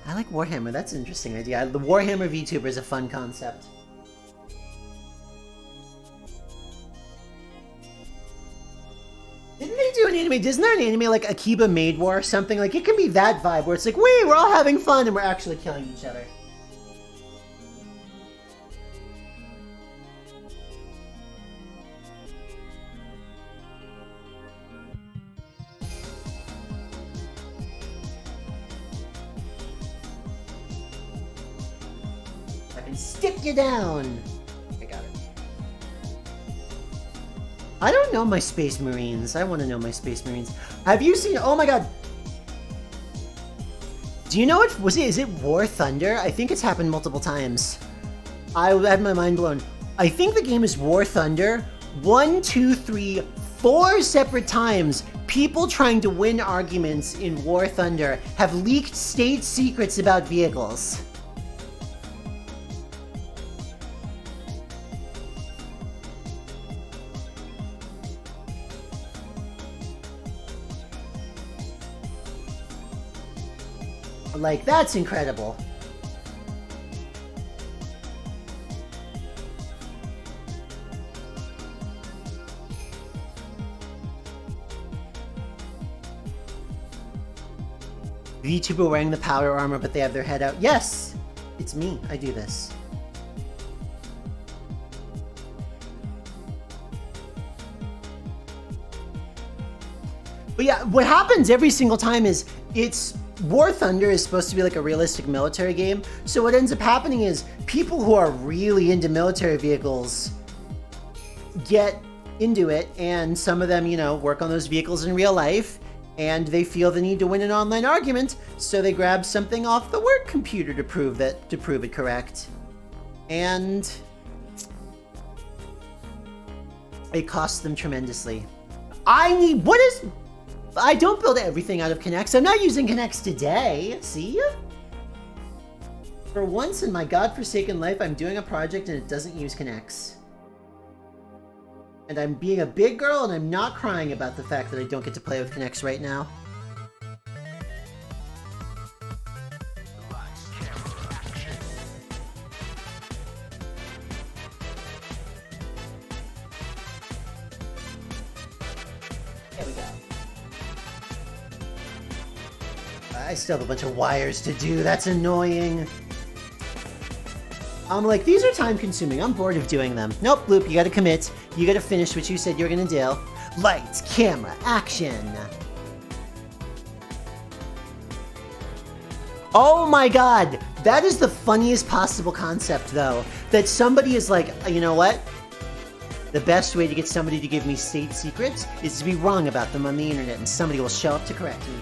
I like Warhammer, that's an interesting idea. The Warhammer VTuber is a fun concept. Didn't they do an anime? Isn't there an anime like Akiba Maid War or something? Like, it can be that vibe where it's like, we're all having fun and we're actually killing each other. I can stick you down. I got it. I don't know my Space Marines. I want to know my Space Marines. Have you seen... Oh my god. Do you know what was it? Is it War Thunder? I think it's happened multiple times. I had my mind blown. I think the game is War Thunder. 1, 2, 3, 4 separate times, people trying to win arguments in War Thunder have leaked state secrets about vehicles. Like, that's incredible. VTuber wearing the power armor, but they have their head out. Yes! It's me. I do this. But yeah, what happens every single time is it's War Thunder is supposed to be like a realistic military game. So what ends up happening is people who are really into military vehicles get into it, and some of them, you know, work on those vehicles in real life, and they feel the need to win an online argument, so they grab something off the work computer to prove it correct. And it costs them tremendously. I don't build everything out of Connects. I'm not using Connects today. See? For once in my godforsaken life, I'm doing a project and it doesn't use Connects. And I'm being a big girl and I'm not crying about the fact that I don't get to play with Connects right now. There we go. I still have a bunch of wires to do. That's annoying. I'm like, these are time consuming. I'm bored of doing them. Nope, Gloop, you gotta commit. You gotta finish what you said you're gonna do. Lights, camera, action. Oh my god! That is the funniest possible concept, though. That somebody is like, you know what? The best way to get somebody to give me state secrets is to be wrong about them on the internet, and somebody will show up to correct me.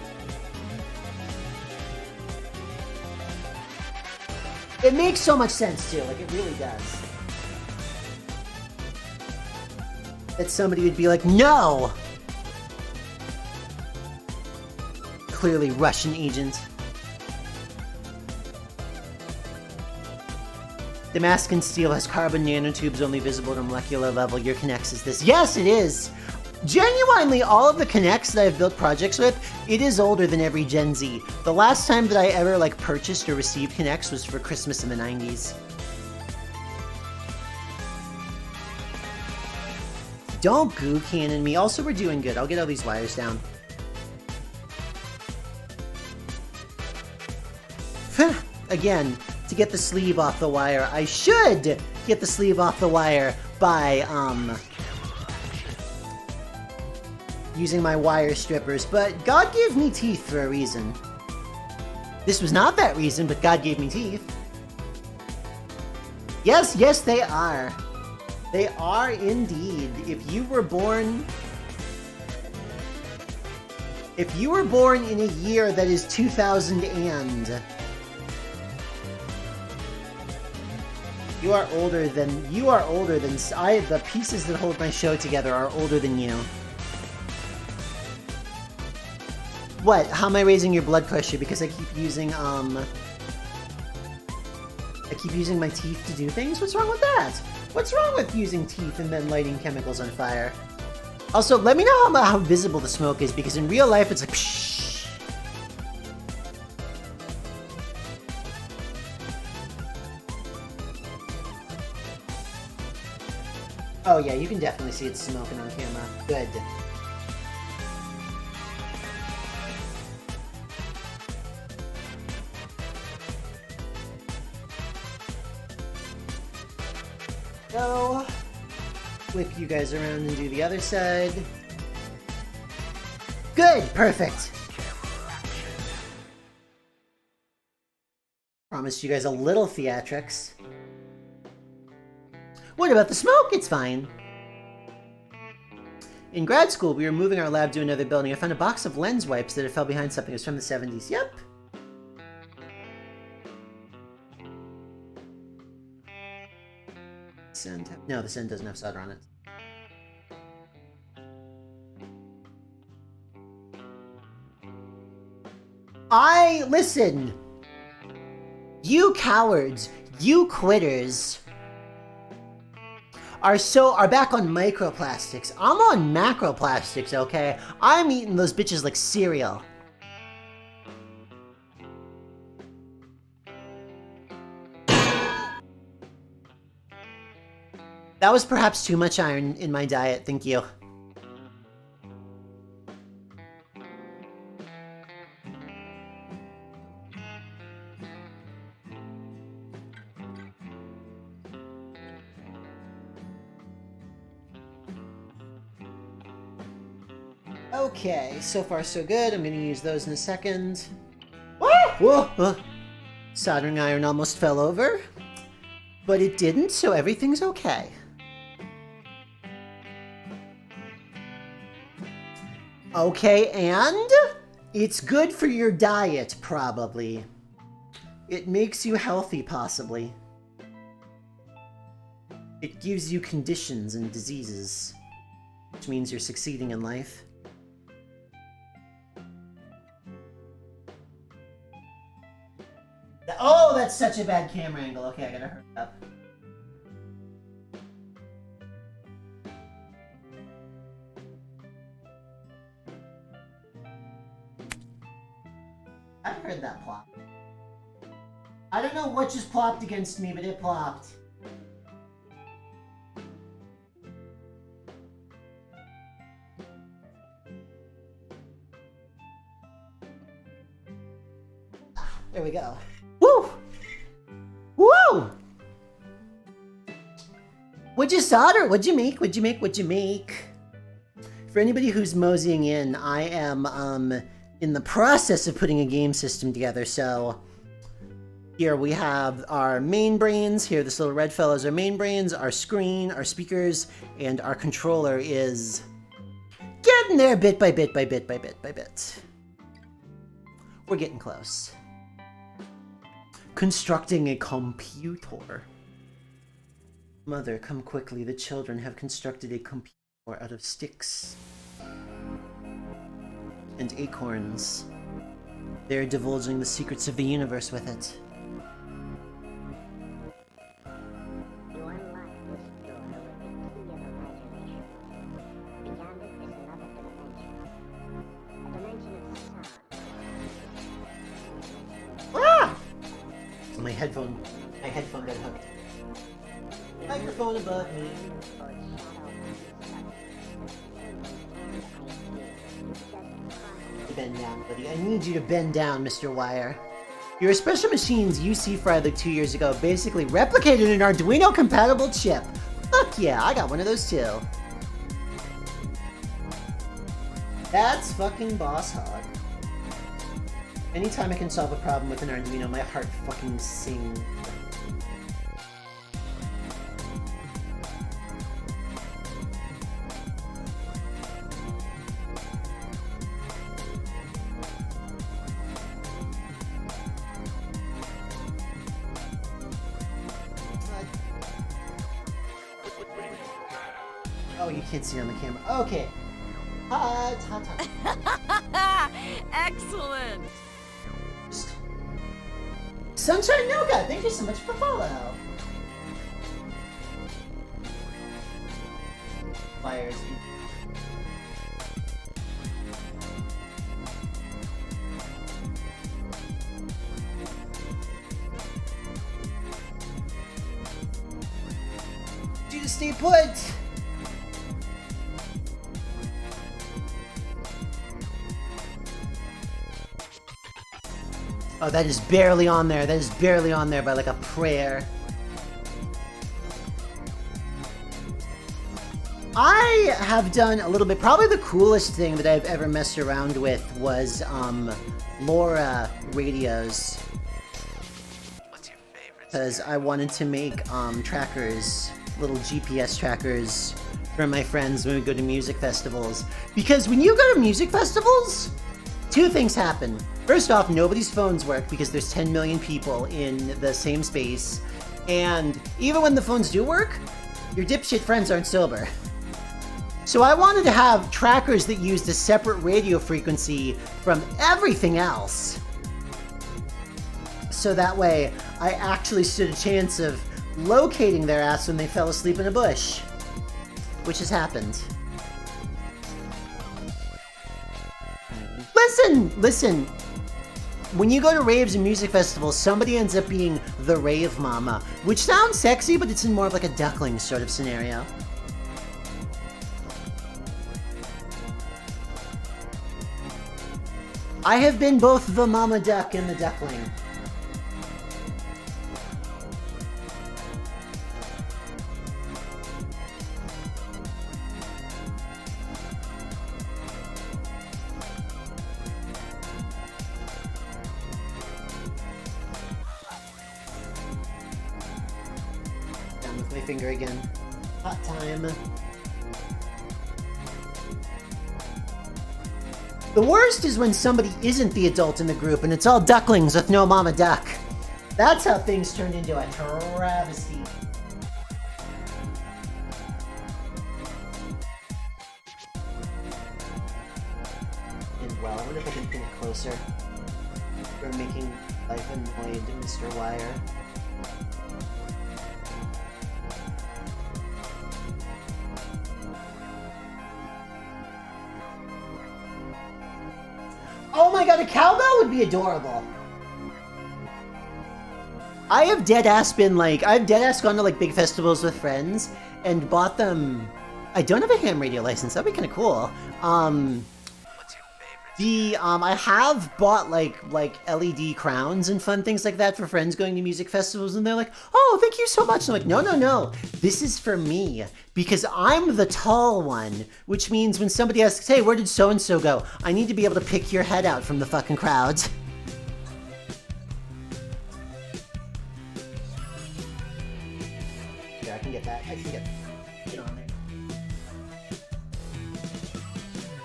It makes so much sense, too. Like, it really does. That somebody would be like, no! Clearly Russian agent. Damascus steel has carbon nanotubes only visible at a molecular level. Your Connects is this. Yes, it is! Genuinely, all of the Connects that I've built projects with, it is older than every Gen Z. The last time that I ever, like, purchased or received Connects was for Christmas in the 90s. Don't goo cannon me. Also, we're doing good. I'll get all these wires down. Again, to get the sleeve off the wire, I should get the sleeve off the wire by, using my wire strippers, but God gave me teeth for a reason. This was not that reason, but God gave me teeth. Yes, yes, they are. They are indeed. If you were born in a year that is 2000 and... You are older than the pieces that hold my show together are older than you. What? How am I raising your blood pressure? Because I keep using, my teeth to do things? What's wrong with that? What's wrong with using teeth and then lighting chemicals on fire? Also, let me know how visible the smoke is, because in real life it's like, pshh. Oh yeah, you can definitely see it smoking on camera. Good. So, flip you guys around and do the other side. Good! Perfect! Promised you guys a little theatrics. What about the smoke? It's fine. In grad school, we were moving our lab to another building. I found a box of lens wipes that had fell behind something. It was from the 70s. Yep. Send. No, the send doesn't have solder on it. Listen. You cowards, you quitters, are back on microplastics. I'm on macroplastics, okay? I'm eating those bitches like cereal. That was perhaps too much iron in my diet, thank you. Okay, so far so good. I'm gonna use those in a second. Whoa! Whoa! Soldering iron almost fell over, but it didn't, so everything's okay. Okay, and it's good for your diet, probably. It makes you healthy, possibly. It gives you conditions and diseases, which means you're succeeding in life. Oh, that's such a bad camera angle. Okay, I gotta hurry up. I heard that plop. I don't know what just plopped against me, but it plopped. There we go. Woo! Woo! What'd you solder? What'd you make? What'd you make? What'd you make? For anybody who's moseying in, I am in the process of putting a game system together. So here we have our main brains. Here, this little red fellow is our main brains, our screen, our speakers, and our controller is getting there bit by bit by bit by bit by bit. We're getting close. Constructing a computer. Mother, come quickly. The children have constructed a computer out of sticks and acorns. They're divulging the secrets of the universe with it. You unlock this door with the key of imagination. Beyond it is another dimension. A dimension of sound. Ah! My headphone got hooked. Microphone above me. Bend down, buddy. I need you to bend down, Mr. Wire. Your special machines UC fried like 2 years ago basically replicated an Arduino compatible chip. Fuck yeah, I got one of those too. That's fucking boss hog. Anytime I can solve a problem with an Arduino, my heart fucking sings. Oh, you can't see on the camera. Okay. Hot, hot, hot. Excellent. Sunshine Yoga, thank you so much for follow. Fires. You to stay put. Oh, that is barely on there. That is barely on there by like a prayer. I have done a little bit. Probably the coolest thing that I've ever messed around with was LoRa radios. What's your favorite? Because I wanted to make trackers, little GPS trackers for my friends when we go to music festivals. Because when you go to music festivals, two things happen. First off, nobody's phones work because there's 10 million people in the same space. And even when the phones do work, your dipshit friends aren't sober. So I wanted to have trackers that used a separate radio frequency from everything else. So that way, I actually stood a chance of locating their ass when they fell asleep in a bush. Which has happened. Listen! When you go to raves and music festivals, somebody ends up being the rave mama, which sounds sexy, but it's in more of like a duckling sort of scenario. I have been both the mama duck and the duckling. Down with my finger again. Hot time. The worst is when somebody isn't the adult in the group and it's all ducklings with no mama duck. That's how things turned into a travesty. And well, I wonder if I can think closer. We're making life annoyed, Mr. Wire. Oh my god, a cowbell would be adorable. I have deadass gone to like big festivals with friends and bought them. I don't have a ham radio license. That'd be kind of cool. What's your favorite? I have bought like LED crowns and fun things like that for friends going to music festivals, and they're like, "Oh, thank you so much." And I'm like, no, this is for me because I'm the tall one, which means when somebody asks, "Hey, where did so and so go?" I need to be able to pick your head out from the fucking crowd. Yeah, I can get that. I can get on there.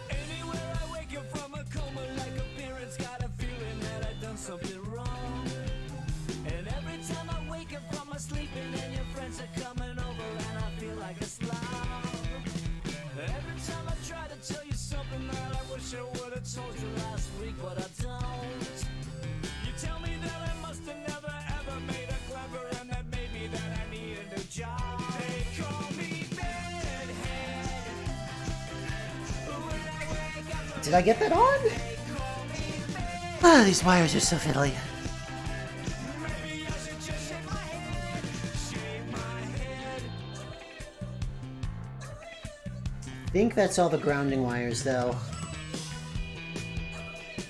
Anywhere I wake up from a coma, like a parent's got a feeling that I've done something wrong. And every time I wake up from my sleeping, and your friends are coming over, and I feel like a slob. Every time I try to tell you something that I wish I would have told you last week, but I don't. You tell me that I must have never ever made a clever, and that maybe that I need a new job. They call me bedhead. When I wake up, Did I get that on? Ah, these wires are so fiddly. maybe I should just shake my head. Shake my head. I think that's all the grounding wires, though.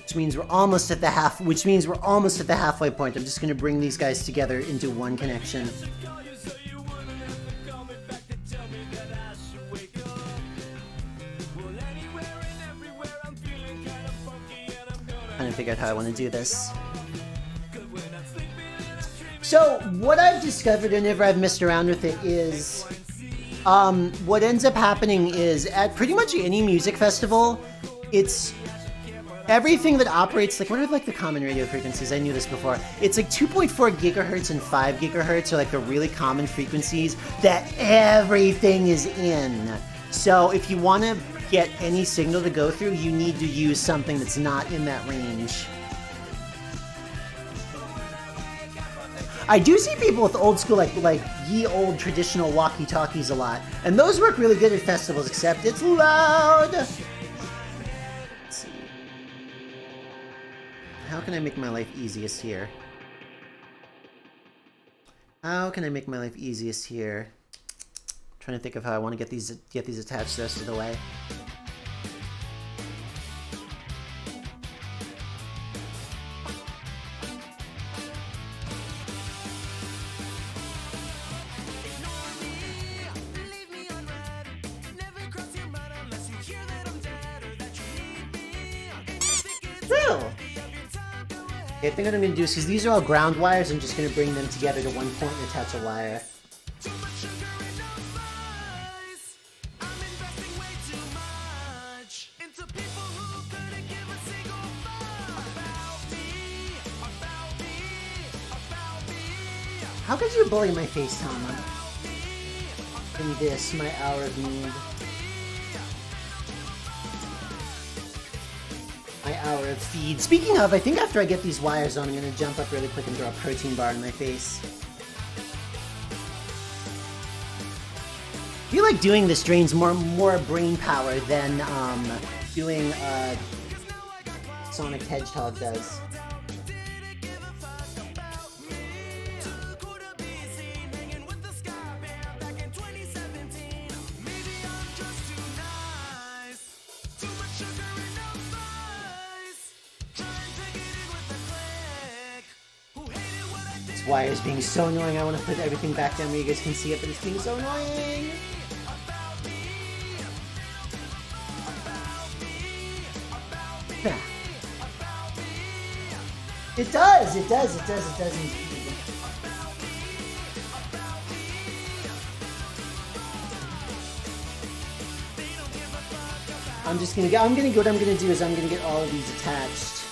Which means we're almost at the halfway point. I'm just gonna bring these guys together into one connection. Call you so you wouldn't have to call me back to tell me that I should wake up. Well, anywhere and everywhere I'm feeling kind of funky, and I'm gonna Trying to figure out how I want to do this. good when I'm sleeping and I'm dreaming. So what I've discovered whenever I've messed around with it is, what ends up happening is at pretty much any music festival, it's everything that operates, like, what are like the common radio frequencies? I knew this before. It's like 2.4 gigahertz and 5 gigahertz are like the really common frequencies that everything is in. So if you want to get any signal to go through, you need to use something that's not in that range. I do see people with old school, like ye old traditional walkie-talkies a lot, and those work really good at festivals, except it's loud. Let's see. How can I make my life easiest here? How can I make my life easiest here? Trying to think of how I want to get these attached the rest of the way. Well, okay, I think what I'm going to do is, because these are all ground wires, I'm just going to bring them together to one point and attach a wire. How could you bully my face, Tama? In this, my hour of need. My hour of feed. Speaking of, I think after I get these wires on, I'm gonna jump up really quick and throw a protein bar in my face. I feel like doing this drains more brain power than doing Sonic Hedgehog does. This wire is being so annoying. I want to put everything back down where you guys can see it, but it's being so annoying. It does indeed. What I'm gonna do is I'm gonna get all of these attached.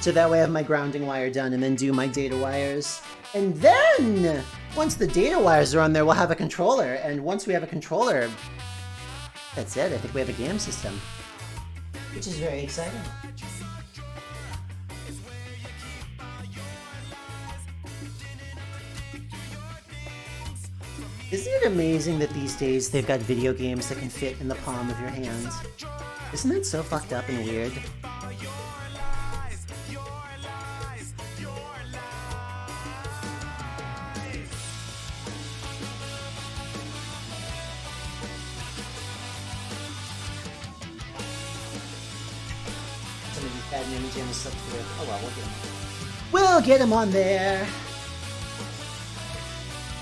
So that way I have my grounding wire done and then do my data wires. And then, once the data wires are on there, we'll have a controller. And once we have a controller, that's it. I think we have a game system. Which is very exciting. Isn't it amazing that these days they've got video games that can fit in the palm of your hand? Isn't that so fucked up and weird? Some of these bad name jams slipped through. Oh well, we'll get him. We'll get him on there!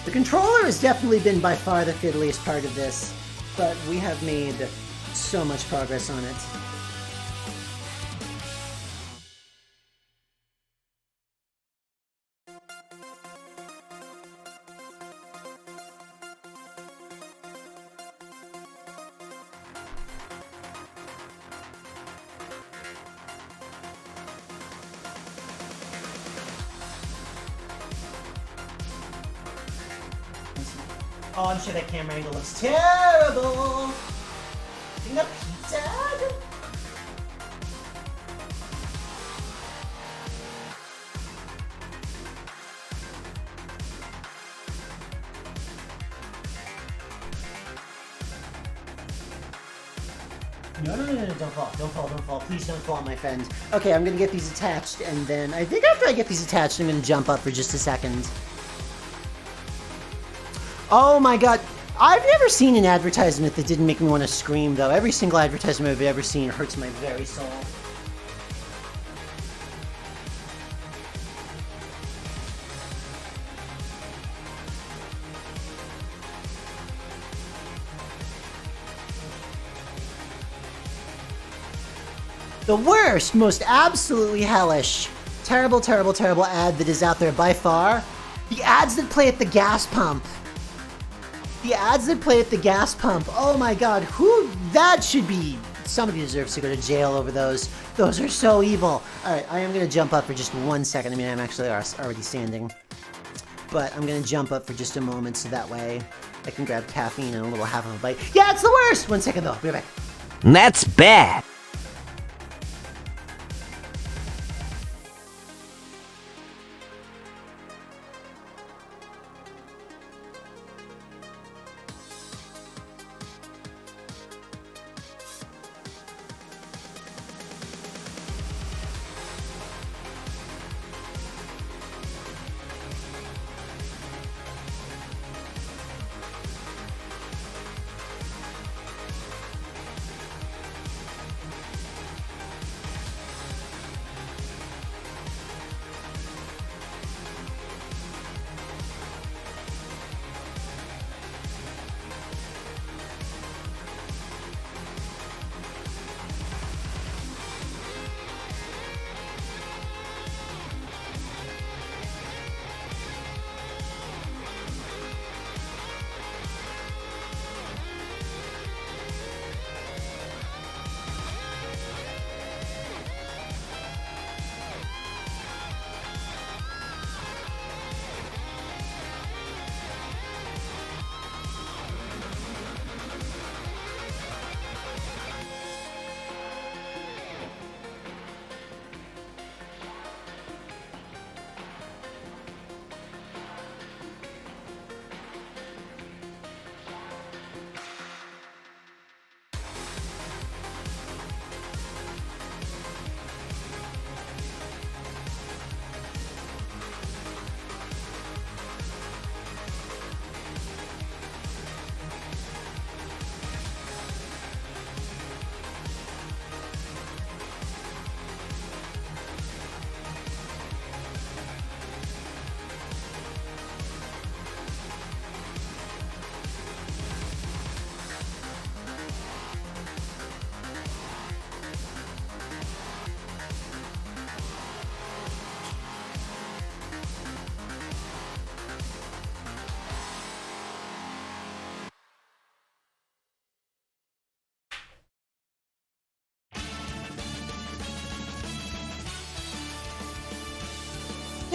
The controller has definitely been by far the fiddliest part of this, but we have made so much progress on it. Oh, I'm sure that camera angle looks terrible! Getting a pizza? No, don't fall, please don't fall, my friend. Okay, I'm gonna get these attached, and then I think after I get these attached, I'm gonna jump up for just a second. Oh my god, I've never seen an advertisement that didn't make me want to scream, though. Every single advertisement I've ever seen hurts my very soul. The worst, most absolutely hellish, terrible ad that is out there by far. The ads that play at the gas pump. The ads that play at the gas pump. Oh my god, that should be... Somebody deserves to go to jail over those. Those are so evil. Alright, I am going to jump up for just 1 second. I mean, I'm actually already standing. But I'm going to jump up for just a moment so that way I can grab caffeine and a little half of a bite. Yeah, it's the worst! 1 second though, be right back. That's bad!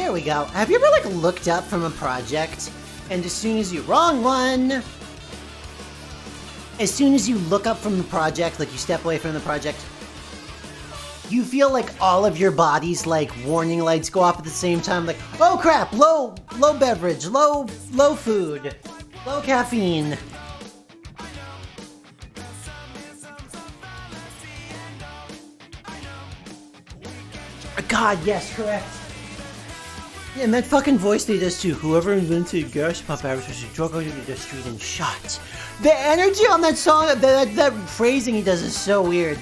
There we go. Have you ever like looked up from a project and as soon as you, wrong one! As soon as you look up from the project, like you step away from the project, you feel like all of your body's like warning lights go off at the same time, like, oh crap, low beverage, low food, low caffeine. God, yes, correct. Yeah, and that fucking voice they does too. Whoever invented gas pump average should drug out into the street and shot. The energy on that song, that phrasing he does is so weird.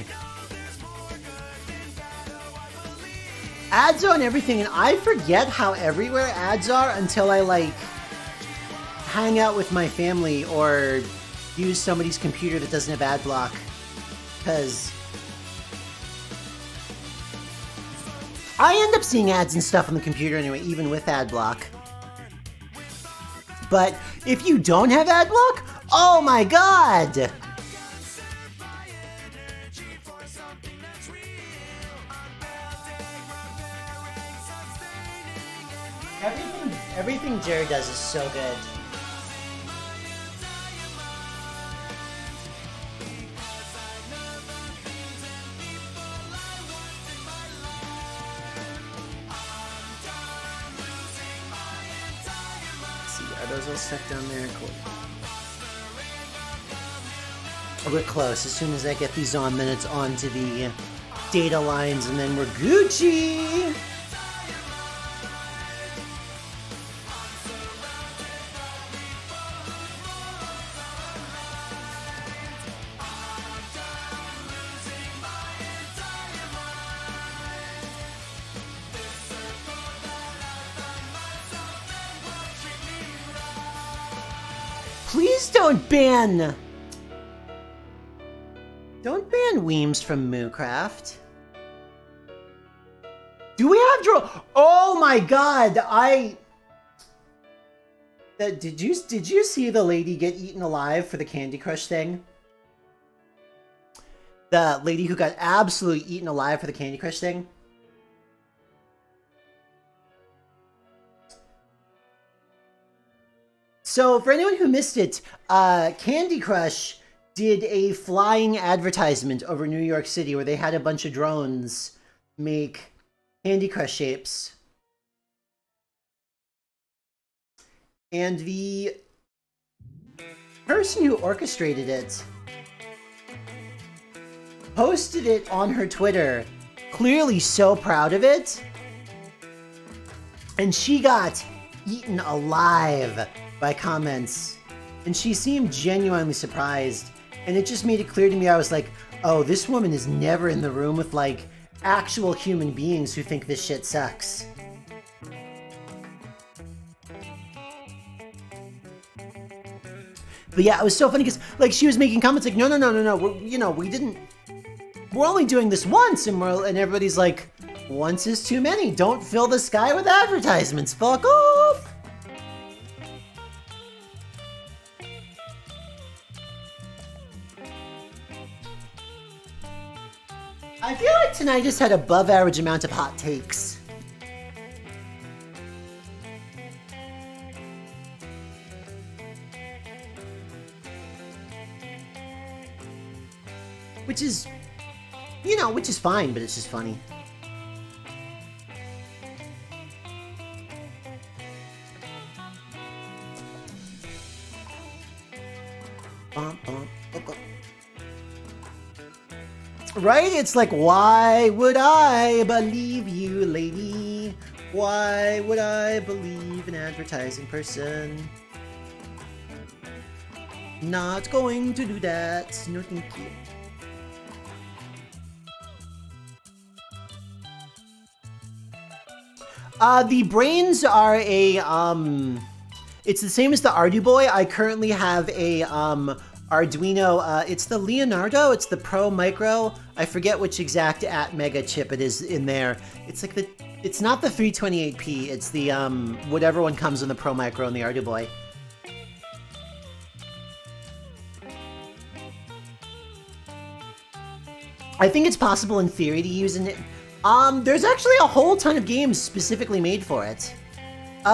Ads on everything, and I forget how everywhere ads are until I like hang out with my family or use somebody's computer that doesn't have ad block. Because I end up seeing ads and stuff on the computer anyway, even with ad block. But if you don't have ad block, oh my god! Everything Jared does is so good. Are those all stuck down there? Cool. We're close. As soon as I get these on, then it's on to the data lines, and then we're Gucci! Please don't ban Weems from Moocraft. Do we have oh my god, did you see the lady get eaten alive for the Candy Crush thing? The lady who got absolutely eaten alive for the Candy Crush thing? So, for anyone who missed it, Candy Crush did a flying advertisement over New York City where they had a bunch of drones make Candy Crush shapes. And the person who orchestrated it posted it on her Twitter, clearly so proud of it. And she got eaten alive by comments, and she seemed genuinely surprised, and it just made it clear to me. I was like, oh, this woman is never in the room with like actual human beings who think this shit sucks. But yeah, it was so funny because like she was making comments like, no, we're only doing this once, and everybody's like, once is too many, don't fill the sky with advertisements, fuck off. I feel like tonight just had above average amount of hot takes. Which is, which is fine, but it's just funny. Right? It's like, why would I believe you, lady? Why would I believe an advertising person? Not going to do that. No, thank you. The brains are a, it's the same as the Arduboy. I currently have a, Arduino, it's the Leonardo, it's the Pro Micro. I forget which exact mega chip it is in there. It's like it's not the 328p, it's the, whatever one comes in the Pro Micro and the Arduboy. I think it's possible in theory to use There's actually a whole ton of games specifically made for it.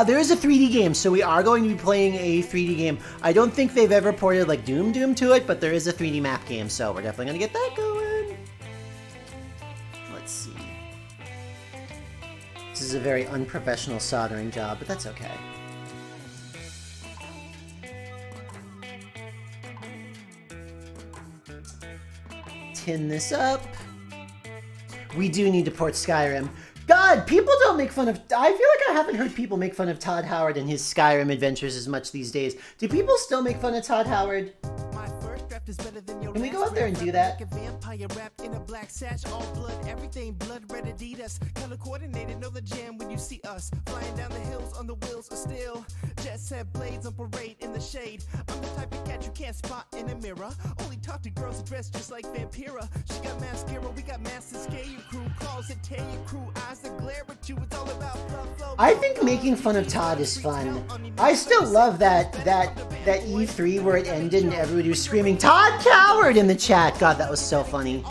There is a 3D game, so we are going to be playing a 3D game. I don't think they've ever ported like Doom to it, but there is a 3D map game, so we're definitely gonna get that going. Let's see. This is a very unprofessional soldering job, but that's okay. Tin this up. We do need to port Skyrim. God, people don't make fun of... I feel like I haven't heard people make fun of Todd Howard and his Skyrim adventures as much these days. Do people still make fun of Todd Howard? Can we go out there and do that? Vampire rap in a black sash, all blood, everything blood red Adidas. Color coordinated, know the jam when you see us. Flying down the hills on the wheels of steel. Jet set blades on parade in the shade. I'm the type of cat you can't spot in a mirror. Only talk to girls dressed just like Vampira. She got mascara, we got masses, scare you crew. Calls that tear you crew, eyes that glare at you. It's all about love flow. I think making fun of Todd is fun. I still love that E3 where it ended and everybody was screaming, Todd Coward in the chat. God, that was so funny.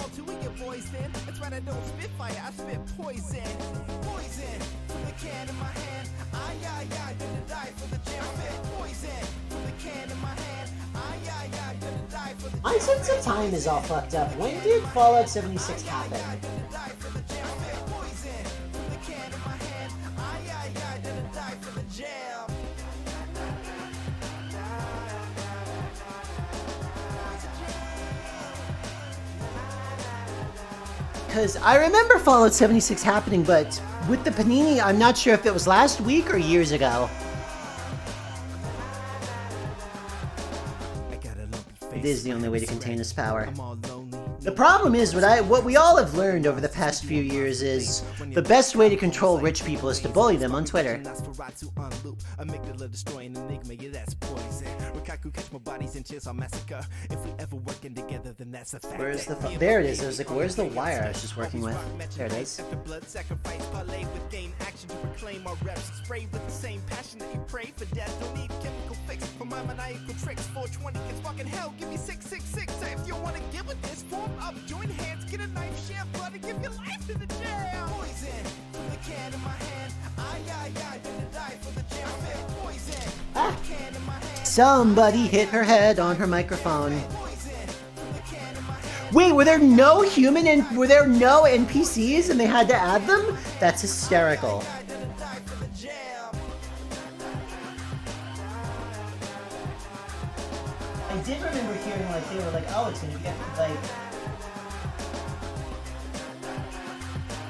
My sense of time is all fucked up. When did Fallout 76 happen? Because I remember Fallout 76 happening, but with the Panini, I'm not sure if it was last week or years ago. It is the only way to contain this power. The problem is, what we all have learned over the past few years is the best way to control rich people is to bully them on Twitter. Where's the there it is. I was like, where's the wire I was just working with? There it is. Join hands, get a knife, share blood, and give your life to the jam. Poison, the can in my hand. Gonna die for the jam. Poison, the can in my hand. Somebody hit her head on her microphone. Wait, were there no NPCs and they had to add them? That's hysterical. I did remember hearing like they were like, oh, it's gonna be like.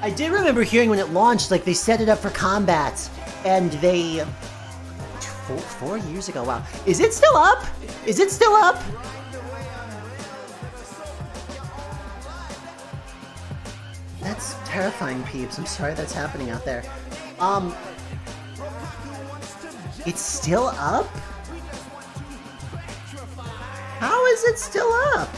I did remember hearing when it launched, like they set it up for combat, and they 4 years ago. Wow, is it still up? Is it still up? That's terrifying, peeps. I'm sorry that's happening out there. It's still up? How is it still up?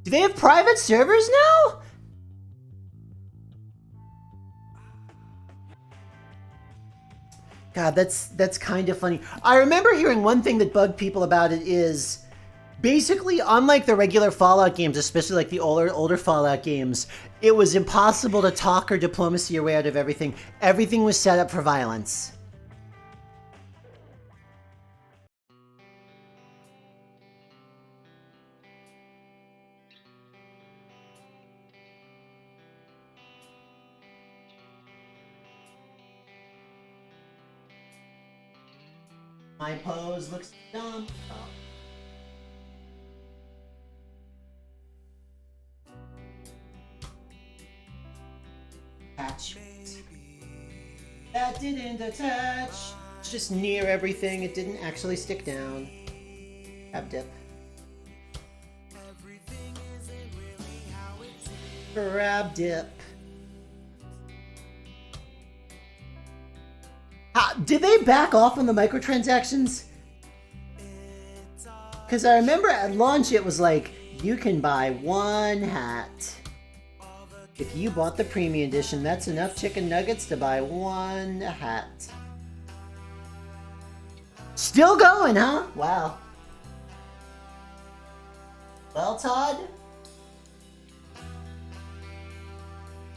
Do they have private servers now? God, that's kind of funny. I remember hearing one thing that bugged people about it is basically, unlike the regular Fallout games, especially like the older Fallout games, it was impossible to talk or diplomacy your way out of everything. Everything was set up for violence. My pose looks dumb. Oh. Attach. That didn't attach. It's just near everything. It didn't actually stick down. Ab dip. Crab dip. Did they back off on the microtransactions? Because I remember at launch it was like, you can buy one hat. If you bought the premium edition, that's enough chicken nuggets to buy one hat. Still going, huh? Wow. Well, Todd?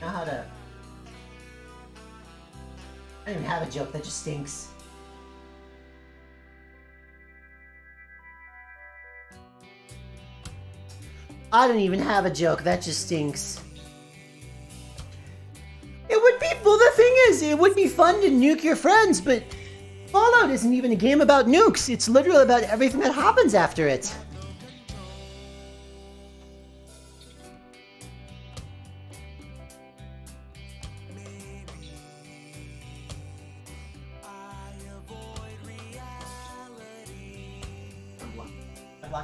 Know how to... I don't even have a joke, that just stinks. I don't even have a joke, that just stinks. It would be, well, the thing is, it would be fun to nuke your friends, but Fallout isn't even a game about nukes. It's literally about everything that happens after it.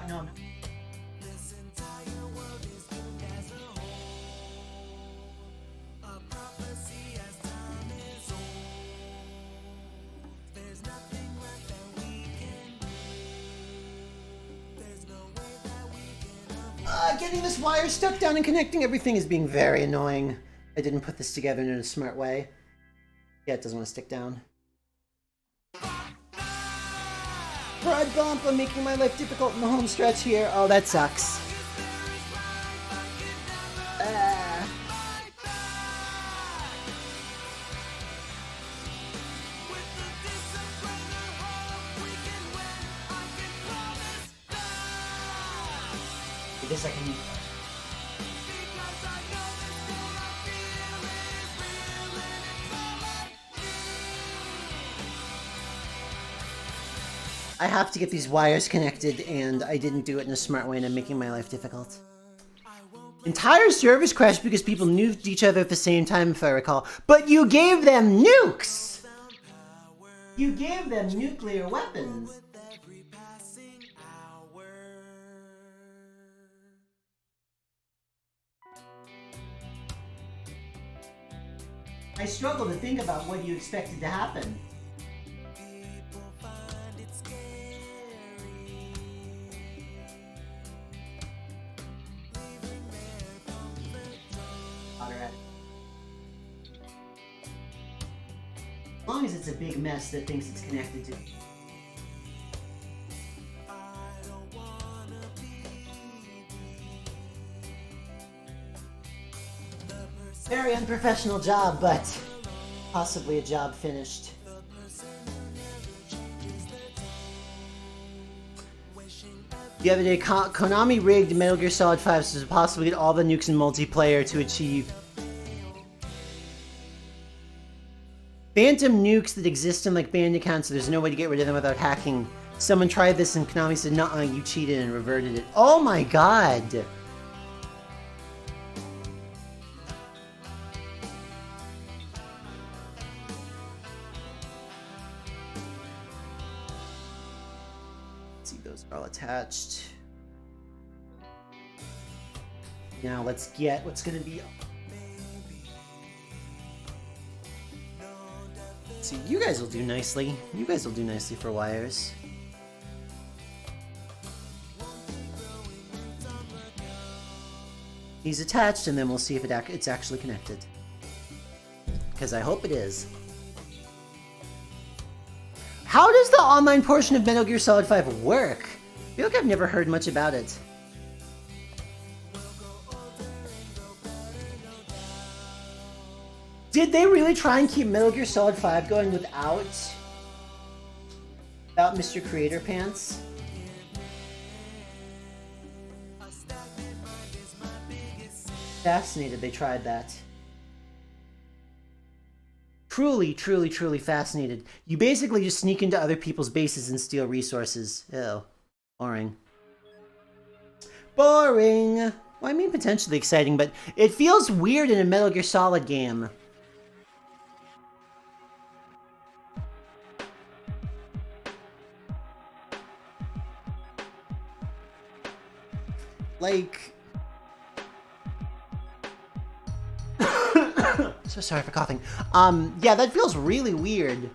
No. Getting this wire stuck down and connecting everything is being very annoying. I didn't put this together in a smart way. Yeah, it doesn't want to stick down. Pride bump, I'm making my life difficult in the home stretch here. Oh, that sucks. I guess I can... I have to get these wires connected, and I didn't do it in a smart way, and I'm making my life difficult. Entire servers crashed because people nuked each other at the same time, if I recall. But you gave them nukes! You gave them nuclear weapons. I struggle to think about what you expected to happen. As long as it's a big mess that thinks it's connected to. Very unprofessional job, but possibly a job finished. The other day, Konami rigged Metal Gear Solid 5 so to possibly get all the nukes in multiplayer to achieve phantom nukes that exist in like banned accounts, so there's no way to get rid of them without hacking. Someone tried this and Konami said, "Nuh-uh, you cheated," and reverted it. Oh my god! Let's see, those are all attached. Now let's get what's gonna be... See, you guys will do nicely. You guys will do nicely for wires. He's attached, and then we'll see if it's actually connected. Because I hope it is. How does the online portion of Metal Gear Solid 5 work? I feel like I've never heard much about it. Did they really try and keep Metal Gear Solid 5 going without Mr. Creator Pants? Fascinated they tried that. Truly, truly, truly fascinated. You basically just sneak into other people's bases and steal resources. Ew. Boring. Boring! Well, I mean potentially exciting, but it feels weird in a Metal Gear Solid game. So sorry for coughing. Yeah, that feels really weird.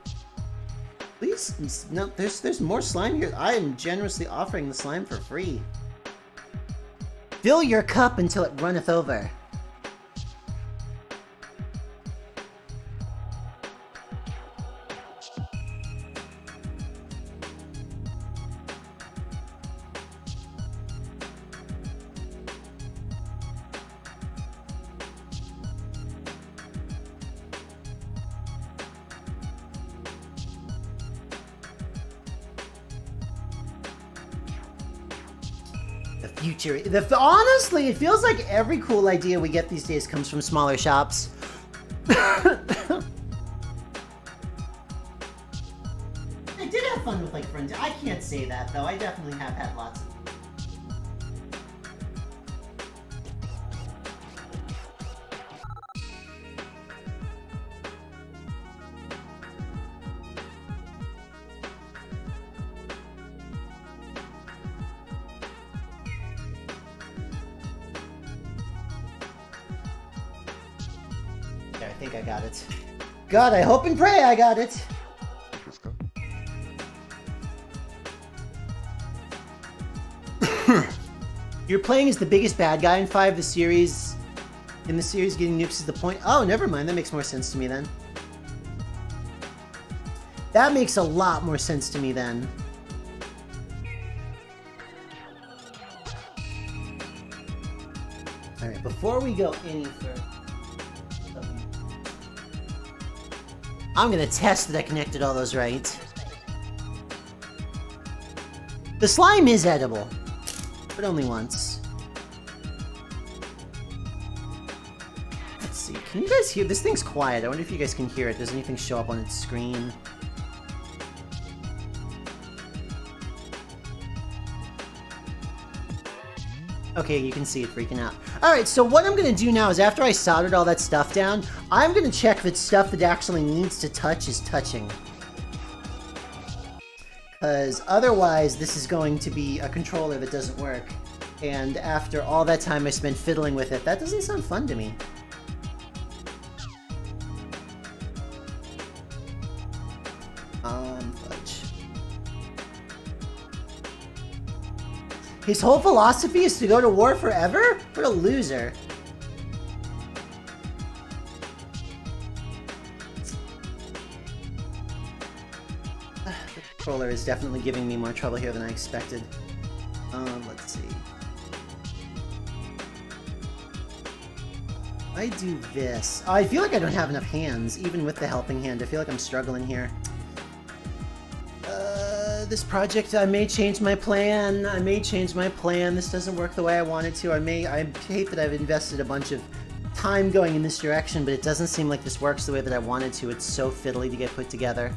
Please, no, there's more slime here. I am generously offering the slime for free. Fill your cup until it runneth over. Future. Honestly, it feels like every cool idea we get these days comes from smaller shops. I did have fun with like friends. I can't say that though. I definitely have had lots of. I think I got it. God, I hope and pray I got it. You're playing as the biggest bad guy in 5, the series. In the series, getting nukes is the point. Oh, never mind. That makes more sense to me then. That makes a lot more sense to me then. Alright, before we go any further, I'm gonna test that I connected all those right. The slime is edible, but only once. Let's see, can you guys hear? This thing's quiet. I wonder if you guys can hear it. Does anything show up on its screen? Okay, you can see it freaking out. Alright, so what I'm gonna do now is after I soldered all that stuff down, I'm gonna check that stuff that actually needs to touch is touching. Because otherwise, this is going to be a controller that doesn't work. And after all that time I spent fiddling with it, that doesn't sound fun to me. Fudge. His whole philosophy is to go to war forever? What a loser. The controller is definitely giving me more trouble here than I expected. Let's see. I do this. I feel like I don't have enough hands, even with the helping hand. I feel like I'm struggling here. This project, I may change my plan. This doesn't work the way I want it to. I hate that I've invested a bunch of time going in this direction, but it doesn't seem like this works the way that I wanted to. It's so fiddly to get put together.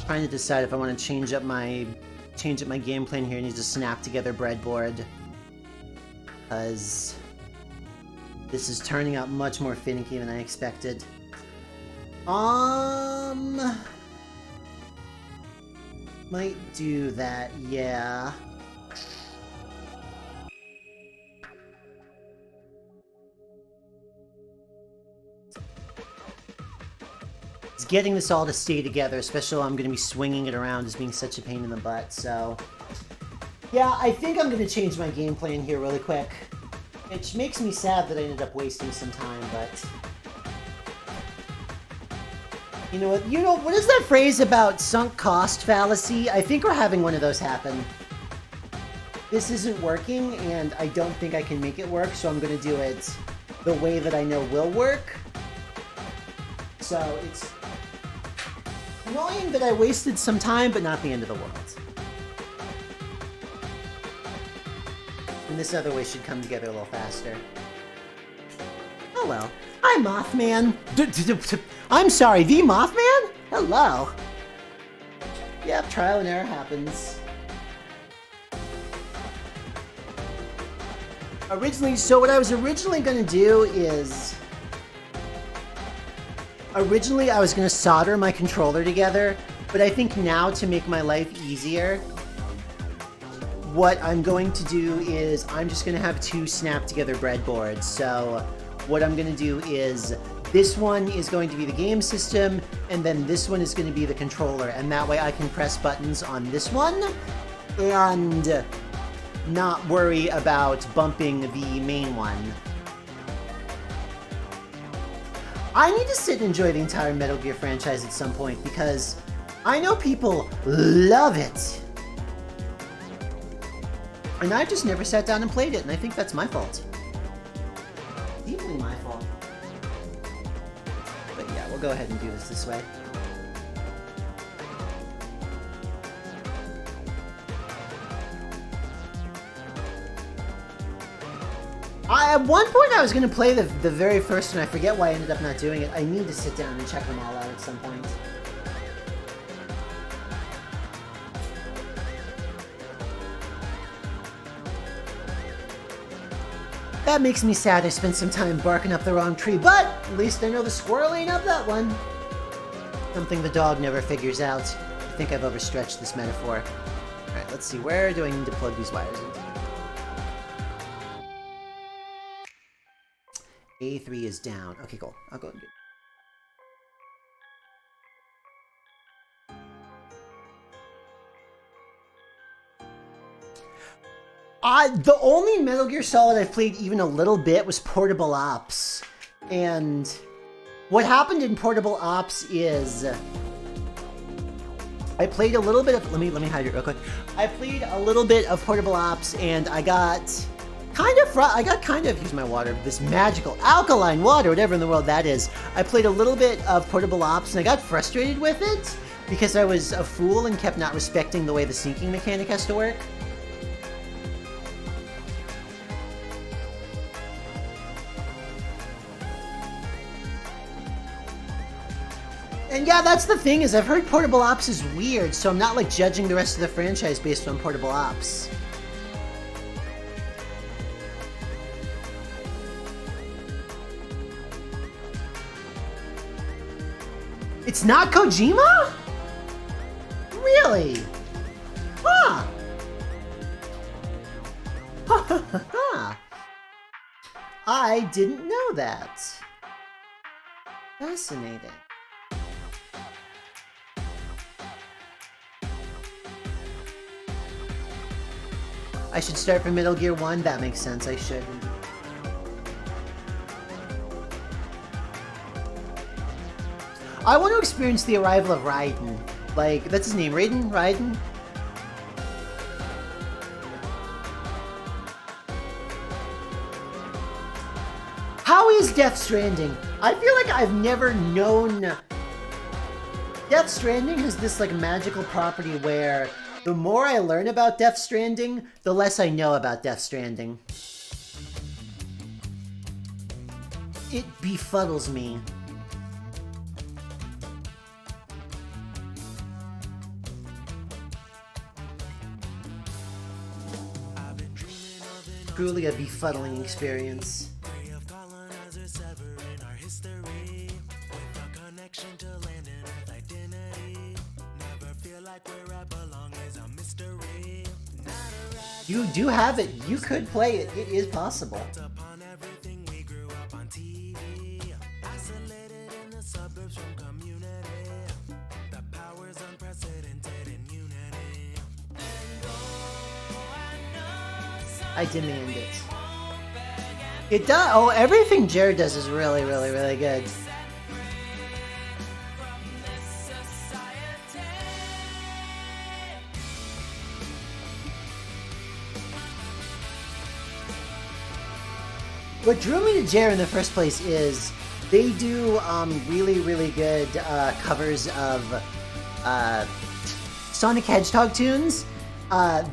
Trying to decide if I want to change up my game plan here and use a snap together breadboard. Because this is turning out much more finicky than I expected. Might do that, yeah. It's getting this all to stay together, especially while I'm going to be swinging it around as being such a pain in the butt, so... Yeah, I think I'm going to change my game plan here really quick. Which makes me sad that I ended up wasting some time, but... You know what is that phrase about sunk cost fallacy? I think we're having one of those happen. This isn't working, and I don't think I can make it work, so I'm going to do it the way that I know will work. So it's annoying that I wasted some time, but not the end of the world. And this other way should come together a little faster. Oh well. Hi, Mothman! I'm sorry, the Mothman? Hello! Yep, trial and error happens. So what I was originally gonna do is... Originally, I was gonna solder my controller together, but I think now, to make my life easier, what I'm going to do is I'm just gonna have 2 snap-together breadboards, so... what I'm going to do is this one is going to be the game system, and then this one is going to be the controller, and that way I can press buttons on this one and not worry about bumping the main one. I need to sit and enjoy the entire Metal Gear franchise at some point because I know people love it. And I've just never sat down and played it, and I think that's my fault. Deeply my fault. But yeah, we'll go ahead and do this way. At one point I was going to play the very first one. I forget why I ended up not doing it. I need to sit down and check them all out at some point. That makes me sad I spent some time barking up the wrong tree, but at least I know the squirrel ain't up that one. Something the dog never figures out. I think I've overstretched this metaphor. Alright, let's see. Where do I need to plug these wires into? A3 is down. Okay, cool. I'll go and do it. The only Metal Gear Solid I've played even a little bit was Portable Ops. And what happened in Portable Ops is I played a little bit of... Let me hydrate real quick. I played a little bit of Portable Ops and I got kind of, here's my water, this magical alkaline water, whatever in the world that is. I played a little bit of Portable Ops and I got frustrated with it because I was a fool and kept not respecting the way the syncing mechanic has to work. And yeah, that's the thing, is I've heard Portable Ops is weird, so I'm not like judging the rest of the franchise based on Portable Ops. It's not Kojima? Really? Huh. I didn't know that. Fascinating. I should start from Metal Gear 1? That makes sense, I should. I want to experience the arrival of Raiden. Like, that's his name, Raiden? Raiden? How is Death Stranding? I feel like I've never known... Death Stranding has this, like, magical property where the more I learn about Death Stranding, the less I know about Death Stranding. It befuddles me. Truly a befuddling experience. You do have it. You could play it. It is possible. I demand it. It does. Oh, everything Jared does is really, really, really good. What drew me to Jared in the first place is they do really, really good covers of Sonic Hedgehog tunes.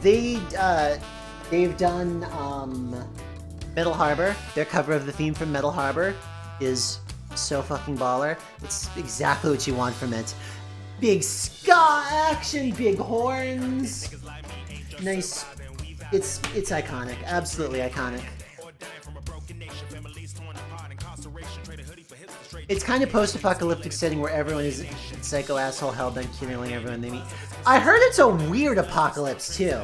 They've done Metal Harbor. Their cover of the theme from Metal Harbor is so fucking baller. It's exactly what you want from it. Big ska action, big horns, nice. It's iconic, absolutely iconic. It's kind of post-apocalyptic setting where everyone is a psycho asshole hellbent killing everyone they meet. I heard it's a weird apocalypse too.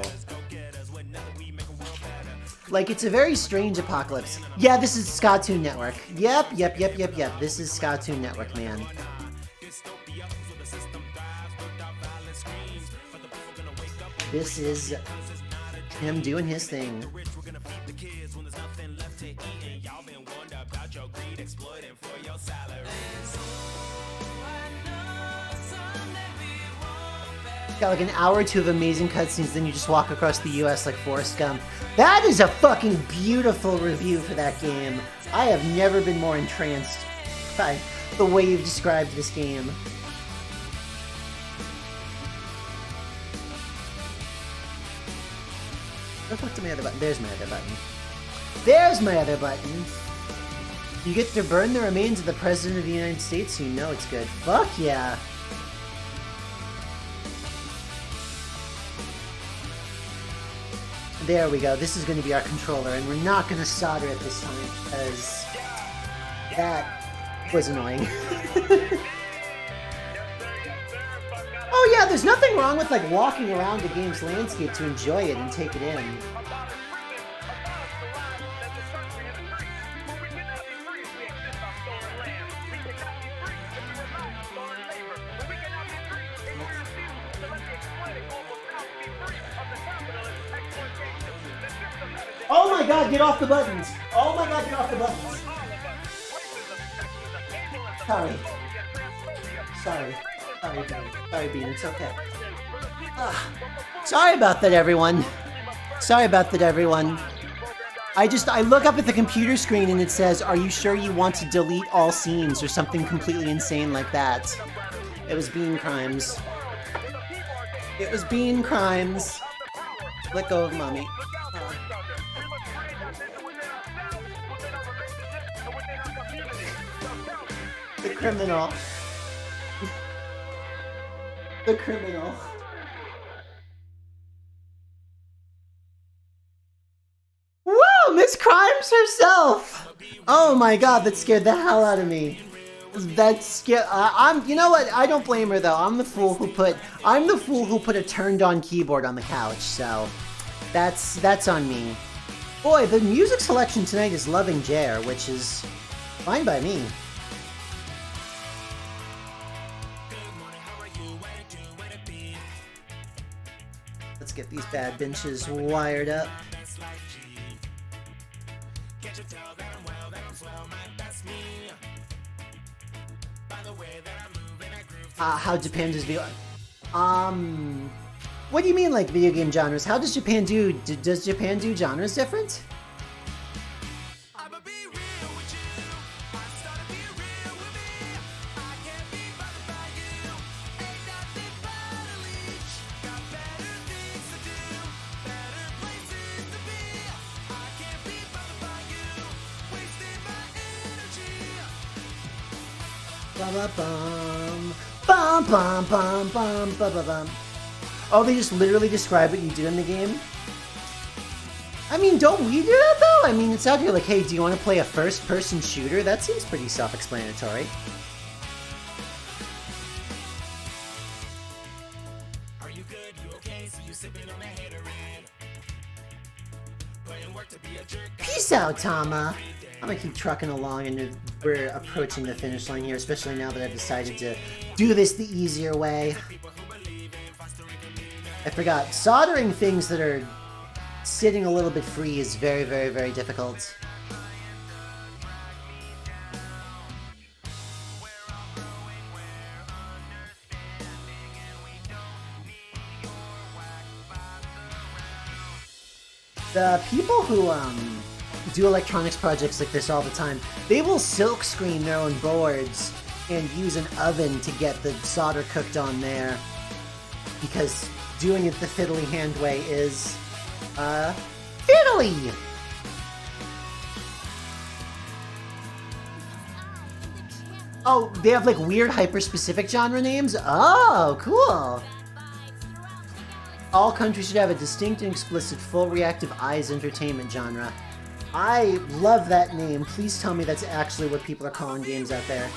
Like, it's a very strange apocalypse. Yeah, this is Scotoon Network. Yep. This is Scotoon Network, man. This is him doing his thing. Got like an hour or two of amazing cutscenes, then you just walk across the US like Forrest Gump. That is a fucking beautiful review for that game. I have never been more entranced by the way you've described this game. Where the fuck to my other button? There's my other button. There's my other button! You get to burn the remains of the President of the United States, so you know it's good. Fuck yeah! There we go. This is going to be our controller, and we're not going to solder it this time, because that was annoying. Oh yeah, there's nothing wrong with like walking around the game's landscape to enjoy it and take it in. Oh my god, get off the buttons! Oh my god, get off the buttons! Sorry. Sorry, Bean. Sorry, Bean, it's okay. Sorry about that, everyone. Sorry about that, everyone. I look up at the computer screen and it says, "Are you sure you want to delete all scenes?" or something completely insane like that. It was Bean Crimes. It was Bean Crimes. Let go of mommy. The criminal. The criminal. Whoa, Miss Crimes herself! Oh my god, that scared the hell out of me. That scared. You know what? I don't blame her though. I'm the fool who put a turned-on keyboard on the couch. So, that's on me. Boy, the music selection tonight is loving Jer, which is fine by me. Let's get these bad benches wired up. How Japan does video? What do you mean, like video game genres? How does Japan do? Does Japan do genres different? Oh, they just literally describe what you do in the game? I mean, don't we do that though? I mean, it's out here like, hey, do you want to play a first-person shooter? That seems pretty self-explanatory. Are you good? You okay? So you sipping on a haterade. Putting work to be a jerk. Peace out, Tama. I'm gonna keep trucking along, and we're approaching the finish line here, especially now that I've decided to do this the easier way. I forgot, soldering things that are sitting a little bit free is very, very, very difficult. The people who do electronics projects like this all the time, they will silkscreen their own boards and use an oven to get the solder cooked on there, because doing it the fiddly hand way is fiddly! Oh, they have like weird hyper-specific genre names? Oh, cool! All countries should have a distinct and explicit full reactive eyes entertainment genre. I love that name. Please tell me that's actually what people are calling games out there.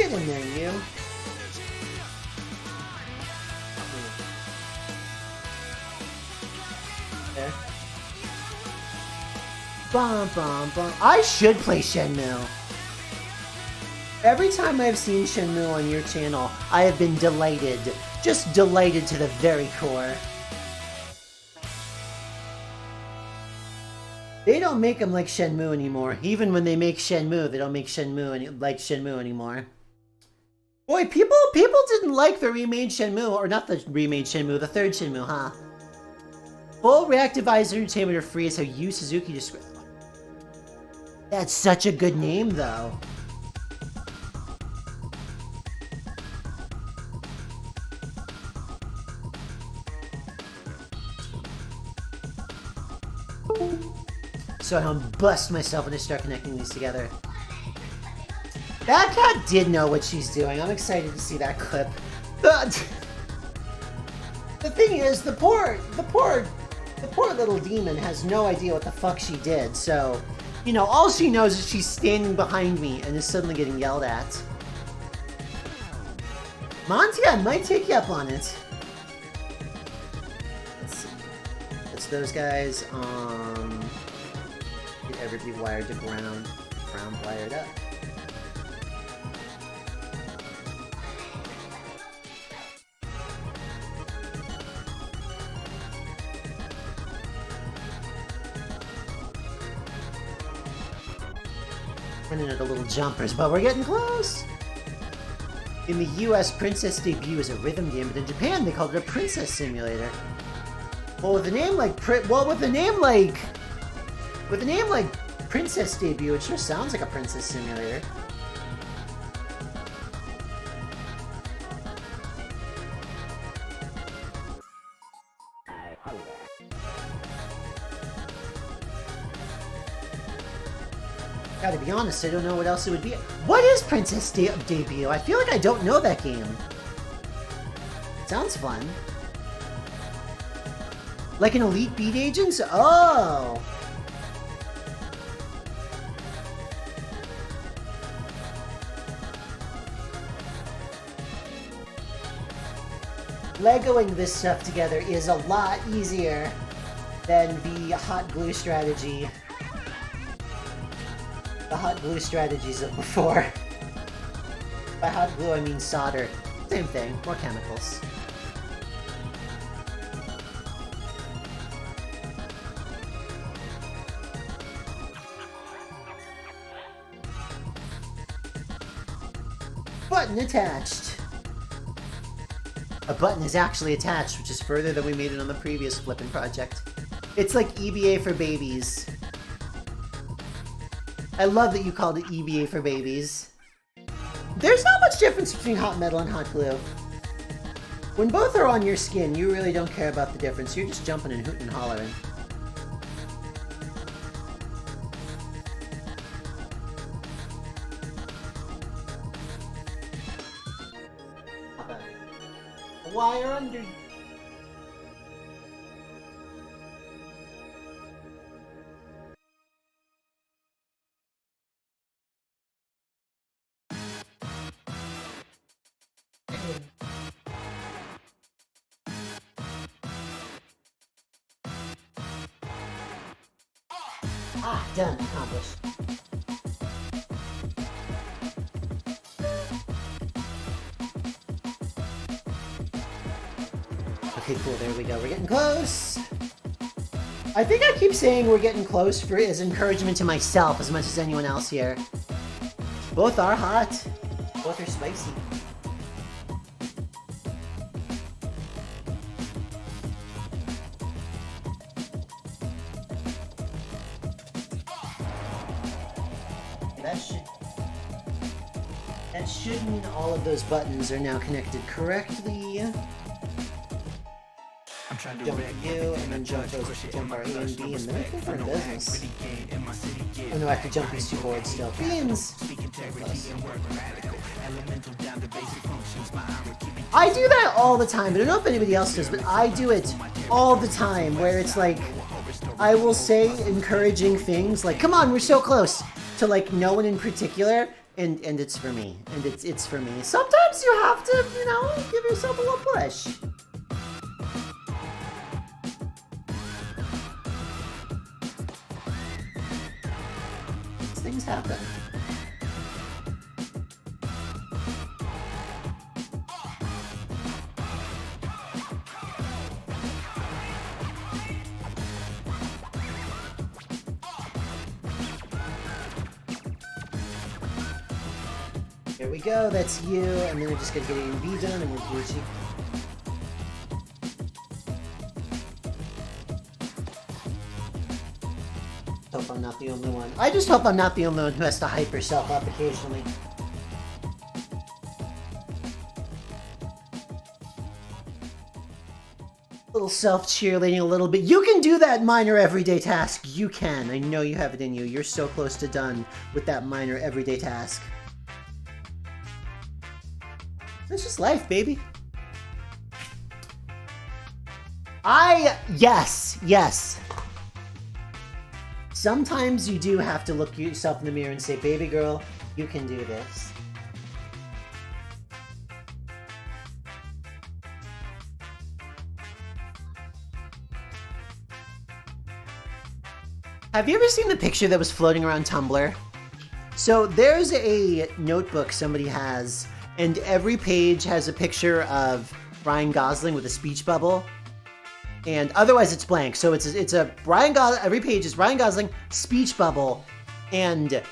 Get in there, you. There. Bum, bum, bum. I should play Shenmue. Every time I've seen Shenmue on your channel, I have been delighted. Just delighted to the very core. They don't make them like Shenmue anymore. Even when they make Shenmue, they don't make Shenmue like Shenmue anymore. Boy, people didn't like the remade Shenmue, or not the remade Shenmue, the third Shenmue, huh? Full reactive eyes entertainment are free is how Yu Suzuki described. That's such a good name, though. So I don't bust myself when I start connecting these together. That cat did know what she's doing. I'm excited to see that clip. The thing is, the poor little demon has no idea what the fuck she did, so, you know, all she knows is she's standing behind me and is suddenly getting yelled at. Monty, I might take you up on it. Let's see. That's those guys. Get everybody wired to ground. Ground wired up. Running at a little jumpers, but we're getting close! In the US, Princess debut as a rhythm game, but in Japan they called it a princess simulator. Well, with a name like Princess debut, it sure sounds like a princess simulator. Gotta be honest, I don't know what else it would be. What is Princess Debut? I feel like I don't know that game. Sounds fun. Like an Elite Beat Agents? Oh! Legoing this stuff together is a lot easier than the hot glue strategy. The hot glue strategies of before. By hot glue, I mean solder. Same thing, more chemicals. Button attached. A button is actually attached, which is further than we made it on the previous flippin' project. It's like EBA for babies. I love that you called it EBA for babies. There's not much difference between hot metal and hot glue. When both are on your skin, you really don't care about the difference. You're just jumping and hooting and hollering. A wire under... Ah, done. Accomplished. Okay, cool. There we go. We're getting close. I think I keep saying we're getting close for as encouragement to myself as much as anyone else here. Both are hot. Both are spicy. That should mean all of those buttons are now connected correctly. Jump you, and then jump our A and B, and then I think we're in business. Oh no, I have to jump these two boards still. Beans! I do that all the time. I don't know if anybody else does, but I do it all the time, where it's like, I will say encouraging things like, come on, we're so close, to like no one in particular, And it's for me. And it's for me. Sometimes you have to, you know, give yourself a little push. These things happen. There we go, that's you, and then we're just gonna get A and B done, and we're Gucci. Hope I'm not the only one. I just hope I'm not the only one who has to hype herself up occasionally. Little self-cheerleading a little bit. You can do that minor everyday task. You can. I know you have it in you. You're so close to done with that minor everyday task. It's just life, baby. Yes. Sometimes you do have to look yourself in the mirror and say, baby girl, you can do this. Have you ever seen the picture that was floating around Tumblr? So there's a notebook somebody has, and every page has a picture of Ryan Gosling with a speech bubble, and otherwise it's blank. So it's a every page is Ryan Gosling speech bubble, and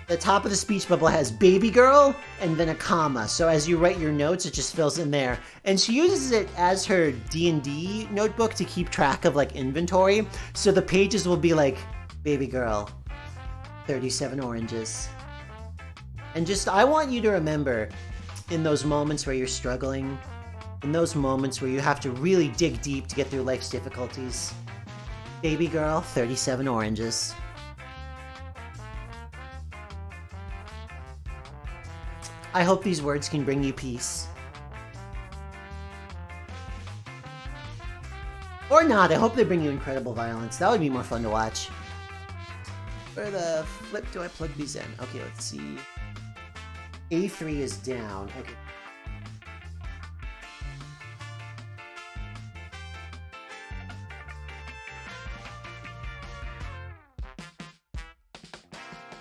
the top of the speech bubble has baby girl and then a comma. So as you write your notes, it just fills in there. And she uses it as her D&D notebook to keep track of like inventory. So the pages will be like baby girl, 37 oranges. And just, I want you to remember, in those moments where you're struggling, in those moments where you have to really dig deep to get through life's difficulties, baby girl, 37 oranges. I hope these words can bring you peace. Or not, I hope they bring you incredible violence. That would be more fun to watch. Where the flip do I plug these in? Okay, let's see. A3 is down. Okay.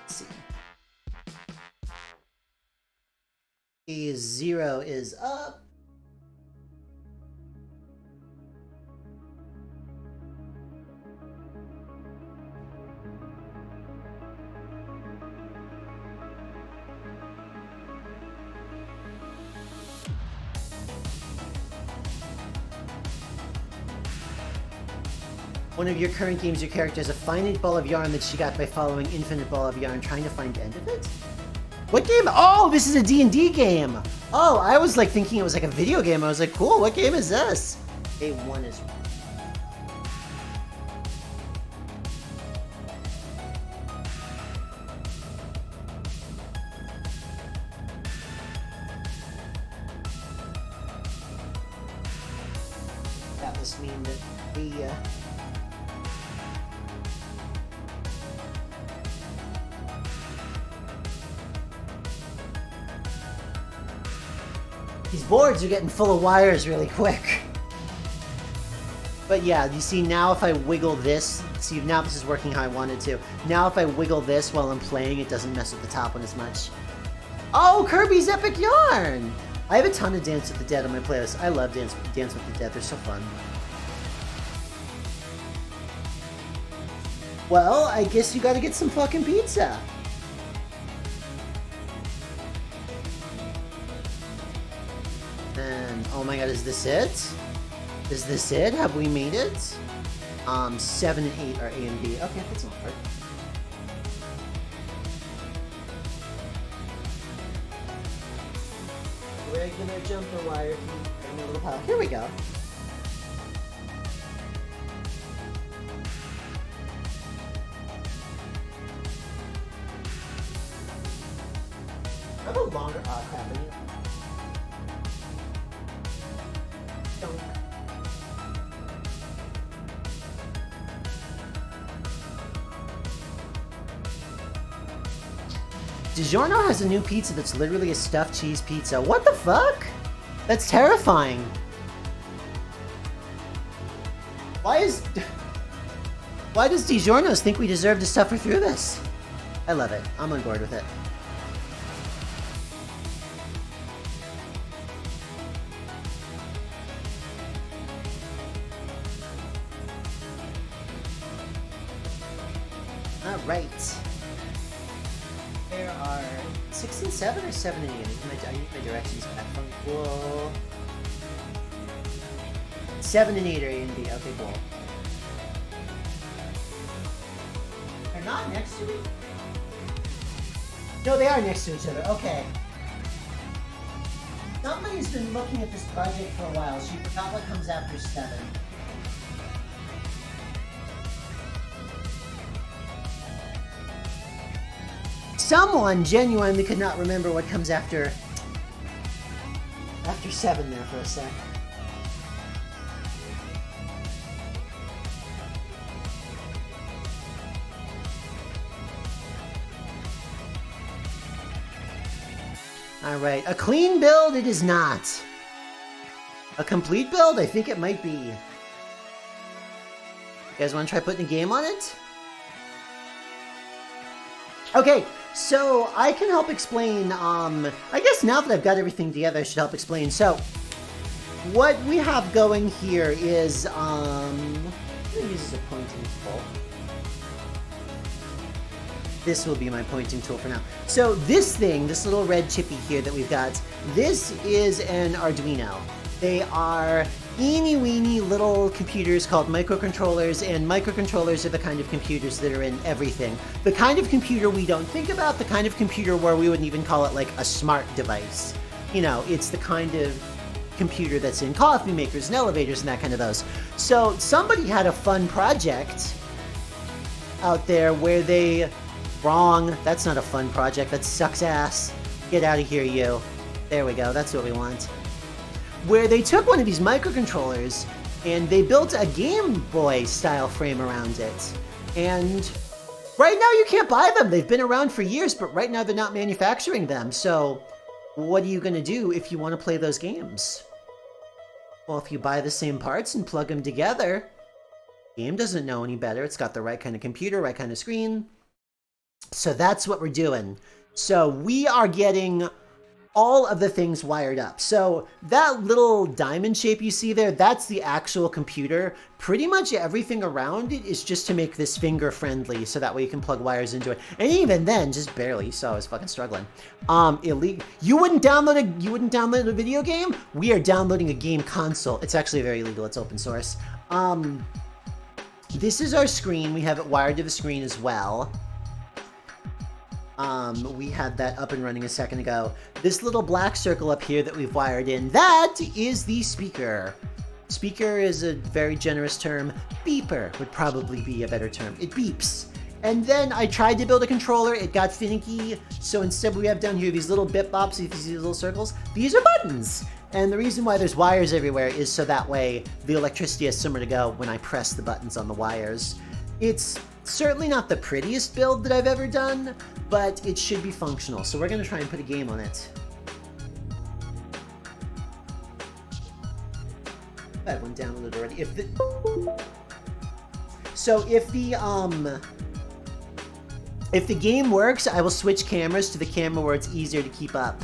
Let's see. A0 is up. One of your current games, your character has a finite ball of yarn that she got by following infinite ball of yarn, trying to find the end of it? What game? Oh, this is a D&D game! Oh, I was like thinking it was like a video game. I was like, cool, what game is this? A1 is wrong. That must mean that the these boards are getting full of wires really quick. But yeah, you see now if I wiggle this, see now this is working how I wanted to. Now if I wiggle this while I'm playing, it doesn't mess with the top one as much. Oh, Kirby's Epic Yarn! I have a ton of Dance with the Dead on my playlist. I love Dance with the Dead, they're so fun. Well, I guess you gotta get some fucking pizza. And, oh my god, is this it? Is this it? Have we made it? 7 and 8 are A and B. Okay, that's not hard. Regular jumper wire. Bring a little pile. Here we go. I have a longer crap. DiGiorno has a new pizza that's literally a stuffed cheese pizza. What the fuck? That's terrifying. Why does DiGiorno's think we deserve to suffer through this? I love it. I'm on board with it. All right. There are 6 and 7 or 7 and 8. I need my directions back from cool. 7 and 8 are A and B. Okay, cool. They're not next to each other? No, they are next to each other. Okay. Somebody's been looking at this project for a while. She forgot what comes after 7. Someone genuinely could not remember what comes after 7 there for a sec. Alright, a clean build it is not. A complete build? I think it might be. You guys want to try putting a game on it? Okay, so I can help explain, I guess now that I've got everything together, I should help explain. So, what we have going here is, I'm gonna use this as a pointing tool. This will be my pointing tool for now. So this thing, this little red chippy here that we've got, this is an Arduino. They are eeny-weeny little computers called microcontrollers, and microcontrollers are the kind of computers that are in everything. The kind of computer we don't think about, the kind of computer where we wouldn't even call it like a smart device. You know, it's the kind of computer that's in coffee makers and elevators and that kind of those. So somebody had a fun project out there where they... Wrong. That's not a fun project. That sucks ass. Get out of here, you. There we go. That's what we want. Where they took one of these microcontrollers and they built a Game Boy style frame around it. And right now you can't buy them. They've been around for years, but right now they're not manufacturing them. So what are you going to do if you want to play those games? Well, if you buy the same parts and plug them together, the game doesn't know any better. It's got the right kind of computer, right kind of screen. So that's what we're doing. So we are getting all of the things wired up. So that little diamond shape you see there, that's the actual computer. Pretty much everything around it is just to make this finger friendly, so that way you can plug wires into it. And even then, just barely, so I was fucking struggling. Illegal. You wouldn't download a video game? We are downloading a game console. It's actually very legal, it's open source. This is our screen. We have it wired to the screen as well. We had that up and running a second ago. This little black circle up here that we've wired in, that is the speaker. Speaker is a very generous term. Beeper would probably be a better term. It beeps. And then I tried to build a controller, it got finicky, so instead we have down here these little bit bops, if you see these little circles, these are buttons! And the reason why there's wires everywhere is so that way the electricity has somewhere to go when I press the buttons on the wires. It's certainly not the prettiest build that I've ever done, but it should be functional, so we're gonna try and put a game on it. I have one downloaded already. If the game works, I will switch cameras to the camera where it's easier to keep up.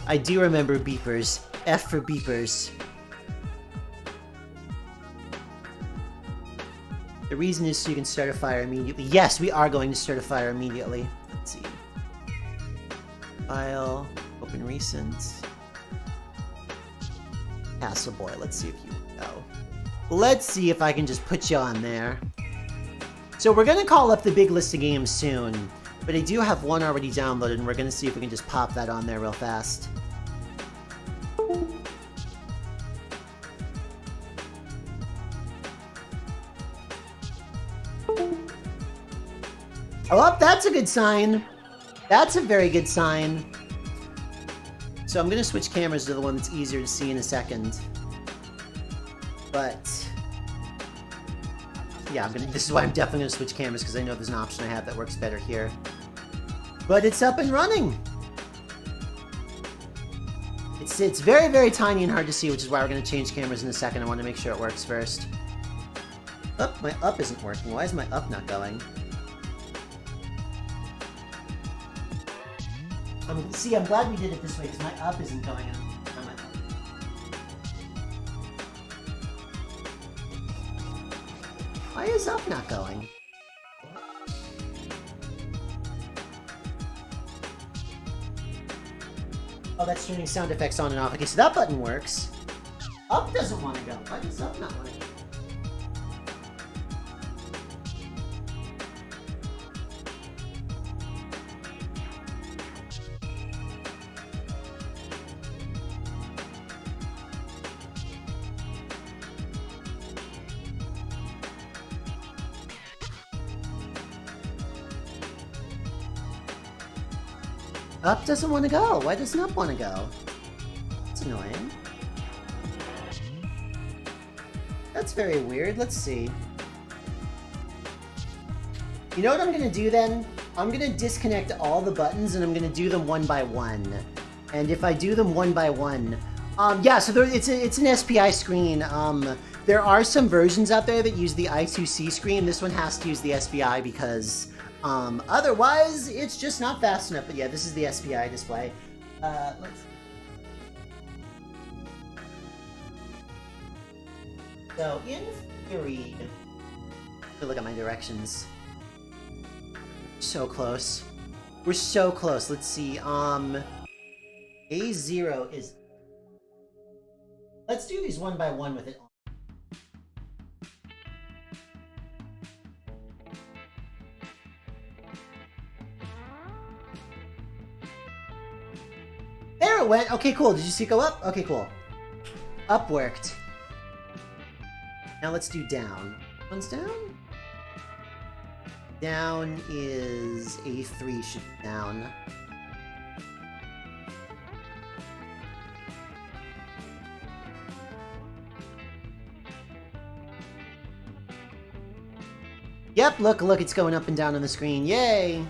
I do remember beepers. F for beepers. The reason is so you can start a fire immediately. Yes, we are going to start a fire immediately. Let's see. File, open recent. Castle Boy, let's see if you go. Let's see if I can just put you on there. So we're gonna call up the big list of games soon, but I do have one already downloaded, and we're gonna see if we can just pop that on there real fast. Oh, that's a good sign. That's a very good sign. So I'm gonna switch cameras to the one that's easier to see in a second. But yeah, this is why I'm definitely gonna switch cameras, because I know there's an option I have that works better here. But it's up and running. It's very, very tiny and hard to see, which is why we're going to change cameras in a second. I want to make sure it works first. Oh, my up isn't working. Why is my up not going? See, I'm glad we did it this way, because my up isn't going on my up. Why is up not going? Oh, that's turning sound effects on and off. Okay, so that button works. Up doesn't want to go. Why does up not want to go? Up doesn't want to go. Why doesn't up want to go? That's annoying. That's very weird. Let's see. You know what I'm going to do then? I'm going to disconnect all the buttons and I'm going to do them one by one. And if I do them one by one... yeah, so it's an SPI screen. There are some versions out there that use the I2C screen. This one has to use the SPI because... otherwise, it's just not fast enough. But yeah, this is the SPI display. Let's see. So, in theory... Look at my directions. So close. We're so close. Let's see. A0 is... Let's do these one by one with it on. There it went! Okay, cool. Did you see it go up? Okay, cool. Up worked. Now let's do down. One's down? Down is A3 should be down. Yep, look, it's going up and down on the screen. Yay!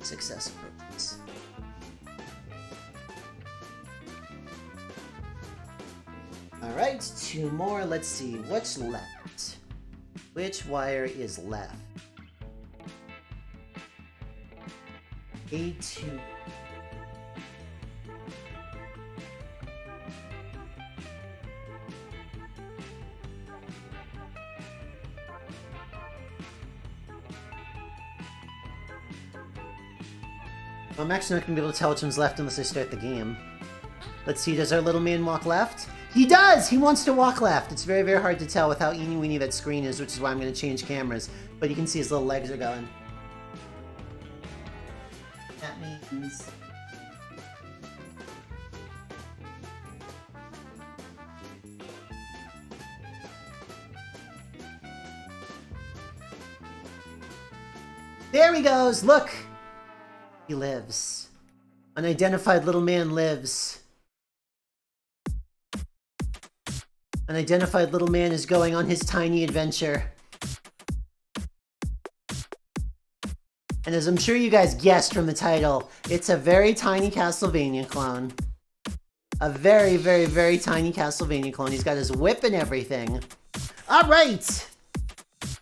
Success approaches. Alright, two more. Let's see. What's left? Which wire is left? A2. I'm actually not going to be able to tell which one's left unless I start the game. Let's see, does our little man walk left? He does! He wants to walk left! It's very, very hard to tell with how eeny-weeny that screen is, which is why I'm going to change cameras. But you can see his little legs are going. That means... There he goes! Look! He lives. Unidentified little man lives. Unidentified little man is going on his tiny adventure. And as I'm sure you guys guessed from the title, it's a very tiny Castlevania clone. A very, very, very tiny Castlevania clone. He's got his whip and everything. Alright!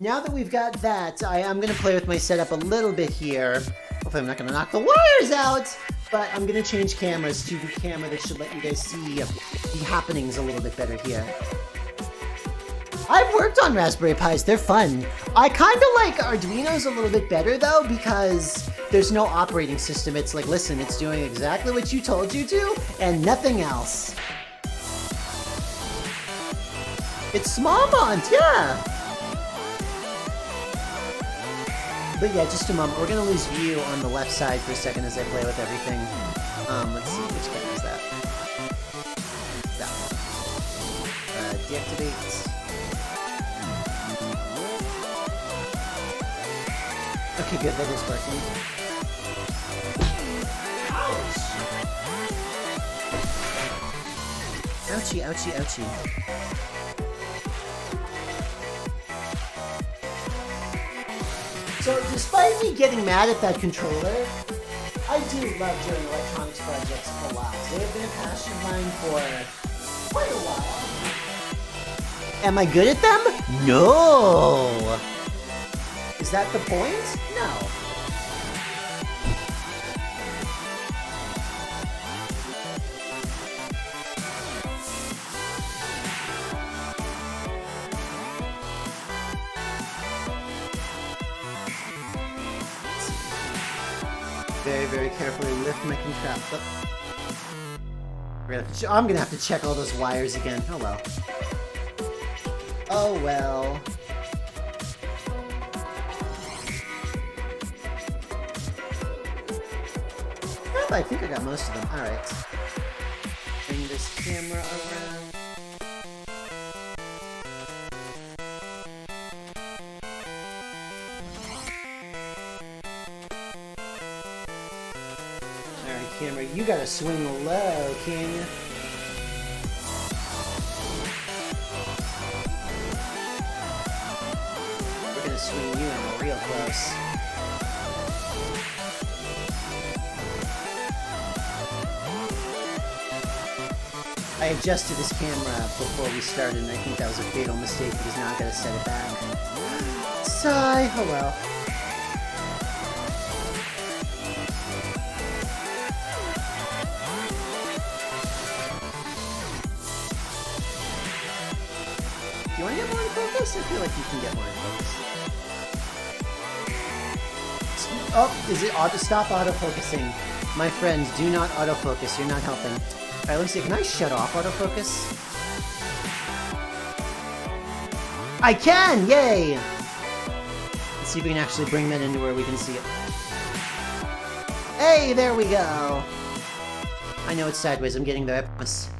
Now that we've got that, I'm going to play with my setup a little bit here. Hopefully I'm not going to knock the wires out, but I'm going to change cameras to the camera that should let you guys see the happenings a little bit better here. I've worked on Raspberry Pis, they're fun. I kind of like Arduino's a little bit better though, because there's no operating system. It's like, listen, it's doing exactly what you told you to, and nothing else. It's Smallmont, yeah! But yeah, just a moment. We're gonna lose view on the left side for a second as I play with everything. Let's see, which camera is that? That one. Deactivate. Okay, good, that is working. Ouchie, ouchie, ouchie. Despite me getting mad at that controller, I do love doing electronics projects a lot. They have been a passion of mine for quite a while. Am I good at them? No! Is that the point? No. Very, very carefully lift my contraption. I'm gonna have to check all those wires again. Oh well. Oh well. Oh, I think I got most of them. Alright. Bring this camera around. Alright, camera, you gotta swing low, can you? We're gonna swing you in real close. I adjusted this camera before we started, and I think that was a fatal mistake because now I've got to set it back. Sigh, oh well. Do you want to get more in focus? I feel like you can get more in focus. Oh, is it auto? Stop autofocusing. My friends, do not autofocus. You're not helping. Alright, let me see. Can I shut off autofocus? I can! Yay! Let's see if we can actually bring that into where we can see it. Hey, there we go! I know it's sideways. I'm getting there. I promise.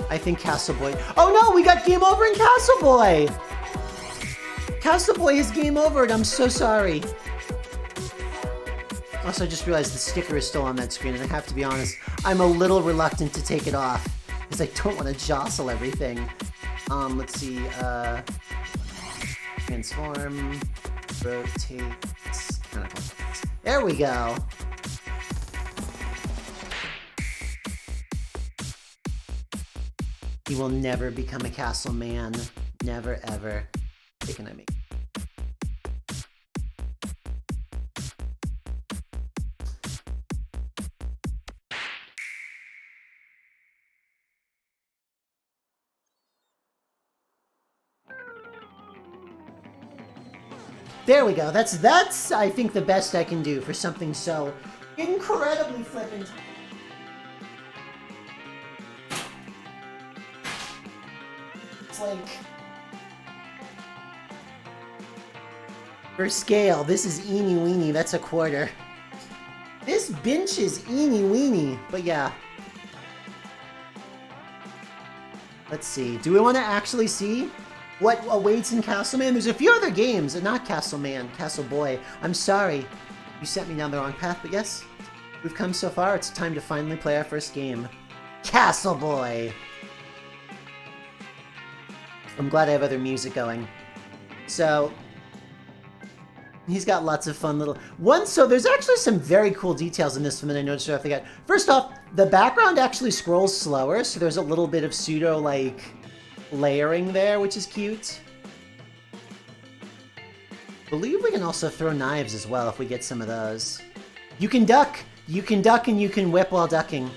I think Castle Boy... Oh no! We got game over in Castle Boy! Castle Boy is game over, and I'm so sorry. Also, I just realized the sticker is still on that screen, and I have to be honest, I'm a little reluctant to take it off, because I don't want to jostle everything. Let's see, transform, rotate, kind of. There we go! He will never become a castle man. Never, ever. What can I make? There we go. That's I think the best I can do for something so incredibly flippant. It's like for scale, this is eeny weeny, that's a quarter. This bench is eeny weeny, but yeah. Let's see. Do we want to actually see what awaits in Castleman? There's a few other games, not Castleman, Castle Boy. I'm sorry, you sent me down the wrong path, but yes, we've come so far, it's time to finally play our first game. Castle Boy! I'm glad I have other music going. So, he's got lots of fun little... So there's actually some very cool details in this one that I noticed right off the bat. First off, the background actually scrolls slower, so there's a little bit of pseudo, like, layering there, which is cute. I believe we can also throw knives as well if we get some of those. You can duck! You can duck and you can whip while ducking.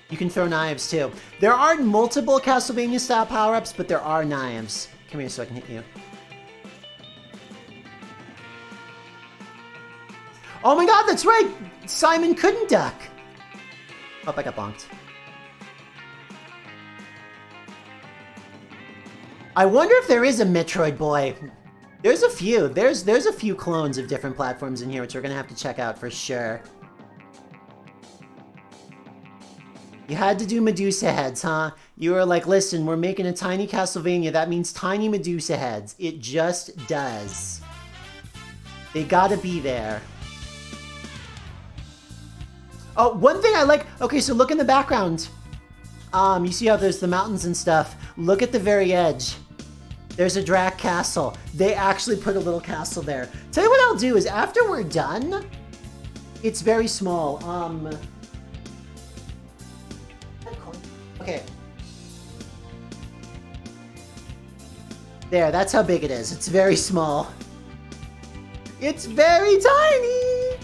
You can throw knives too. There aren't multiple Castlevania style power-ups, but there are knives. Come here so I can hit you. Oh my god, that's right! Simon couldn't duck! Oh, I got bonked. I wonder if there is a Metroid Boy. There's a few. There's a few clones of different platforms in here, which we're gonna have to check out for sure. You had to do Medusa heads, huh? You were like, listen, we're making a tiny Castlevania. That means tiny Medusa heads. It just does. They gotta be there. Oh, one thing I like... Okay, so look in the background. You see how there's the mountains and stuff. Look at the very edge. There's a Drac castle. They actually put a little castle there. Tell you what I'll do is after we're done, it's very small. Okay. There, that's how big it is. It's very small. It's very tiny!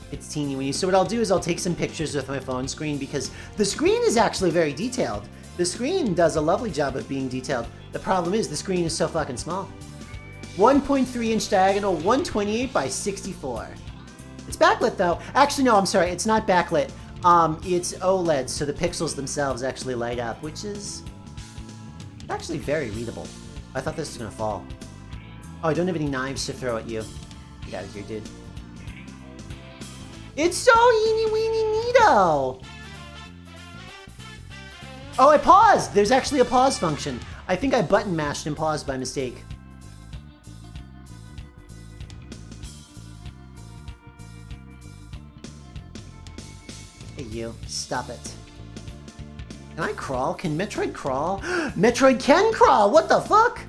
It's teeny weeny. So what I'll do is I'll take some pictures with my phone screen because the screen is actually very detailed. The screen does a lovely job of being detailed. The problem is the screen is so fucking small. 1.3 inch diagonal, 128 by 64. It's backlit though. Actually, no, I'm sorry. It's not backlit. It's OLED, so the pixels themselves actually light up, which is actually very readable. I thought this was gonna fall. Oh, I don't have any knives to throw at you. Get out of here, dude. It's so eeny weeny neato! Oh, I paused! There's actually a pause function. I think I button mashed and paused by mistake. Hey, you. Stop it. Can I crawl? Can Metroid crawl? Metroid can crawl! What the fuck?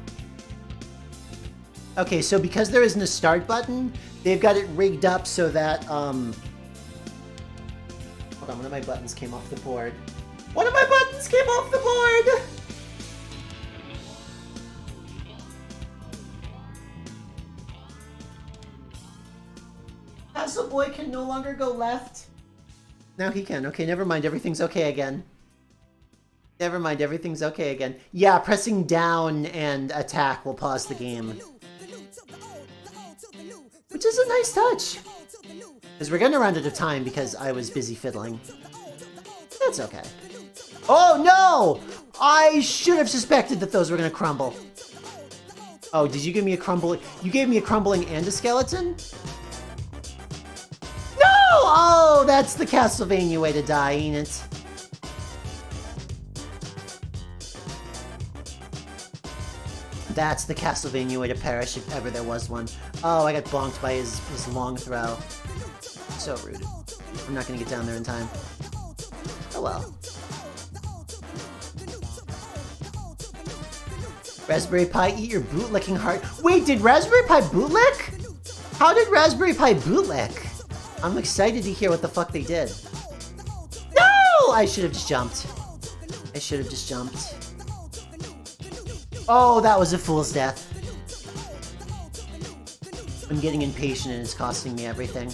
Okay, so because there isn't a start button, they've got it rigged up so that, Hold on, one of my buttons came off the board. One of my buttons came off the board! Castle Boy can no longer go left. Now he can. Okay, never mind. Everything's okay again. Never mind. Everything's okay again. Yeah, pressing down and attack will pause the game. Which is a nice touch. Because we're gonna run out of time because I was busy fiddling. That's okay. Oh no! I should have suspected that those were gonna crumble. Oh, did you give me a crumble? You gave me a crumbling and a skeleton? No! Oh, that's the Castlevania way to die, ain't it? That's the Castlevania way to perish if ever there was one. Oh, I got bonked by his long throw. So rude. I'm not gonna get down there in time. Oh well. Raspberry Pi, eat your bootlicking heart. Wait, did Raspberry Pi bootlick? How did Raspberry Pi bootlick? I'm excited to hear what the fuck they did. No! I should have just jumped. I should have just jumped. Oh, that was a fool's death. I'm getting impatient and it's costing me everything.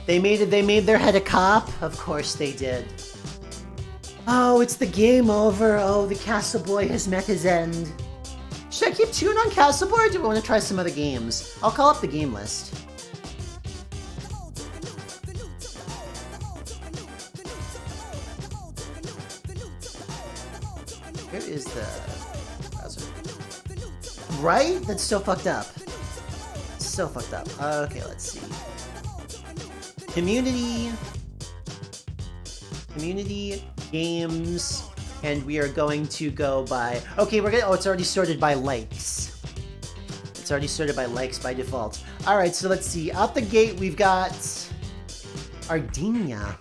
They made their head a cop? Of course they did. Oh, it's the game over. Oh, the Castle Boy has met his end. Should I keep chewing on Castle Boy or do I want to try some other games? I'll call up the game list. Where is the browser? Right? That's so fucked up. So fucked up. Okay, let's see. Community, games, and we are going to go by, okay, oh, it's already sorted by likes. It's already sorted by likes by default. All right, so let's see. Out the gate, we've got Ardenia.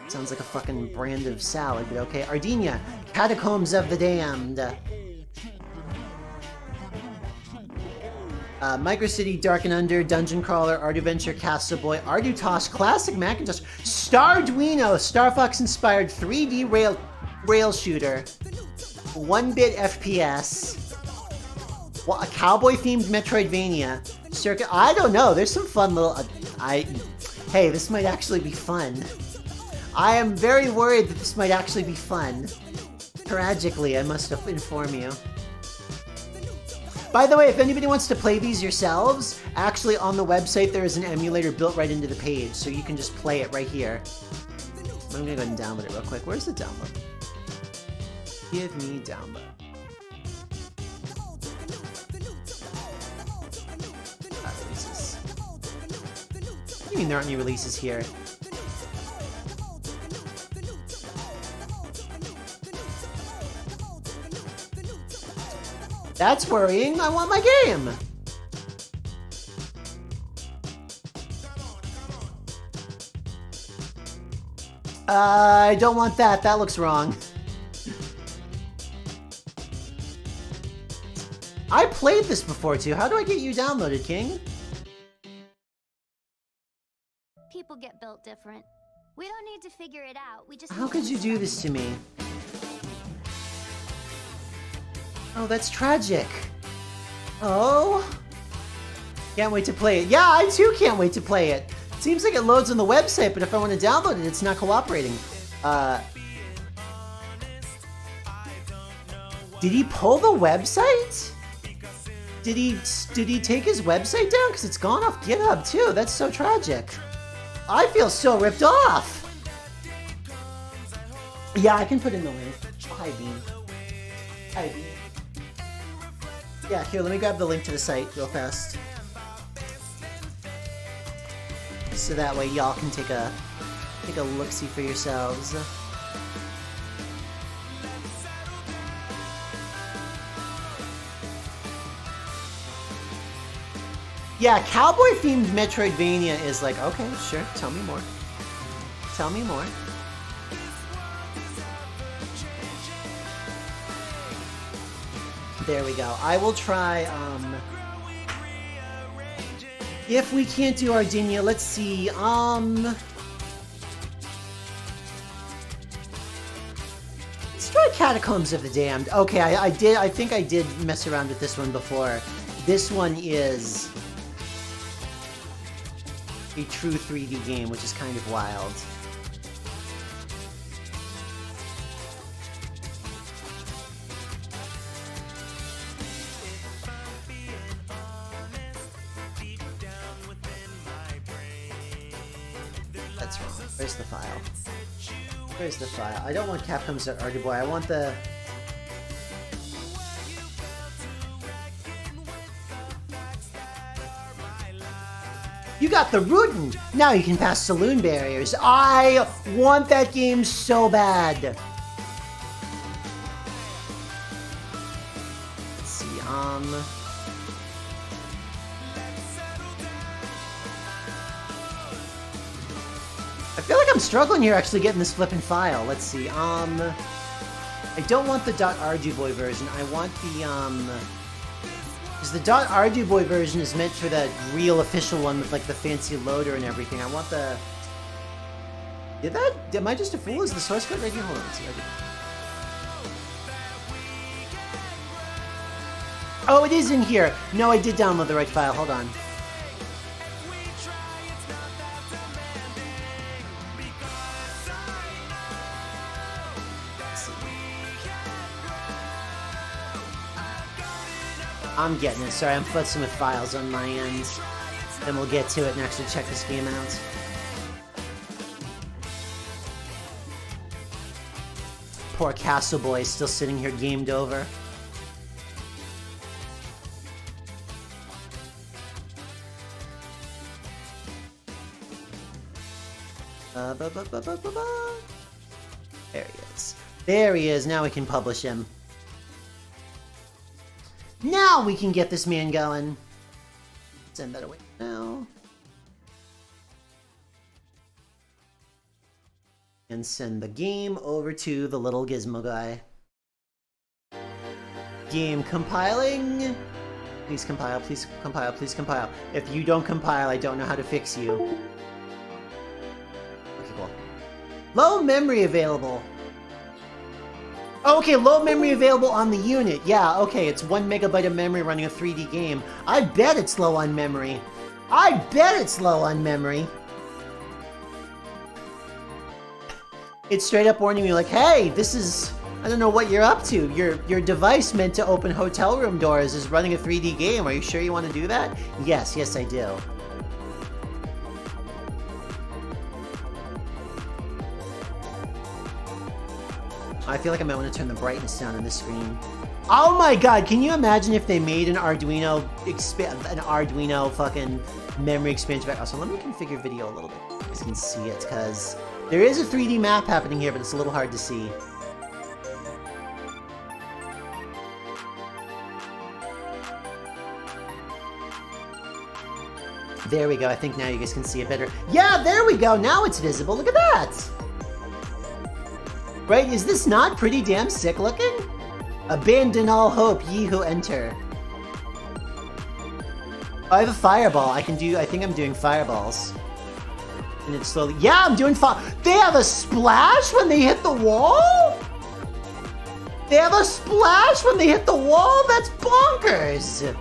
Sounds like a fucking brand of salad, but okay. Ardenia, Catacombs of the Damned. Micro City, Dark and Under, Dungeon Crawler, Arduventure, Castle Boy, Ardutosh, Classic Macintosh, Starduino, Star Fox inspired 3D rail shooter, 1-bit FPS, a cowboy themed Metroidvania, circuit. I don't know. There's some fun little. Hey, this might actually be fun. I am very worried that this might actually be fun. Tragically, I must inform you. By the way, if anybody wants to play these yourselves, actually on the website there is an emulator built right into the page, so you can just play it right here. I'm gonna go ahead and download it real quick. Where's the download? Give me download. Releases. What do you mean there aren't any releases here? That's worrying. I want my game. I don't want that. That looks wrong. I played this before too. How do I get you downloaded, King? People get built different. We don't need to figure it out. We just How could you do this to me? Oh, that's tragic. Oh. Can't wait to play it. Yeah, I too can't wait to play it. Seems like it loads on the website, but if I want to download it, it's not cooperating. Did he pull the website? Did he take his website down? Because it's gone off GitHub too. That's so tragic. I feel so ripped off. Yeah, I can put in the link. Hi, Bean. Hi, Bean. Yeah, here, let me grab the link to the site real fast. So that way y'all can take a look-see for yourselves. Yeah, cowboy-themed Metroidvania is like, okay, sure, tell me more. Tell me more. There we go. I will try, if we can't do Ardinia, let's see, let's try Catacombs of the Damned. Okay, I think I did mess around with this one before. This one is a true 3D game, which is kind of wild. That's wrong. Where's the file? Where's the file? I don't want Capcom's Arduboy. I want the... You got the rootin'! Now you can pass saloon barriers. I want that game so bad! Let's see, I feel like I'm struggling here actually getting this flippin' file. Let's see, I don't want the .arduboy version. I want the, because the .arduboy version is meant for the real official one with like the fancy loader and everything. I want the... Am I just a fool? Is the source code right here? Hold on, let's see. Oh, it is in here! No, I did download the right file. Hold on. I'm getting it. Sorry, I'm futzing with files on my end. Then we'll get to it and actually check this game out. Poor Castle Boy is still sitting here gamed over. There he is. There he is. Now we can publish him. Now we can get this man going. Send that away now. And send the game over to the little gizmo guy. Game compiling. Please compile, please compile, please compile. If you don't compile, I don't know how to fix you. Okay, cool. Low memory available. Okay, low memory available on the unit. Yeah, okay, it's 1 megabyte of memory running a 3D game. I bet it's low on memory. I bet it's low on memory. It's straight up warning me like, hey, this is... I don't know what you're up to. Your device meant to open hotel room doors is running a 3D game. Are you sure you want to do that? Yes, yes I do. I feel like I might want to turn the brightness down on this screen. Oh my god, can you imagine if they made an Arduino fucking memory expansion pack? Also, let me configure video a little bit so you can see it, because there is a 3D map happening here, but it's a little hard to see. There we go, I think now you guys can see it better. Yeah, there we go, now it's visible, look at that! Right, is this not pretty damn sick looking? Abandon all hope, ye who enter. I have a fireball. I think I'm doing fireballs. And it's slowly, yeah, I'm doing they have a splash when they hit the wall? They have a splash when they hit the wall? That's bonkers!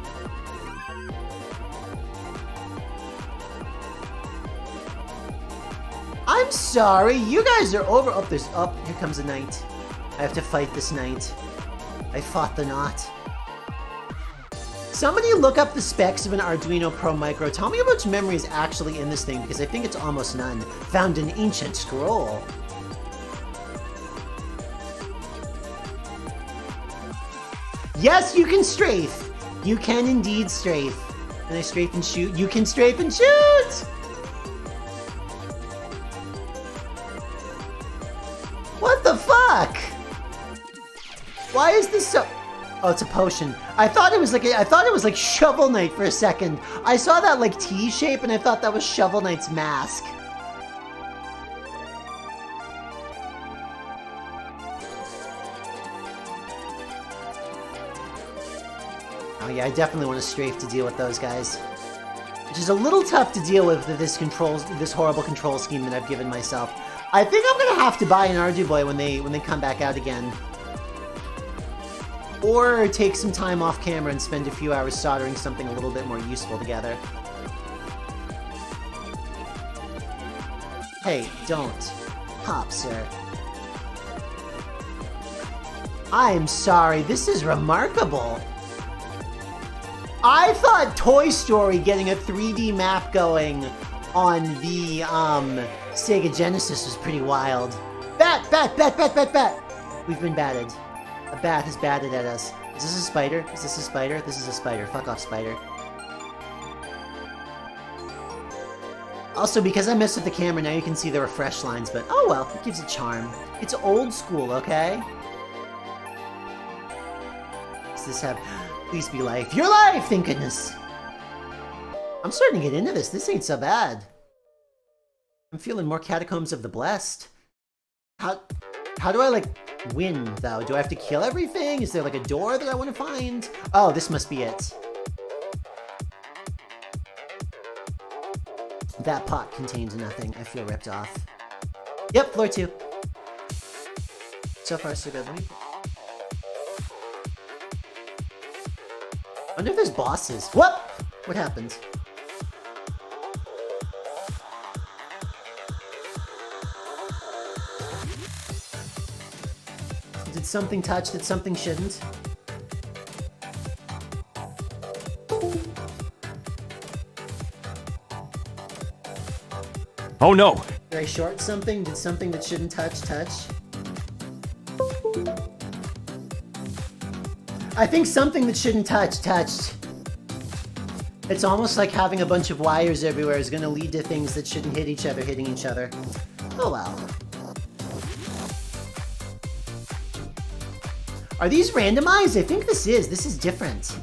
I'm sorry, you guys are over. Oh, here comes a knight. I have to fight this knight. I fought the knot. Somebody look up the specs of an Arduino Pro Micro. Tell me how much memory is actually in this thing, because I think it's almost none. Found an ancient scroll. Yes, you can strafe. You can indeed strafe. Can I strafe and shoot? You can strafe and shoot! What the fuck? Why is this so... Oh, it's a potion. I thought it was like Shovel Knight for a second. I saw that like T shape and I thought that was Shovel Knight's mask. Oh yeah, I definitely want to strafe to deal with those guys. Which is a little tough to deal with this horrible control scheme that I've given myself. I think I'm gonna have to buy an Arduboy when they come back out again. Or take some time off camera and spend a few hours soldering something a little bit more useful together. Hey, don't. Hop, sir. I'm sorry, this is remarkable. I thought Toy Story getting a 3D map going on the Sega Genesis was pretty wild. Bat! Bat! Bat! Bat! Bat! Bat! We've been batted. A bat has batted at us. Is this a spider? Is this a spider? This is a spider. Fuck off, spider. Also, because I messed with the camera, now you can see the refresh lines, but oh well, it gives it charm. It's old school, okay? Does this have... Please be life. Your life, thank goodness! I'm starting to get into this. This ain't so bad. I'm feeling more Catacombs of the Blessed. How do I, like, win, though? Do I have to kill everything? Is there, like, a door that I want to find? Oh, this must be it. That pot contains nothing. I feel ripped off. Yep, floor 2. So far, so good. Let me... I wonder if there's bosses. What? What happened? Did something touch that something shouldn't? Oh no! Did I short something? Did something that shouldn't touch? I think something that shouldn't touched. It's almost like having a bunch of wires everywhere is going to lead to things that shouldn't hit each other hitting each other. Oh well. Are these randomized? I think this is. This is different.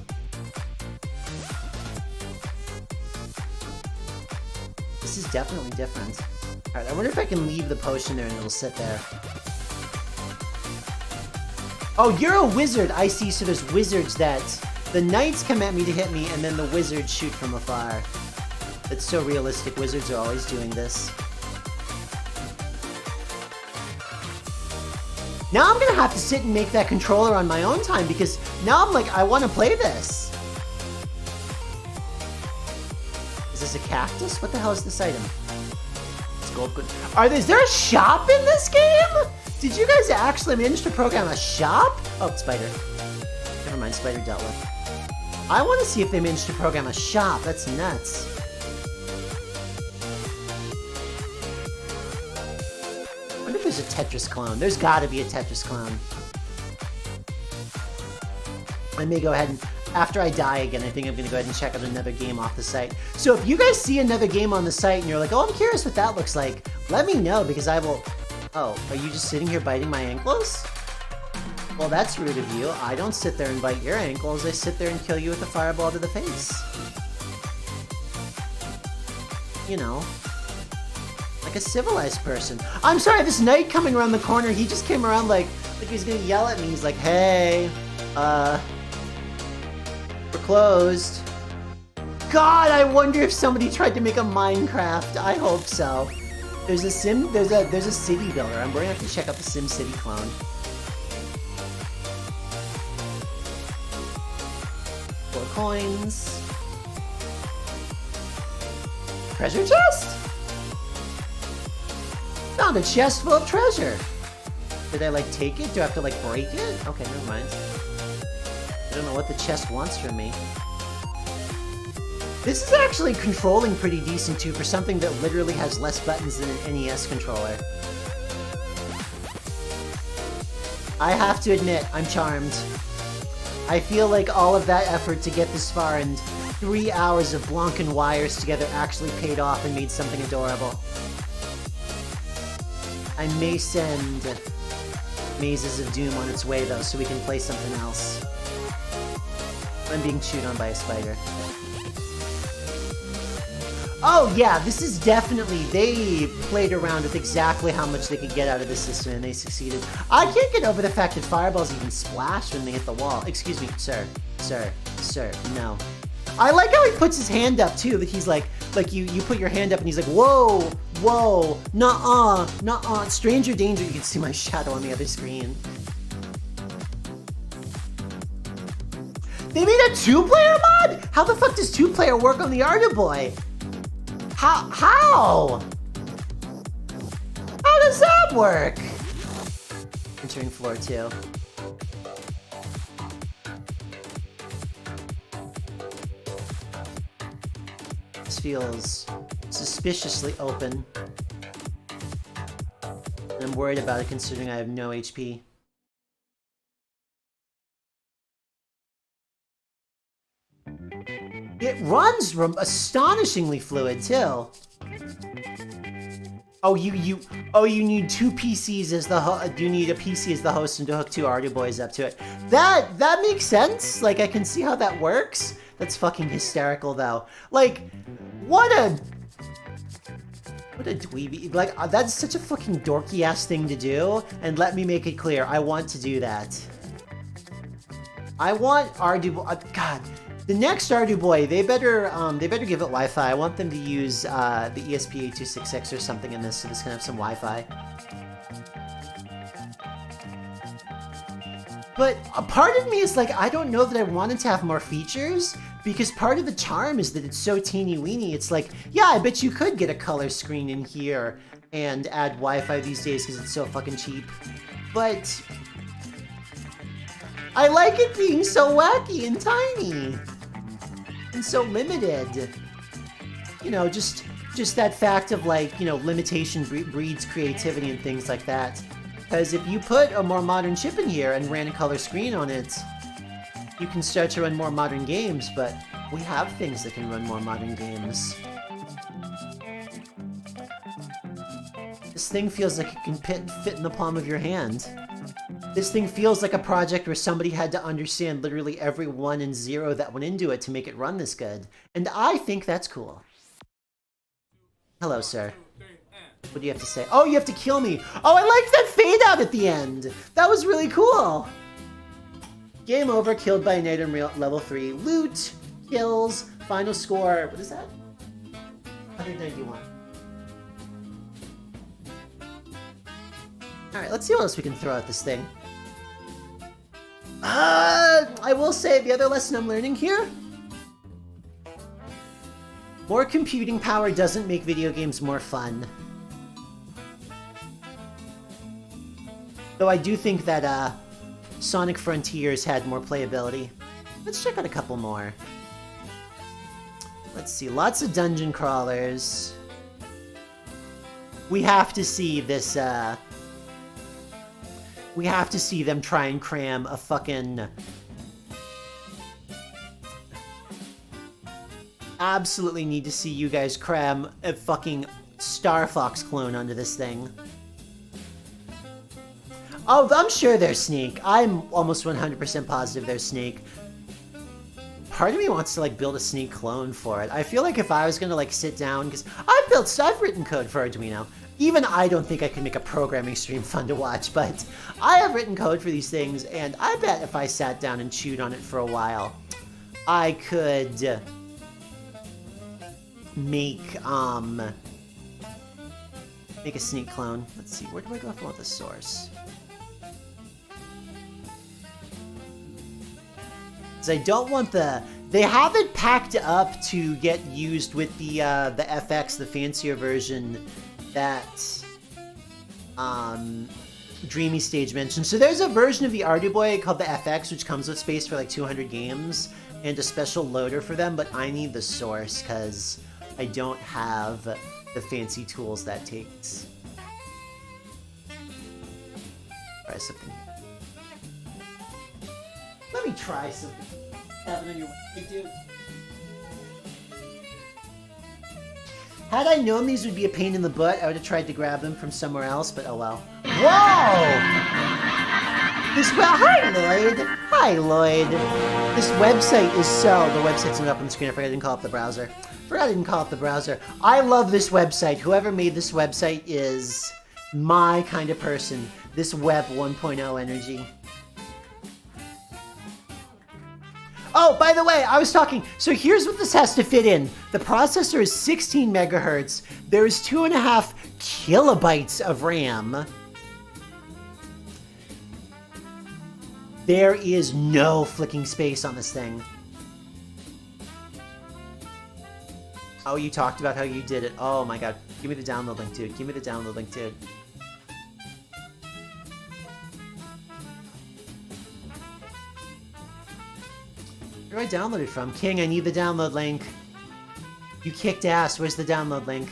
This is definitely different. Alright, I wonder if I can leave the potion there and it'll sit there. Oh, you're a wizard! I see, so there's wizards that... The knights come at me to hit me, and then the wizards shoot from afar. It's so realistic. Wizards are always doing this. Now I'm gonna have to sit and make that controller on my own time, because now I'm like, I want to play this. Is this a cactus? What the hell is this item? It's gold. Is there a shop in this game? Did you guys actually manage to program a shop? Oh, spider. Never mind, spider dealt with. I want to see if they managed to program a shop. That's nuts. I wonder if there's a Tetris clone. There's gotta be a Tetris clone. I may go ahead and, after I die again, I think I'm gonna go ahead and check out another game off the site. So if you guys see another game on the site and you're like, oh, I'm curious what that looks like, let me know, because I will... Oh, are you just sitting here biting my ankles? Well, that's rude of you. I don't sit there and bite your ankles. I sit there and kill you with a fireball to the face. You know. Like, like a civilized person. I'm sorry, this knight coming around the corner, he just came around like he's gonna yell at me. He's like, hey, we're closed. God, I wonder if somebody tried to make a Minecraft. I hope so. There's a city builder. We're gonna have to check out the Sim City clone. Coins. Treasure chest? Found a chest full of treasure. Did I like take it? Do I have to like break it? Okay, never mind. I don't know what the chest wants from me. This is actually controlling pretty decent too for something that literally has less buttons than an NES controller. I have to admit, I'm charmed. I feel like all of that effort to get this far and 3 hours of Blancan wires together actually paid off and made something adorable. I may send Mazes of Doom on its way though, so we can play something else. I'm being chewed on by a spider. Oh yeah, this is definitely, they played around with exactly how much they could get out of this system and they succeeded. I can't get over the fact that fireballs even splash when they hit the wall. Excuse me, sir, no. I like how he puts his hand up too, that he's like you put your hand up and he's like, whoa, nuh-uh, stranger danger. You can see my shadow on the other screen. They made a 2-player mod? How the fuck does 2-player work on the Arduboy? How? How does that work? Entering floor 2. This feels suspiciously open. And I'm worried about it considering I have no HP. It runs astonishingly fluid too. Oh, you need 2 PCs as the you need a PC as the host and to hook 2 Arduboys up to it. That makes sense. Like I can see how that works. That's fucking hysterical though. Like what a dweeby. Like that's such a fucking dorky ass thing to do. And let me make it clear, I want to do that. I want Arduboy. God. The next Arduboy, they better give it Wi-Fi. I want them to use the ESP8266 or something in this, so this can have some Wi-Fi. But a part of me is like, I don't know that I wanted to have more features, because part of the charm is that it's so teeny-weeny. It's like, yeah, I bet you could get a color screen in here and add Wi-Fi these days because it's so fucking cheap. But I like it being so wacky and tiny. And so limited. You know, just that fact of like, you know, limitation breeds creativity and things like that. Because if you put a more modern chip in here and ran a color screen on it, you can start to run more modern games, but we have things that can run more modern games. This thing feels like it can fit in the palm of your hand. This thing feels like a project where somebody had to understand literally every 1 and 0 that went into it to make it run this good. And I think that's cool. Hello, sir. What do you have to say? Oh, you have to kill me. Oh, I liked that fade out at the end. That was really cool. Game over, killed by a knight on level 3. Loot, kills, final score. What is that? 191. Alright, let's see what else we can throw at this thing. I will say the other lesson I'm learning here. More computing power doesn't make video games more fun. Though I do think that Sonic Frontiers had more playability. Let's check out a couple more. Let's see, lots of dungeon crawlers. We have to see this, we have to see them try and cram a fucking... Absolutely need to see you guys cram a fucking Star Fox clone onto this thing. Oh, I'm sure there's Snake. I'm almost 100% positive there's Snake. Part of me wants to like build a Snake clone for it. I feel like if I was gonna like sit down, because I've written code for Arduino, Even I don't think I can make a programming stream fun to watch, but I have written code for these things, and I bet if I sat down and chewed on it for a while, I could make a snake clone. Let's see, where do I go if I want the source? Because I don't want the... They have it packed up to get used with the FX, the fancier version that Dreamy Stage mentioned. So there's a version of the Arduboy called the FX, which comes with space for like 200 games, and a special loader for them, but I need the source because I don't have the fancy tools that takes. Try something. Let me try something. Have it on your way, dude. Had I known these would be a pain in the butt, I would have tried to grab them from somewhere else, but oh well. Whoa! Hi, Lloyd! Hi, Lloyd! This website is so... The website's not up on the screen. I forgot I didn't call up the browser. I love this website. Whoever made this website is my kind of person. This Web 1.0 energy. Oh, by the way, I was talking. So here's what this has to fit in. The processor is 16 megahertz. There's 2.5 kilobytes of RAM. There is no flicking space on this thing. Oh, you talked about how you did it. Oh my god. Give me the download link, dude. Give me the download link, dude. Where do I download it from? King, I need the download link. You kicked ass. Where's the download link?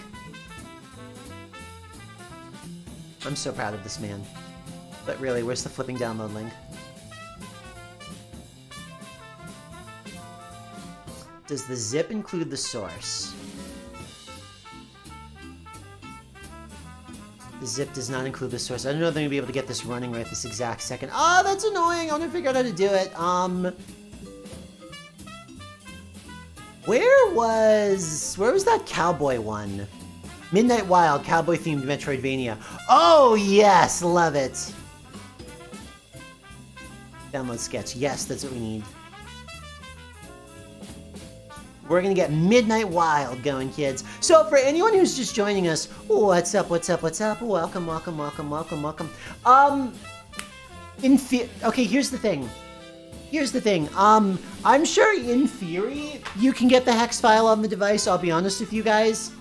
I'm so proud of this man. But really, where's the flipping download link? Does the zip include the source? The zip does not include the source. I don't know if they're gonna be able to get this running right this exact second. Oh, that's annoying. I want to figure out how to do it. Where was that cowboy one? Midnight Wild, cowboy-themed Metroidvania. Oh, yes! Love it! Download sketch. Yes, that's what we need. We're gonna get Midnight Wild going, kids. So, for anyone who's just joining us, what's up, what's up, what's up? Welcome, welcome, welcome, welcome, welcome. Okay, here's the thing. I'm sure in theory you can get the hex file on the device. I'll be honest with you guys.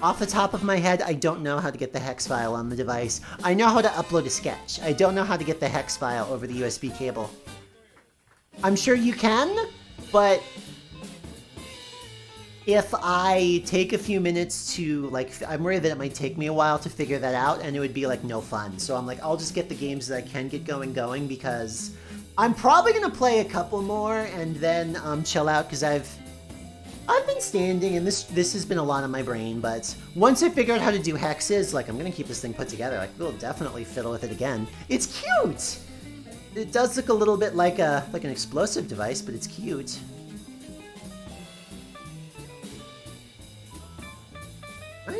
Off the top of my head, I don't know how to get the hex file on the device. I know how to upload a sketch. I don't know how to get the hex file over the USB cable. I'm sure you can, but if I take a few minutes to, like, I'm worried that it might take me a while to figure that out, and it would be, like, no fun. So I'm like, I'll just get the games that I can get going, because I'm probably gonna play a couple more and then chill out, because I've been standing and this has been a lot on my brain, but once I figure out how to do hexes, like, I'm gonna keep this thing put together. Like, we'll definitely fiddle with it again. It's cute! It does look a little bit like an explosive device, but it's cute.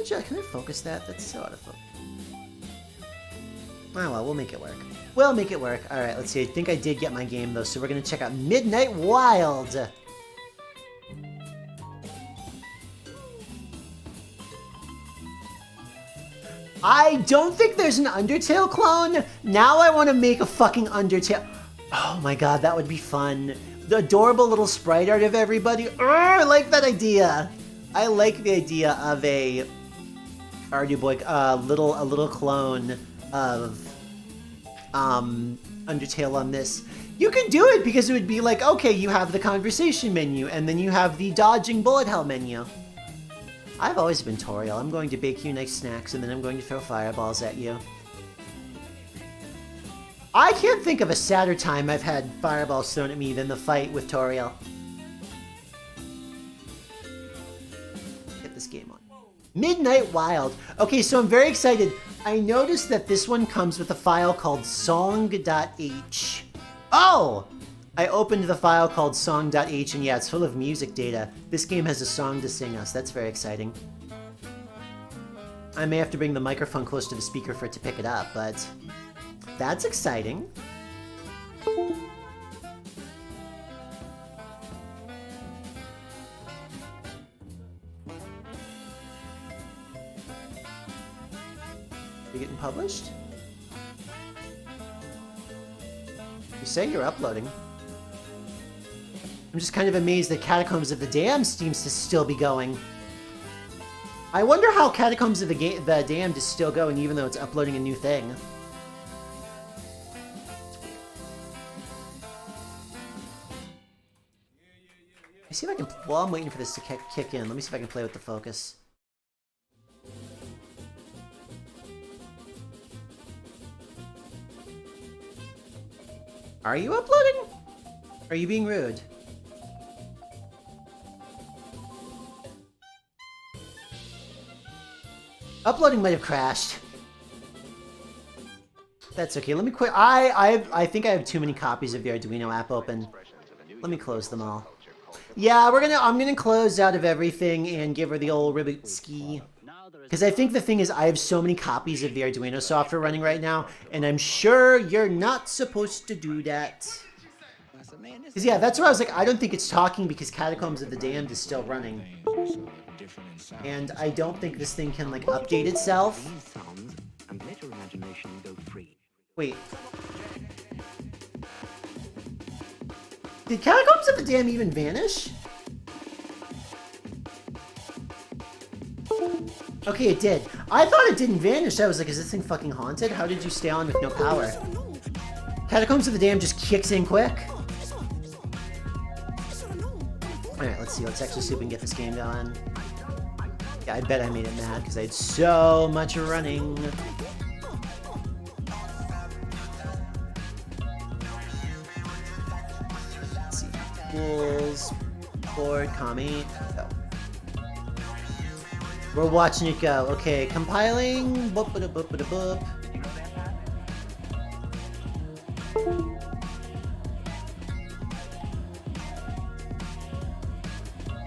Can I focus that? That's so out of focus. Oh well, we'll make it work. We'll make it work. Alright, let's see. I think I did get my game, though, so we're gonna check out Midnight Wild! I don't think there's an Undertale clone! Now I want to make a fucking Undertale... Oh my god, that would be fun. The adorable little sprite art of everybody. I like that idea! I like the idea of a Arduboy, a little clone of Undertale on this. You could do it because it would be like, okay, you have the conversation menu, and then you have the dodging bullet hell menu. I've always been Toriel. I'm going to bake you nice snacks, and then I'm going to throw fireballs at you. I can't think of a sadder time I've had fireballs thrown at me than the fight with Toriel. Get this game on. Midnight Wild. Okay, so I'm very excited. I noticed that this one comes with a file called song.h. Oh! I opened the file called song.h, and yeah, it's full of music data. This game has a song to sing us. That's very exciting. I may have to bring the microphone close to the speaker for it to pick it up, but that's exciting. You getting published? You say you're uploading. I'm just kind of amazed that Catacombs of the Damned seems to still be going. I wonder how Catacombs of the Damned is still going even though it's uploading a new thing. Let me see if I can... While I'm waiting for this to kick in, let me see if I can play with the focus. Are you uploading? Are you being rude? Uploading might have crashed. That's okay. Let me quit. I think I have too many copies of the Arduino app open. Let me close them all. Yeah, I'm gonna close out of everything and give her the old reboot ski. Because I think the thing is, I have so many copies of the Arduino software running right now, and I'm sure you're not supposed to do that. Because yeah, that's why I was like, I don't think it's talking because Catacombs of the Damned is still running. And I don't think this thing can, like, update itself. Wait. Did Catacombs of the Damned even vanish? Okay, it did. I thought it didn't vanish. I was like, is this thing fucking haunted? How did you stay on with no power? Catacombs of the Damned just kicks in quick. Alright, let's see. Let's actually see if we can get this game going. Yeah, I bet I made it mad because I had so much running. Let's see. Tools, board, commie, go. We're watching it go. Okay, compiling. Boop, boop, boop, boop, boop.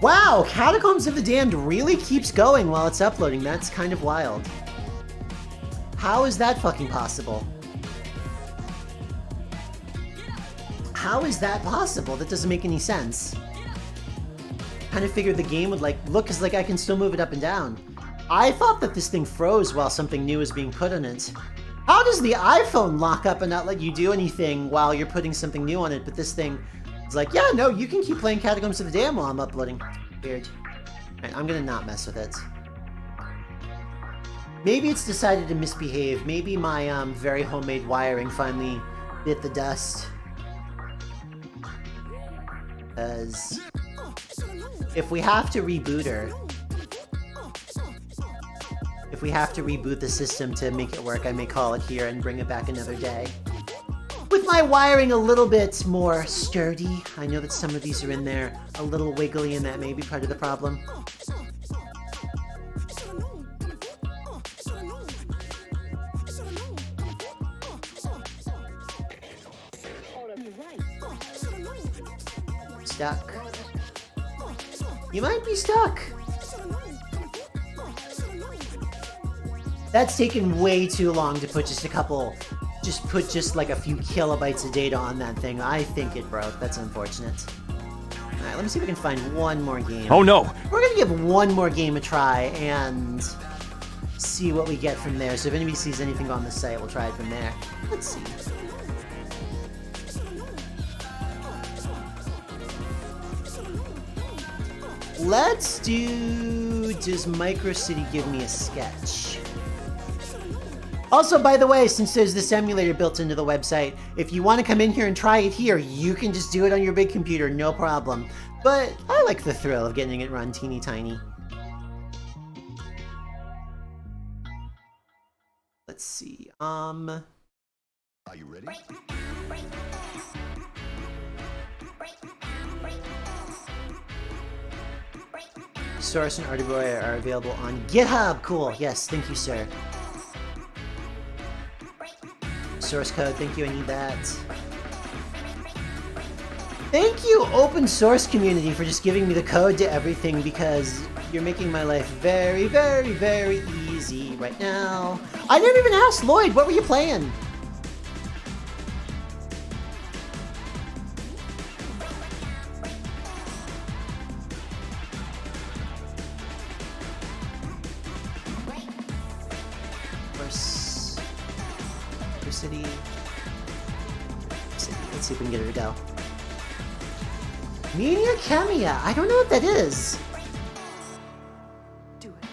Wow, Catacombs of the Damned really keeps going while it's uploading. That's kind of wild. How is that fucking possible? How is that possible? That doesn't make any sense. Kind of figured the game would, like, look as like I can still move it up and down. I thought that this thing froze while something new was being put on it. How does the iPhone lock up and not let you do anything while you're putting something new on it, but this thing is like, yeah, no, you can keep playing Catacombs of the Damned while I'm uploading. Weird. Alright, I'm gonna not mess with it. Maybe it's decided to misbehave. Maybe my very homemade wiring finally bit the dust. Because if we have to reboot her, if we have to reboot the system to make it work, I may call it here and bring it back another day. With my wiring a little bit more sturdy, I know that some of these are in there a little wiggly, and that may be part of the problem. Stuck. You might be stuck. That's taken way too long to put just a couple... Just like a few kilobytes of data on that thing. I think it broke. That's unfortunate. Alright, let me see if we can find one more game. Oh no! We're gonna give one more game a try and see what we get from there. So if anybody sees anything on the site, we'll try it from there. Let's see. Let's do... Does Micro City give me a sketch? Also, by the way, since there's this emulator built into the website, if you want to come in here and try it here, you can just do it on your big computer, no problem. But I like the thrill of getting it run teeny tiny. Let's see, Are you ready? Source and Arduboy are available on GitHub. Cool, yes, thank you, sir. Source code, thank you, I need that. Thank you, open source community, for just giving me the code to everything, because you're making my life very, very, very easy right now. I never even asked Lloyd, what were you playing? City. Let's see if we can get her to go. Media Chemia. I don't know what that is. Do it.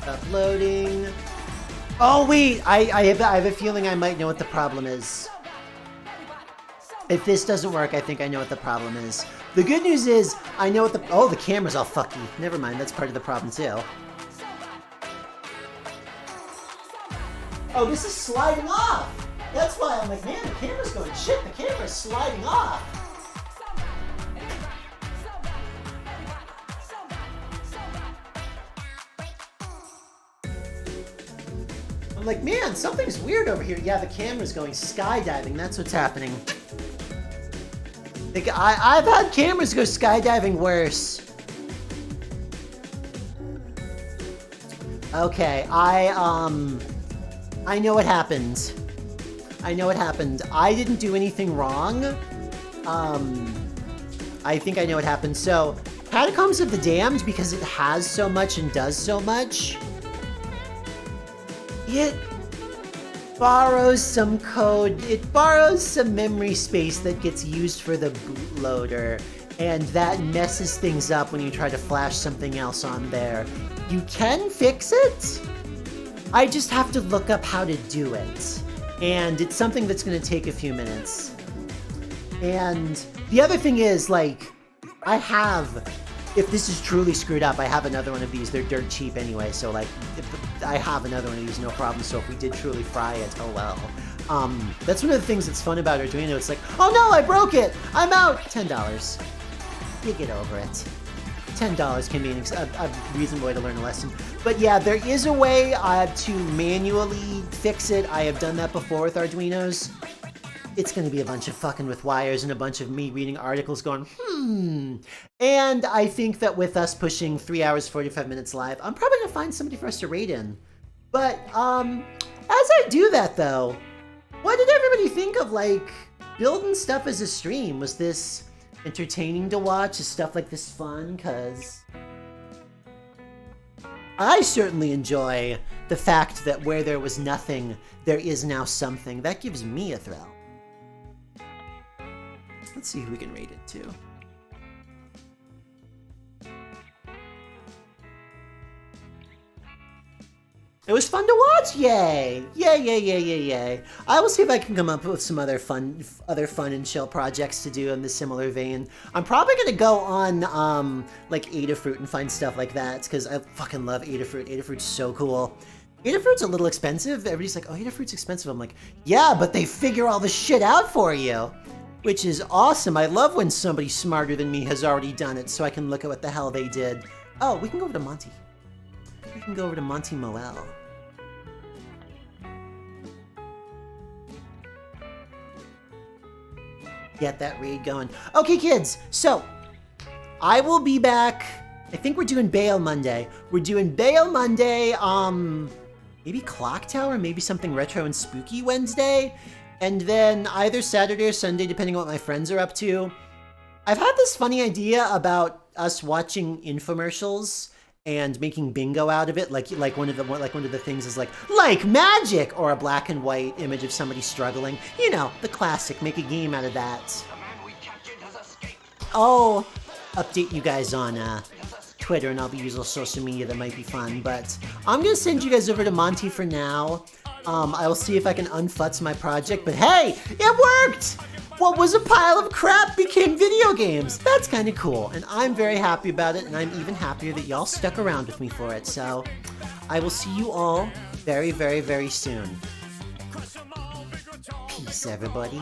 Uploading. Oh wait, I have a feeling I might know what the problem is. If this doesn't work, I think I know what the problem is. The good news is, I know what the... Oh, the camera's all fucky. Never mind, that's part of the problem too. Oh, this is sliding off! That's why I'm like, man, the camera's going shit, the camera's sliding off! I'm like, man, something's weird over here. Yeah, the camera's going skydiving. That's what's happening. I've had cameras go skydiving worse. Okay, I know what happened. I know what happened. I didn't do anything wrong. I think I know what happened. So, Catacombs of the Damned, because it has so much and does so much, it borrows some code, it borrows some memory space that gets used for the bootloader, and that messes things up when you try to flash something else on there. You can fix it, I just have to look up how to do it, and it's something that's going to take a few minutes. And the other thing is, like, I have... If this is truly screwed up, I have another one of these. They're dirt cheap anyway, so like, I have another one of these, no problem. So if we did truly fry it, oh well. That's one of the things that's fun about Arduino. It's like, oh no, I broke it! I'm out! $10. You get over it. $10 can be a reasonable way to learn a lesson. But yeah, there is a way to manually fix it. I have done that before with Arduinos. It's going to be a bunch of fucking with wires and a bunch of me reading articles going, And I think that with us pushing 3 hours, 45 minutes live, I'm probably going to find somebody for us to raid in. But, as I do that though, what did everybody think of, like, building stuff as a stream? Was this entertaining to watch? Is stuff like this fun? Cause I certainly enjoy the fact that where there was nothing, there is now something. That gives me a thrill. Let's see who we can rate it to. It was fun to watch! Yay! Yay, yay, yay, yay, yay. I will see if I can come up with some other fun and chill projects to do in the similar vein. I'm probably gonna go on, like, Adafruit and find stuff like that, because I fucking love Adafruit. Adafruit's so cool. Adafruit's a little expensive. Everybody's like, oh, Adafruit's expensive. I'm like, yeah, but they figure all the shit out for you. Which is awesome. I love when somebody smarter than me has already done it, so I can look at what the hell they did. Oh, we can go over to Monty. We can go over to Monty Moel. Get that raid going. Okay, kids, so I will be back. I think we're doing Bail Monday. We're doing Bail Monday, maybe Clock Tower, maybe something retro and spooky Wednesday. And then either Saturday or Sunday, depending on what my friends are up to. I've had this funny idea about us watching infomercials and making bingo out of it. Like one of the things is like magic, or a black and white image of somebody struggling. You know, the classic. Make a game out of that. I'll update you guys on Twitter and all the usual social media that might be fun. But I'm gonna send you guys over to Monty for now. I will see if I can unfutz my project, but hey, it worked! What was a pile of crap became video games. That's kind of cool, and I'm very happy about it, and I'm even happier that y'all stuck around with me for it. So, I will see you all very, very, very soon. Peace, everybody.